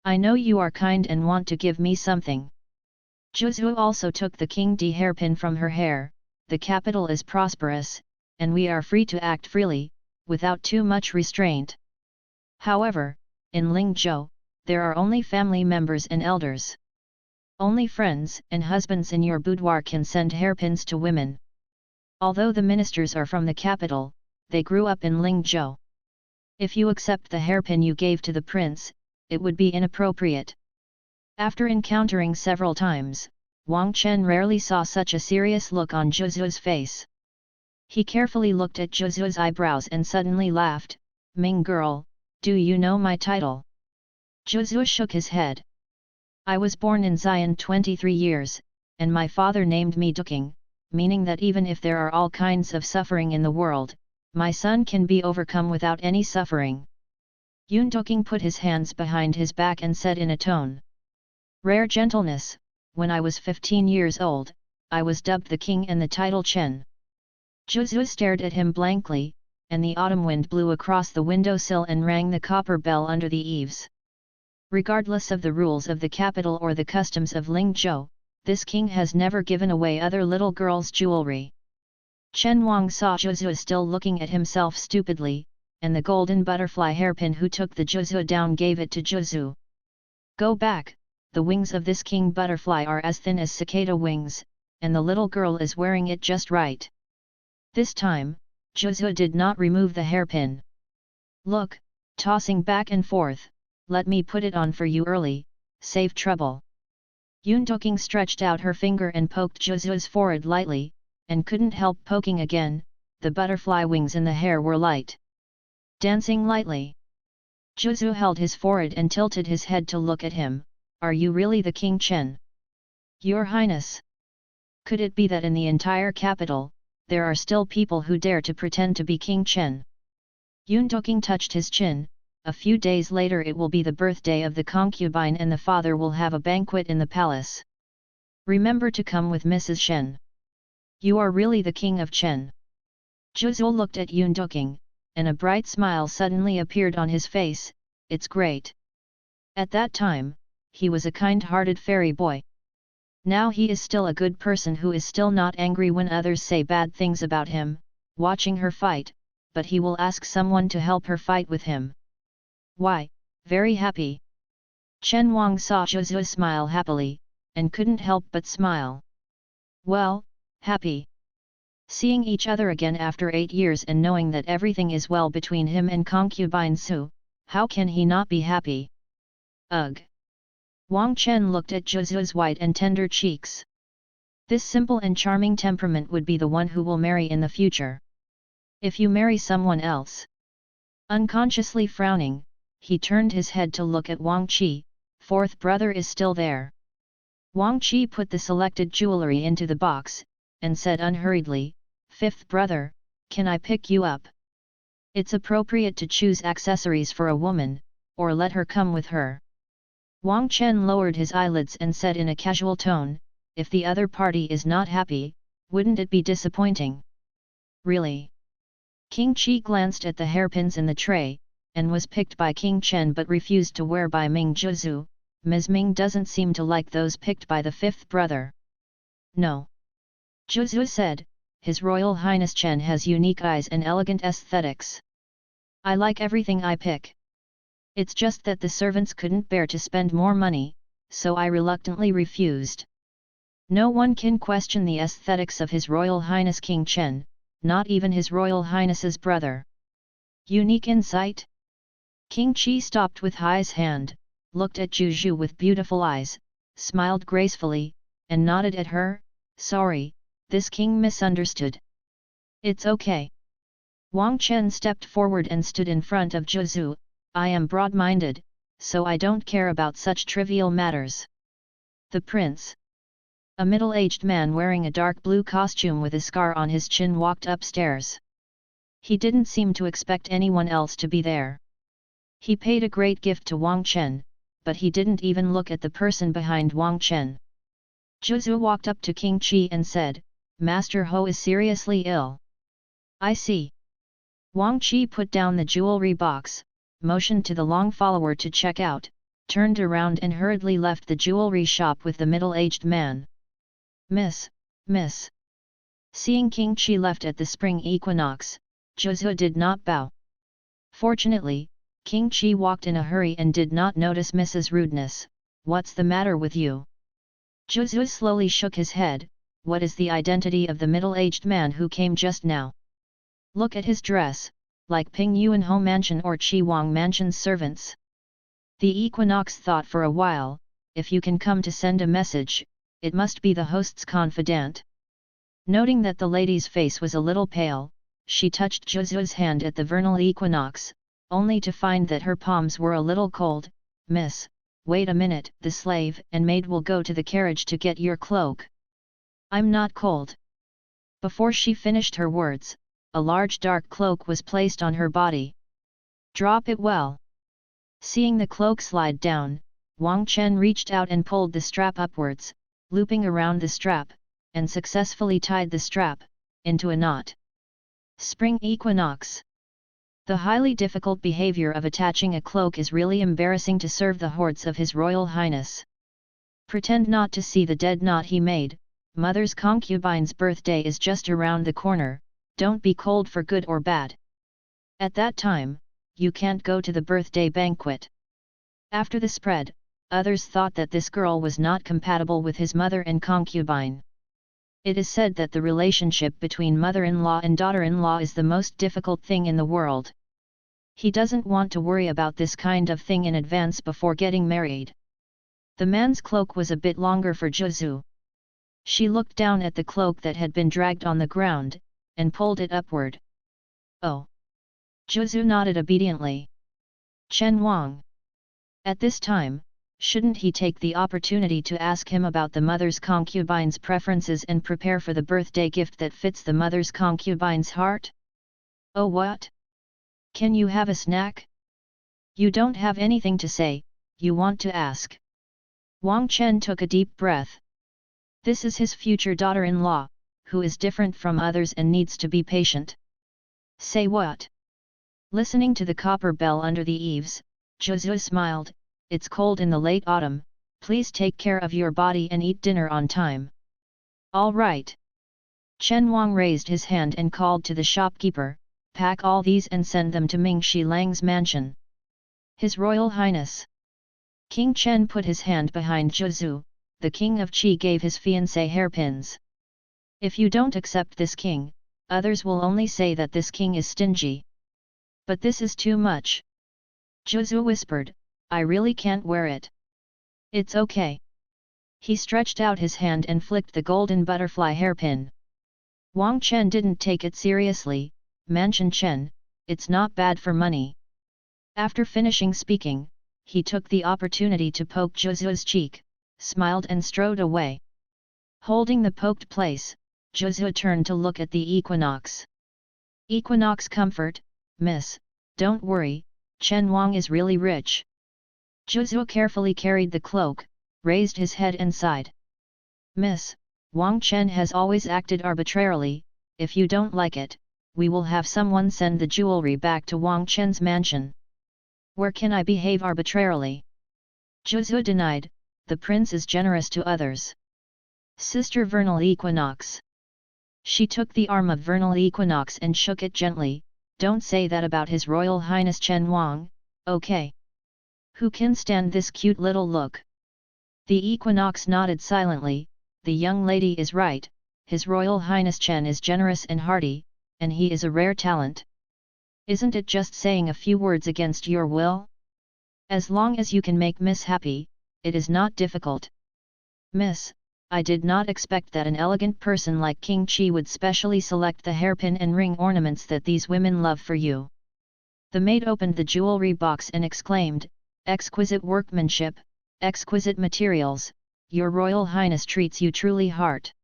I know you are kind and want to give me something. Zhu also took the King D hairpin from her hair, the capital is prosperous, and we are free to act freely, without too much restraint. However, in Lingzhou, there are only family members and elders. Only friends and husbands in your boudoir can send hairpins to women. Although the ministers are from the capital, they grew up in Lingzhou. If you accept the hairpin you gave to the prince, it would be inappropriate. After encountering several times, Wang Chen rarely saw such a serious look on Zhu's face. He carefully looked at Zhu's eyebrows and suddenly laughed, Ming girl, do you know my title? Zhu shook his head. I was born in Xi'an 23 years, and my father named me Duking, meaning that even if there are all kinds of suffering in the world, my son can be overcome without any suffering. Yun Duking put his hands behind his back and said in a tone. Rare gentleness, when I was 15 years old, I was dubbed the king and the title Chen. Zhu stared at him blankly, and the autumn wind blew across the windowsill and rang the copper bell under the eaves. Regardless of the rules of the capital or the customs of Lingzhou, this king has never given away other little girls' jewelry. Chen Wang saw Zhu still looking at himself stupidly, and the golden butterfly hairpin who took the Zhu down gave it to Zhu. Go back, the wings of this king butterfly are as thin as cicada wings, and the little girl is wearing it just right. This time, Zhu did not remove the hairpin. Look, tossing back and forth, let me put it on for you early, save trouble. Yun Duking stretched out her finger and poked Zhu's forehead lightly, and couldn't help poking again, the butterfly wings in the hair were light. Dancing lightly. Zhu held his forehead and tilted his head to look at him, are you really the King Chen? Your Highness. Could it be that in the entire capital, there are still people who dare to pretend to be King Chen? Yun Duking touched his chin. A few days later it will be the birthday of the concubine and the father will have a banquet in the palace. Remember to come with Mrs. Shen. You are really the king of Chen. Zhu looked at Yun Duking, and a bright smile suddenly appeared on his face, it's great. At that time, he was a kind-hearted fairy boy. Now he is still a good person who is still not angry when others say bad things about him, watching her fight, but he will ask someone to help her fight with him. Why, very happy. Chen Wang saw Zhu smile happily, and couldn't help but smile. Well, happy. Seeing each other again after 8 years and knowing that everything is well between him and concubine Su, how can he not be happy? Ugh! Wang Chen looked at Zhu's white and tender cheeks. This simple and charming temperament would be the one who will marry in the future. If you marry someone else. Unconsciously frowning, he turned his head to look at Wang Qi, 4th brother is still there. Wang Qi put the selected jewelry into the box, and said unhurriedly, 5th brother, can I pick you up? It's appropriate to choose accessories for a woman, or let her come with her. Wang Chen lowered his eyelids and said in a casual tone, if the other party is not happy, wouldn't it be disappointing? Really? King Qi glanced at the hairpins in the tray, and was picked by King Chen but refused to wear by Ming Zhu. Ms. Ming doesn't seem to like those picked by the 5th brother. No. Zhu said, His Royal Highness Chen has unique eyes and elegant aesthetics. I like everything I pick. It's just that the servants couldn't bear to spend more money, so I reluctantly refused. No one can question the aesthetics of His Royal Highness King Chen, not even His Royal Highness's brother. Unique insight? King Qi stopped with his hand, looked at Zhu with beautiful eyes, smiled gracefully, and nodded at her, sorry, this king misunderstood. It's okay. Wang Chen stepped forward and stood in front of Zhu. I am broad-minded, so I don't care about such trivial matters. The prince. A middle-aged man wearing a dark blue costume with a scar on his chin walked upstairs. He didn't seem to expect anyone else to be there. He paid a great gift to Wang Chen, but he didn't even look at the person behind Wang Chen. Zhu walked up to King Qi and said, Master Ho is seriously ill. I see. Wang Qi put down the jewelry box, motioned to the long follower to check out, turned around and hurriedly left the jewelry shop with the middle-aged man. Miss. Seeing King Qi left at the spring equinox, Zhu did not bow. Fortunately, King Qi walked in a hurry and did not notice Mrs. Rudeness. What's the matter with you? Zhu slowly shook his head. What is the identity of the middle-aged man who came just now? Look at his dress, like Ping Yuan Ho Mansion or Qi Wang Mansion's servants. The equinox thought for a while, if you can come to send a message, it must be the host's confidant. Noting that the lady's face was a little pale, she touched Zhu's hand at the vernal equinox, only to find that her palms were a little cold. Miss, wait a minute, the slave and maid will go to the carriage to get your cloak. I'm not cold. Before she finished her words, a large dark cloak was placed on her body. Drop it well. Seeing the cloak slide down, Wang Chen reached out and pulled the strap upwards, looping around the strap, and successfully tied the strap into a knot. Spring equinox. The highly difficult behavior of attaching a cloak is really embarrassing to serve the hordes of His Royal Highness. Pretend not to see the dead knot he made. Mother's concubine's birthday is just around the corner, don't be cold for good or bad. At that time, you can't go to the birthday banquet. After the spread, others thought that this girl was not compatible with his mother and concubine. It is said that the relationship between mother-in-law and daughter-in-law is the most difficult thing in the world. He doesn't want to worry about this kind of thing in advance before getting married. The man's cloak was a bit longer for Zhu. She looked down at the cloak that had been dragged on the ground, and pulled it upward. Oh! Zhu nodded obediently. Chen Wang. At this time, shouldn't he take the opportunity to ask him about the mother's concubine's preferences and prepare for the birthday gift that fits the mother's concubine's heart? Oh what? Can you have a snack? You don't have anything to say, you want to ask. Wang Chen took a deep breath. This is his future daughter-in-law, who is different from others and needs to be patient. Say what? Listening to the copper bell under the eaves, Zhu smiled. It's cold in the late autumn, please take care of your body and eat dinner on time. All right. Chen Wang raised his hand and called to the shopkeeper, pack all these and send them to Ming Shi Lang's mansion. His Royal Highness. King Chen put his hand behind Zhu. The king of Qi gave his fiancée hairpins. If you don't accept this king, others will only say that this king is stingy. But this is too much. Zhu whispered, I really can't wear it. It's okay. He stretched out his hand and flicked the golden butterfly hairpin. Wang Chen didn't take it seriously. Mansion Chen, it's not bad for money. After finishing speaking, he took the opportunity to poke Zhu's cheek, smiled and strode away. Holding the poked place, Zhu turned to look at the equinox. Equinox comfort, miss, don't worry, Chen Wang is really rich. Zhu carefully carried the cloak, raised his head and sighed. Miss, Wang Chen has always acted arbitrarily, if you don't like it, we will have someone send the jewelry back to Wang Chen's mansion. Where can I behave arbitrarily? Zhu denied, the prince is generous to others. Sister Vernal Equinox. She took the arm of Vernal Equinox and shook it gently, don't say that about His Royal Highness Chen Wang, okay? Who can stand this cute little look? The Equinox nodded silently, the young lady is right, His Royal Highness Chen is generous and hearty, and he is a rare talent. Isn't it just saying a few words against your will? As long as you can make Miss happy, it is not difficult. Miss, I did not expect that an elegant person like King Chi would specially select the hairpin and ring ornaments that these women love for you. The maid opened the jewelry box and exclaimed, exquisite workmanship, exquisite materials, your royal highness treats you truly heart.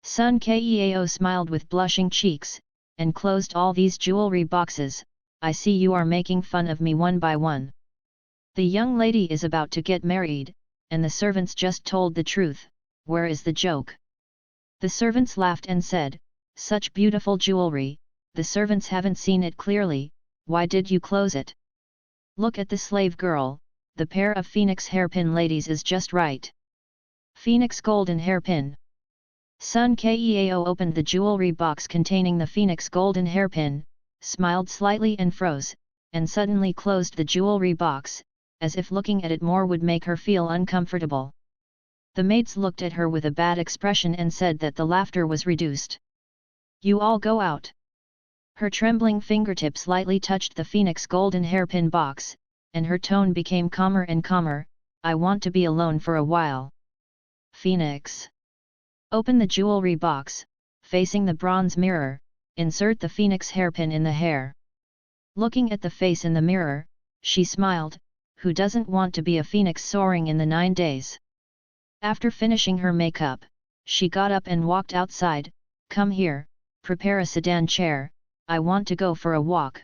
Sun Keao smiled with blushing cheeks, and closed all these jewelry boxes. I see you are making fun of me one by one. The young lady is about to get married, and the servants just told the truth. Where is the joke? The servants laughed and said, such beautiful jewelry, the servants haven't seen it clearly, why did you close it? Look at the slave girl, the pair of phoenix hairpin ladies is just right. Phoenix golden hairpin. Sun Keao opened the jewelry box containing the phoenix golden hairpin, smiled slightly and froze, and suddenly closed the jewelry box, as if looking at it more would make her feel uncomfortable. The maids looked at her with a bad expression and said that the laughter was reduced. You all go out. Her trembling fingertips lightly touched the phoenix golden hairpin box, and her tone became calmer and calmer, I want to be alone for a while. Phoenix. Open the jewelry box, facing the bronze mirror, insert the phoenix hairpin in the hair. Looking at the face in the mirror, she smiled, who doesn't want to be a phoenix soaring in the 9 days? After finishing her makeup, she got up and walked outside. Come here, prepare a sedan chair, I want to go for a walk.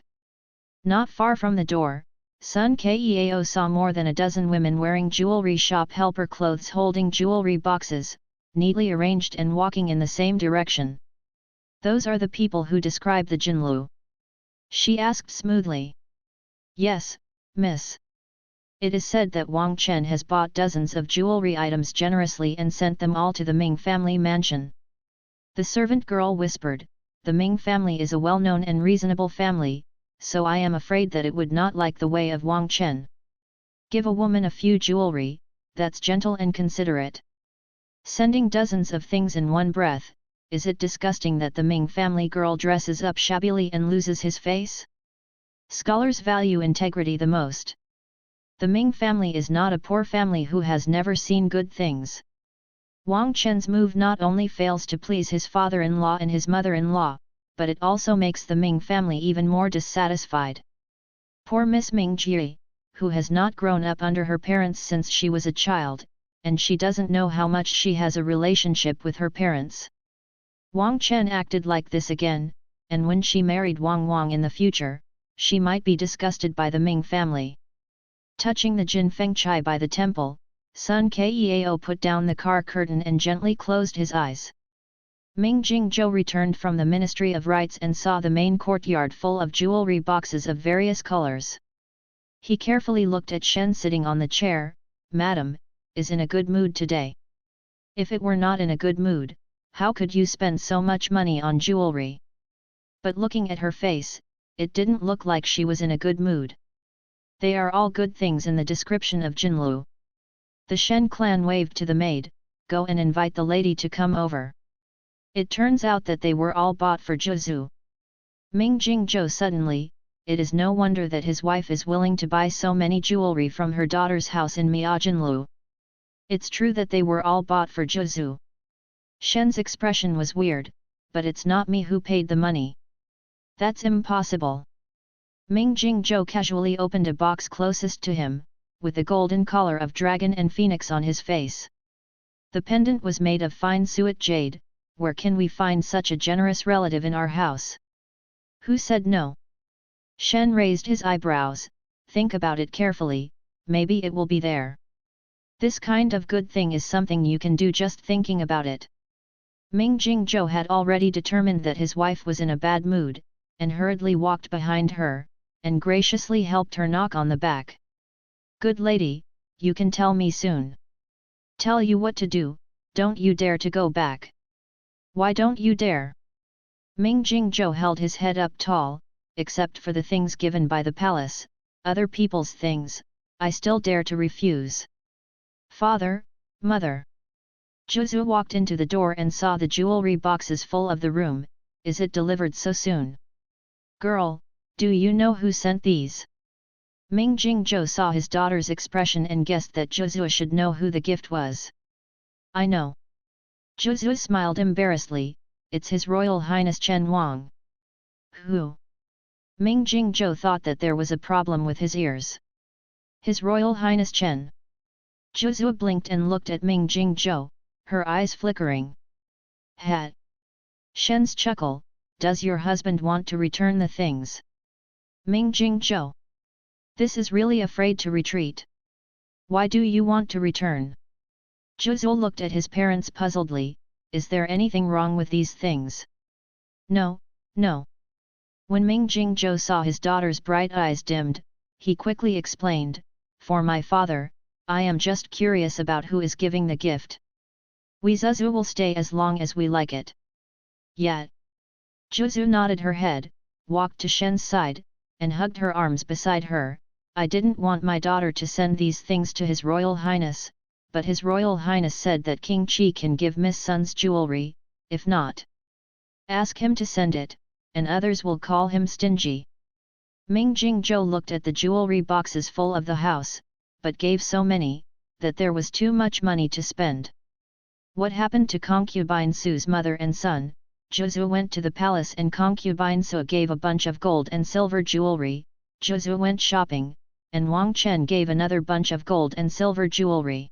Not far from the door, Sun Keao saw more than a dozen women wearing jewelry shop helper clothes holding jewelry boxes, neatly arranged and walking in the same direction. Those are the people who describe the Jinlu? She asked smoothly. Yes, miss. It is said that Wang Chen has bought dozens of jewelry items generously and sent them all to the Ming family mansion. The servant girl whispered, the Ming family is a well-known and reasonable family, so I am afraid that it would not like the way of Wang Chen. Give a woman a few jewelry, that's gentle and considerate. Sending dozens of things in one breath, is it disgusting that the Ming family girl dresses up shabbily and loses his face? Scholars value integrity the most. The Ming family is not a poor family who has never seen good things. Wang Chen's move not only fails to please his father-in-law and his mother-in-law, but it also makes the Ming family even more dissatisfied. Poor Miss Ming Jie, who has not grown up under her parents since she was a child, and she doesn't know how much she has a relationship with her parents. Wang Chen acted like this again, and when she married Wang in the future, she might be disgusted by the Ming family. Touching the Jin Feng Chai by the temple, Sun Keao put down the car curtain and gently closed his eyes. Ming Jingzhou returned from the Ministry of Rites and saw the main courtyard full of jewelry boxes of various colors. He carefully looked at Shen sitting on the chair. Madam, is in a good mood today. If it were not in a good mood, how could you spend so much money on jewelry? But looking at her face, it didn't look like she was in a good mood. They are all good things in the description of Jinlu. The Shen clan waved to the maid, go and invite the lady to come over. It turns out that they were all bought for Zhu. Ming Jingzhou suddenly, it is no wonder that his wife is willing to buy so many jewelry from her daughter's house in Mia Jinlu. It's true that they were all bought for Zhu. Shen's expression was weird, but it's not me who paid the money. That's impossible. Ming Jingzhou casually opened a box closest to him, with the golden collar of dragon and phoenix on his face. The pendant was made of fine suet jade. Where can we find such a generous relative in our house? Who said no? Shen raised his eyebrows. Think about it carefully, maybe it will be there. This kind of good thing is something you can do just thinking about it. Ming Jingzhou had already determined that his wife was in a bad mood, and hurriedly walked behind her, and graciously helped her knock on the back. Good lady, you can tell me soon. Tell you what to do, don't you dare to go back. Why don't you dare? Ming Jingzhou held his head up tall, except for the things given by the palace, other people's things, I still dare to refuse. Father, mother. Zhu walked into the door and saw the jewelry boxes full of the room. Is it delivered so soon? Girl, do you know who sent these? Ming Jingzhou saw his daughter's expression and guessed that Zhu should know who the gift was. I know. Zhu smiled embarrassedly, it's His Royal Highness Chen Wang. Who? Ming Jingzhou thought that there was a problem with his ears. His Royal Highness Chen. Zhu blinked and looked at Ming Jingzhou, her eyes flickering. Hat. Shen's chuckle, does your husband want to return the things? Ming Jingzhou. This is really afraid to retreat. Why do you want to return? Zhu looked at his parents puzzledly, is there anything wrong with these things? No, no. When Ming Jingzhou saw his daughter's bright eyes dimmed, he quickly explained, for my father, I am just curious about who is giving the gift. We Zhu will stay as long as we like it. Yet. Zhu nodded her head, walked to Shen's side, and hugged her arms beside her. I didn't want my daughter to send these things to His Royal Highness, but His Royal Highness said that King Qi can give Miss Sun's jewelry, if not. Ask him to send it, and others will call him stingy. Ming Jingzhou looked at the jewelry boxes full of the house, but gave so many, that there was too much money to spend. What happened to concubine Su's mother and son? Zhu went to the palace and concubine Su gave a bunch of gold and silver jewelry. Zhu went shopping, and Wang Chen gave another bunch of gold and silver jewelry.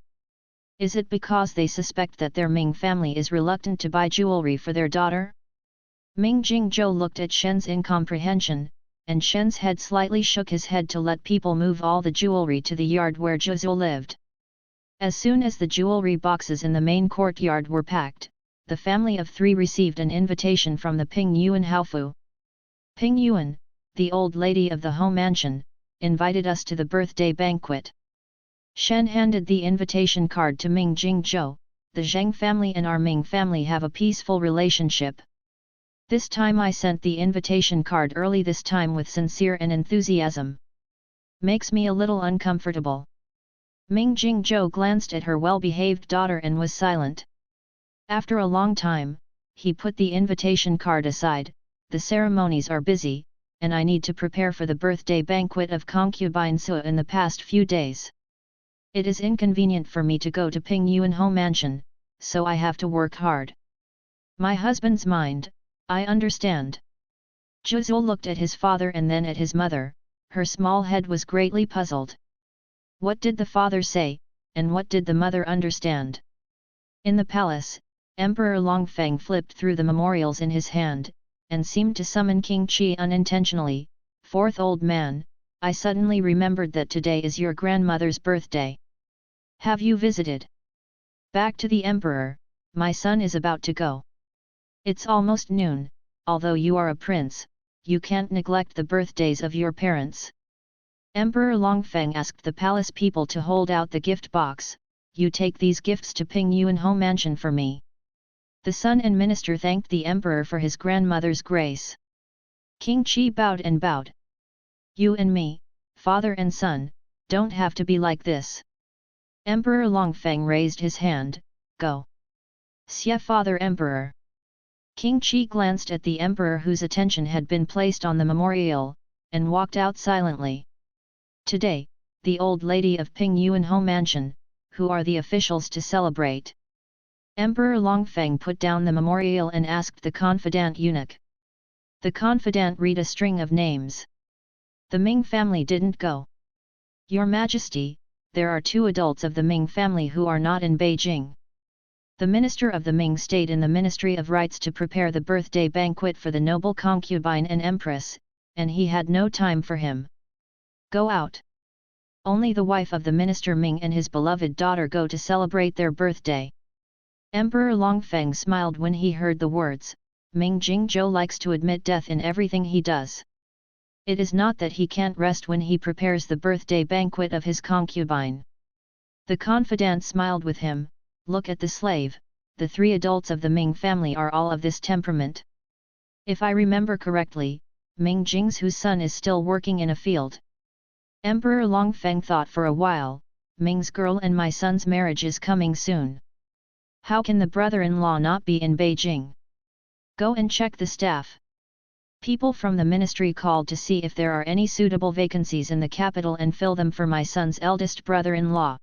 Is it because they suspect that their Ming family is reluctant to buy jewelry for their daughter? Ming Jingzhou looked at Shen's incomprehension, and Shen's head slightly shook his head to let people move all the jewelry to the yard where Zhu lived. As soon as the jewelry boxes in the main courtyard were packed, the family of three received an invitation from the Ping Yuan Haofu. Ping Yuan, the old lady of the home mansion, invited us to the birthday banquet. Shen handed the invitation card to Ming Jingzhou. The Zheng family and our Ming family have a peaceful relationship. This time I sent the invitation card early, this time with sincere and enthusiasm. Makes me a little uncomfortable. Ming Jingzhou glanced at her well-behaved daughter and was silent. After a long time, he put the invitation card aside. The ceremonies are busy, and I need to prepare for the birthday banquet of concubine Su in the past few days. It is inconvenient for me to go to Ping Yuan home mansion, so I have to work hard. My husband's mind, I understand. Zhu looked at his father and then at his mother. Her small head was greatly puzzled. What did the father say, and what did the mother understand? In the palace, Emperor Longfeng flipped through the memorials in his hand, and seemed to summon King Qi unintentionally. Fourth old man, I suddenly remembered that today is your grandmother's birthday. Have you visited? Back to the Emperor, my son is about to go. It's almost noon, although you are a prince, you can't neglect the birthdays of your parents. Emperor Longfeng asked the palace people to hold out the gift box. You take these gifts to Ping Yuan home mansion for me. The son and minister thanked the emperor for his grandmother's grace. King Qi bowed and bowed. You and me, father and son, don't have to be like this. Emperor Longfeng raised his hand, go. Xie father emperor. King Qi glanced at the emperor whose attention had been placed on the memorial, and walked out silently. Today, the old lady of Ping Yuan home mansion, who are the officials to celebrate? Emperor Longfeng put down the memorial and asked the confidant eunuch. The confidant read a string of names. The Ming family didn't go. Your Majesty, there are 2 adults of the Ming family who are not in Beijing. The minister of the Ming stayed in the Ministry of Rites to prepare the birthday banquet for the noble concubine and empress, and he had no time for him. Go out. Only the wife of the minister Ming and his beloved daughter go to celebrate their birthday. Emperor Longfeng smiled when he heard the words. Ming Jingzhou likes to admit death in everything he does. It is not that he can't rest when he prepares the birthday banquet of his concubine. The confidant smiled with him. Look at the slave, the 3 adults of the Ming family are all of this temperament. If I remember correctly, Ming Jingzhu's son is still working in a field. Emperor Longfeng thought for a while. Ming's girl and my son's marriage is coming soon. How can the brother-in-law not be in Beijing? Go and check the staff. People from the ministry called to see if there are any suitable vacancies in the capital and fill them for my son's eldest brother-in-law.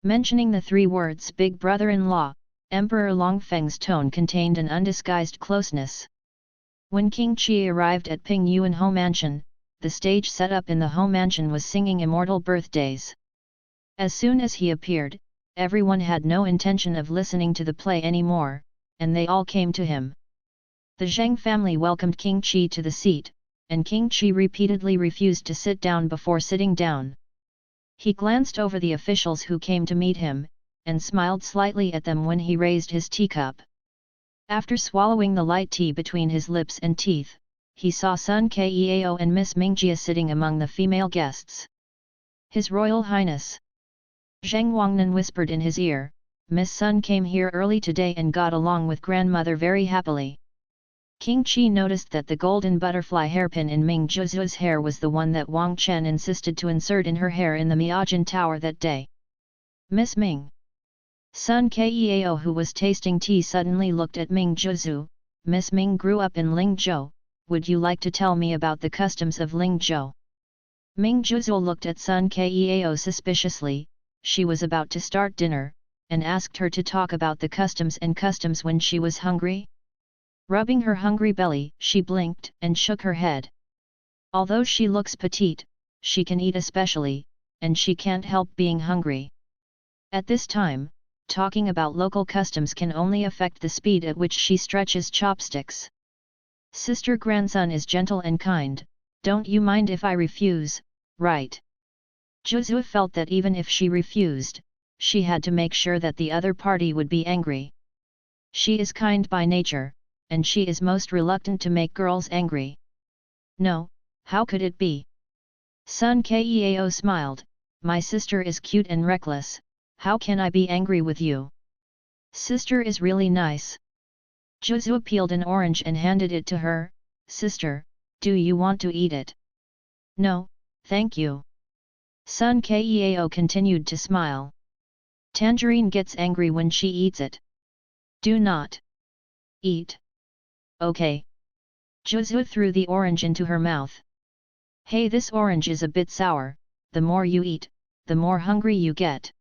Mentioning the 3 words big brother-in-law, Emperor Longfeng's tone contained an undisguised closeness. When King Qi arrived at Ping Yuan Home Mansion, the stage set up in the home mansion was singing immortal birthdays. As soon as he appeared, everyone had no intention of listening to the play anymore, and they all came to him. The Zheng family welcomed King Qi to the seat, and King Qi repeatedly refused to sit down before sitting down. He glanced over the officials who came to meet him, and smiled slightly at them when he raised his teacup. After swallowing the light tea between his lips and teeth, he saw Sun Keao and Miss Mingjia sitting among the female guests. His Royal Highness Zheng Wangnan whispered in his ear, Miss Sun came here early today and got along with grandmother very happily. King Qi noticed that the golden butterfly hairpin in Ming Zhuzu's hair was the one that Wang Chen insisted to insert in her hair in the Miajin Tower that day. Miss Ming. Sun Keao, who was tasting tea, suddenly looked at Ming Zhuzu. Miss Ming grew up in Lingzhou. Would you like to tell me about the customs of Lingzhou? Ming Zhuzu looked at Sun Keao suspiciously. She was about to start dinner, and asked her to talk about the customs when she was hungry. Rubbing her hungry belly, she blinked and shook her head. Although she looks petite, she can eat especially, and she can't help being hungry. At this time, talking about local customs can only affect the speed at which she stretches chopsticks. Sister grandson is gentle and kind, don't you mind if I refuse, right? Zhuzu felt that even if she refused, she had to make sure that the other party would be angry. She is kind by nature, and she is most reluctant to make girls angry. No, how could it be? Sun Keao smiled, my sister is cute and reckless, how can I be angry with you? Sister is really nice. Zhuzu peeled an orange and handed it to her. Sister, do you want to eat it? No, thank you. Sun Keao continued to smile. Tangerine gets angry when she eats it. Do not eat. Okay. Zhuzu threw the orange into her mouth. Hey, this orange is a bit sour, the more you eat, the more hungry you get.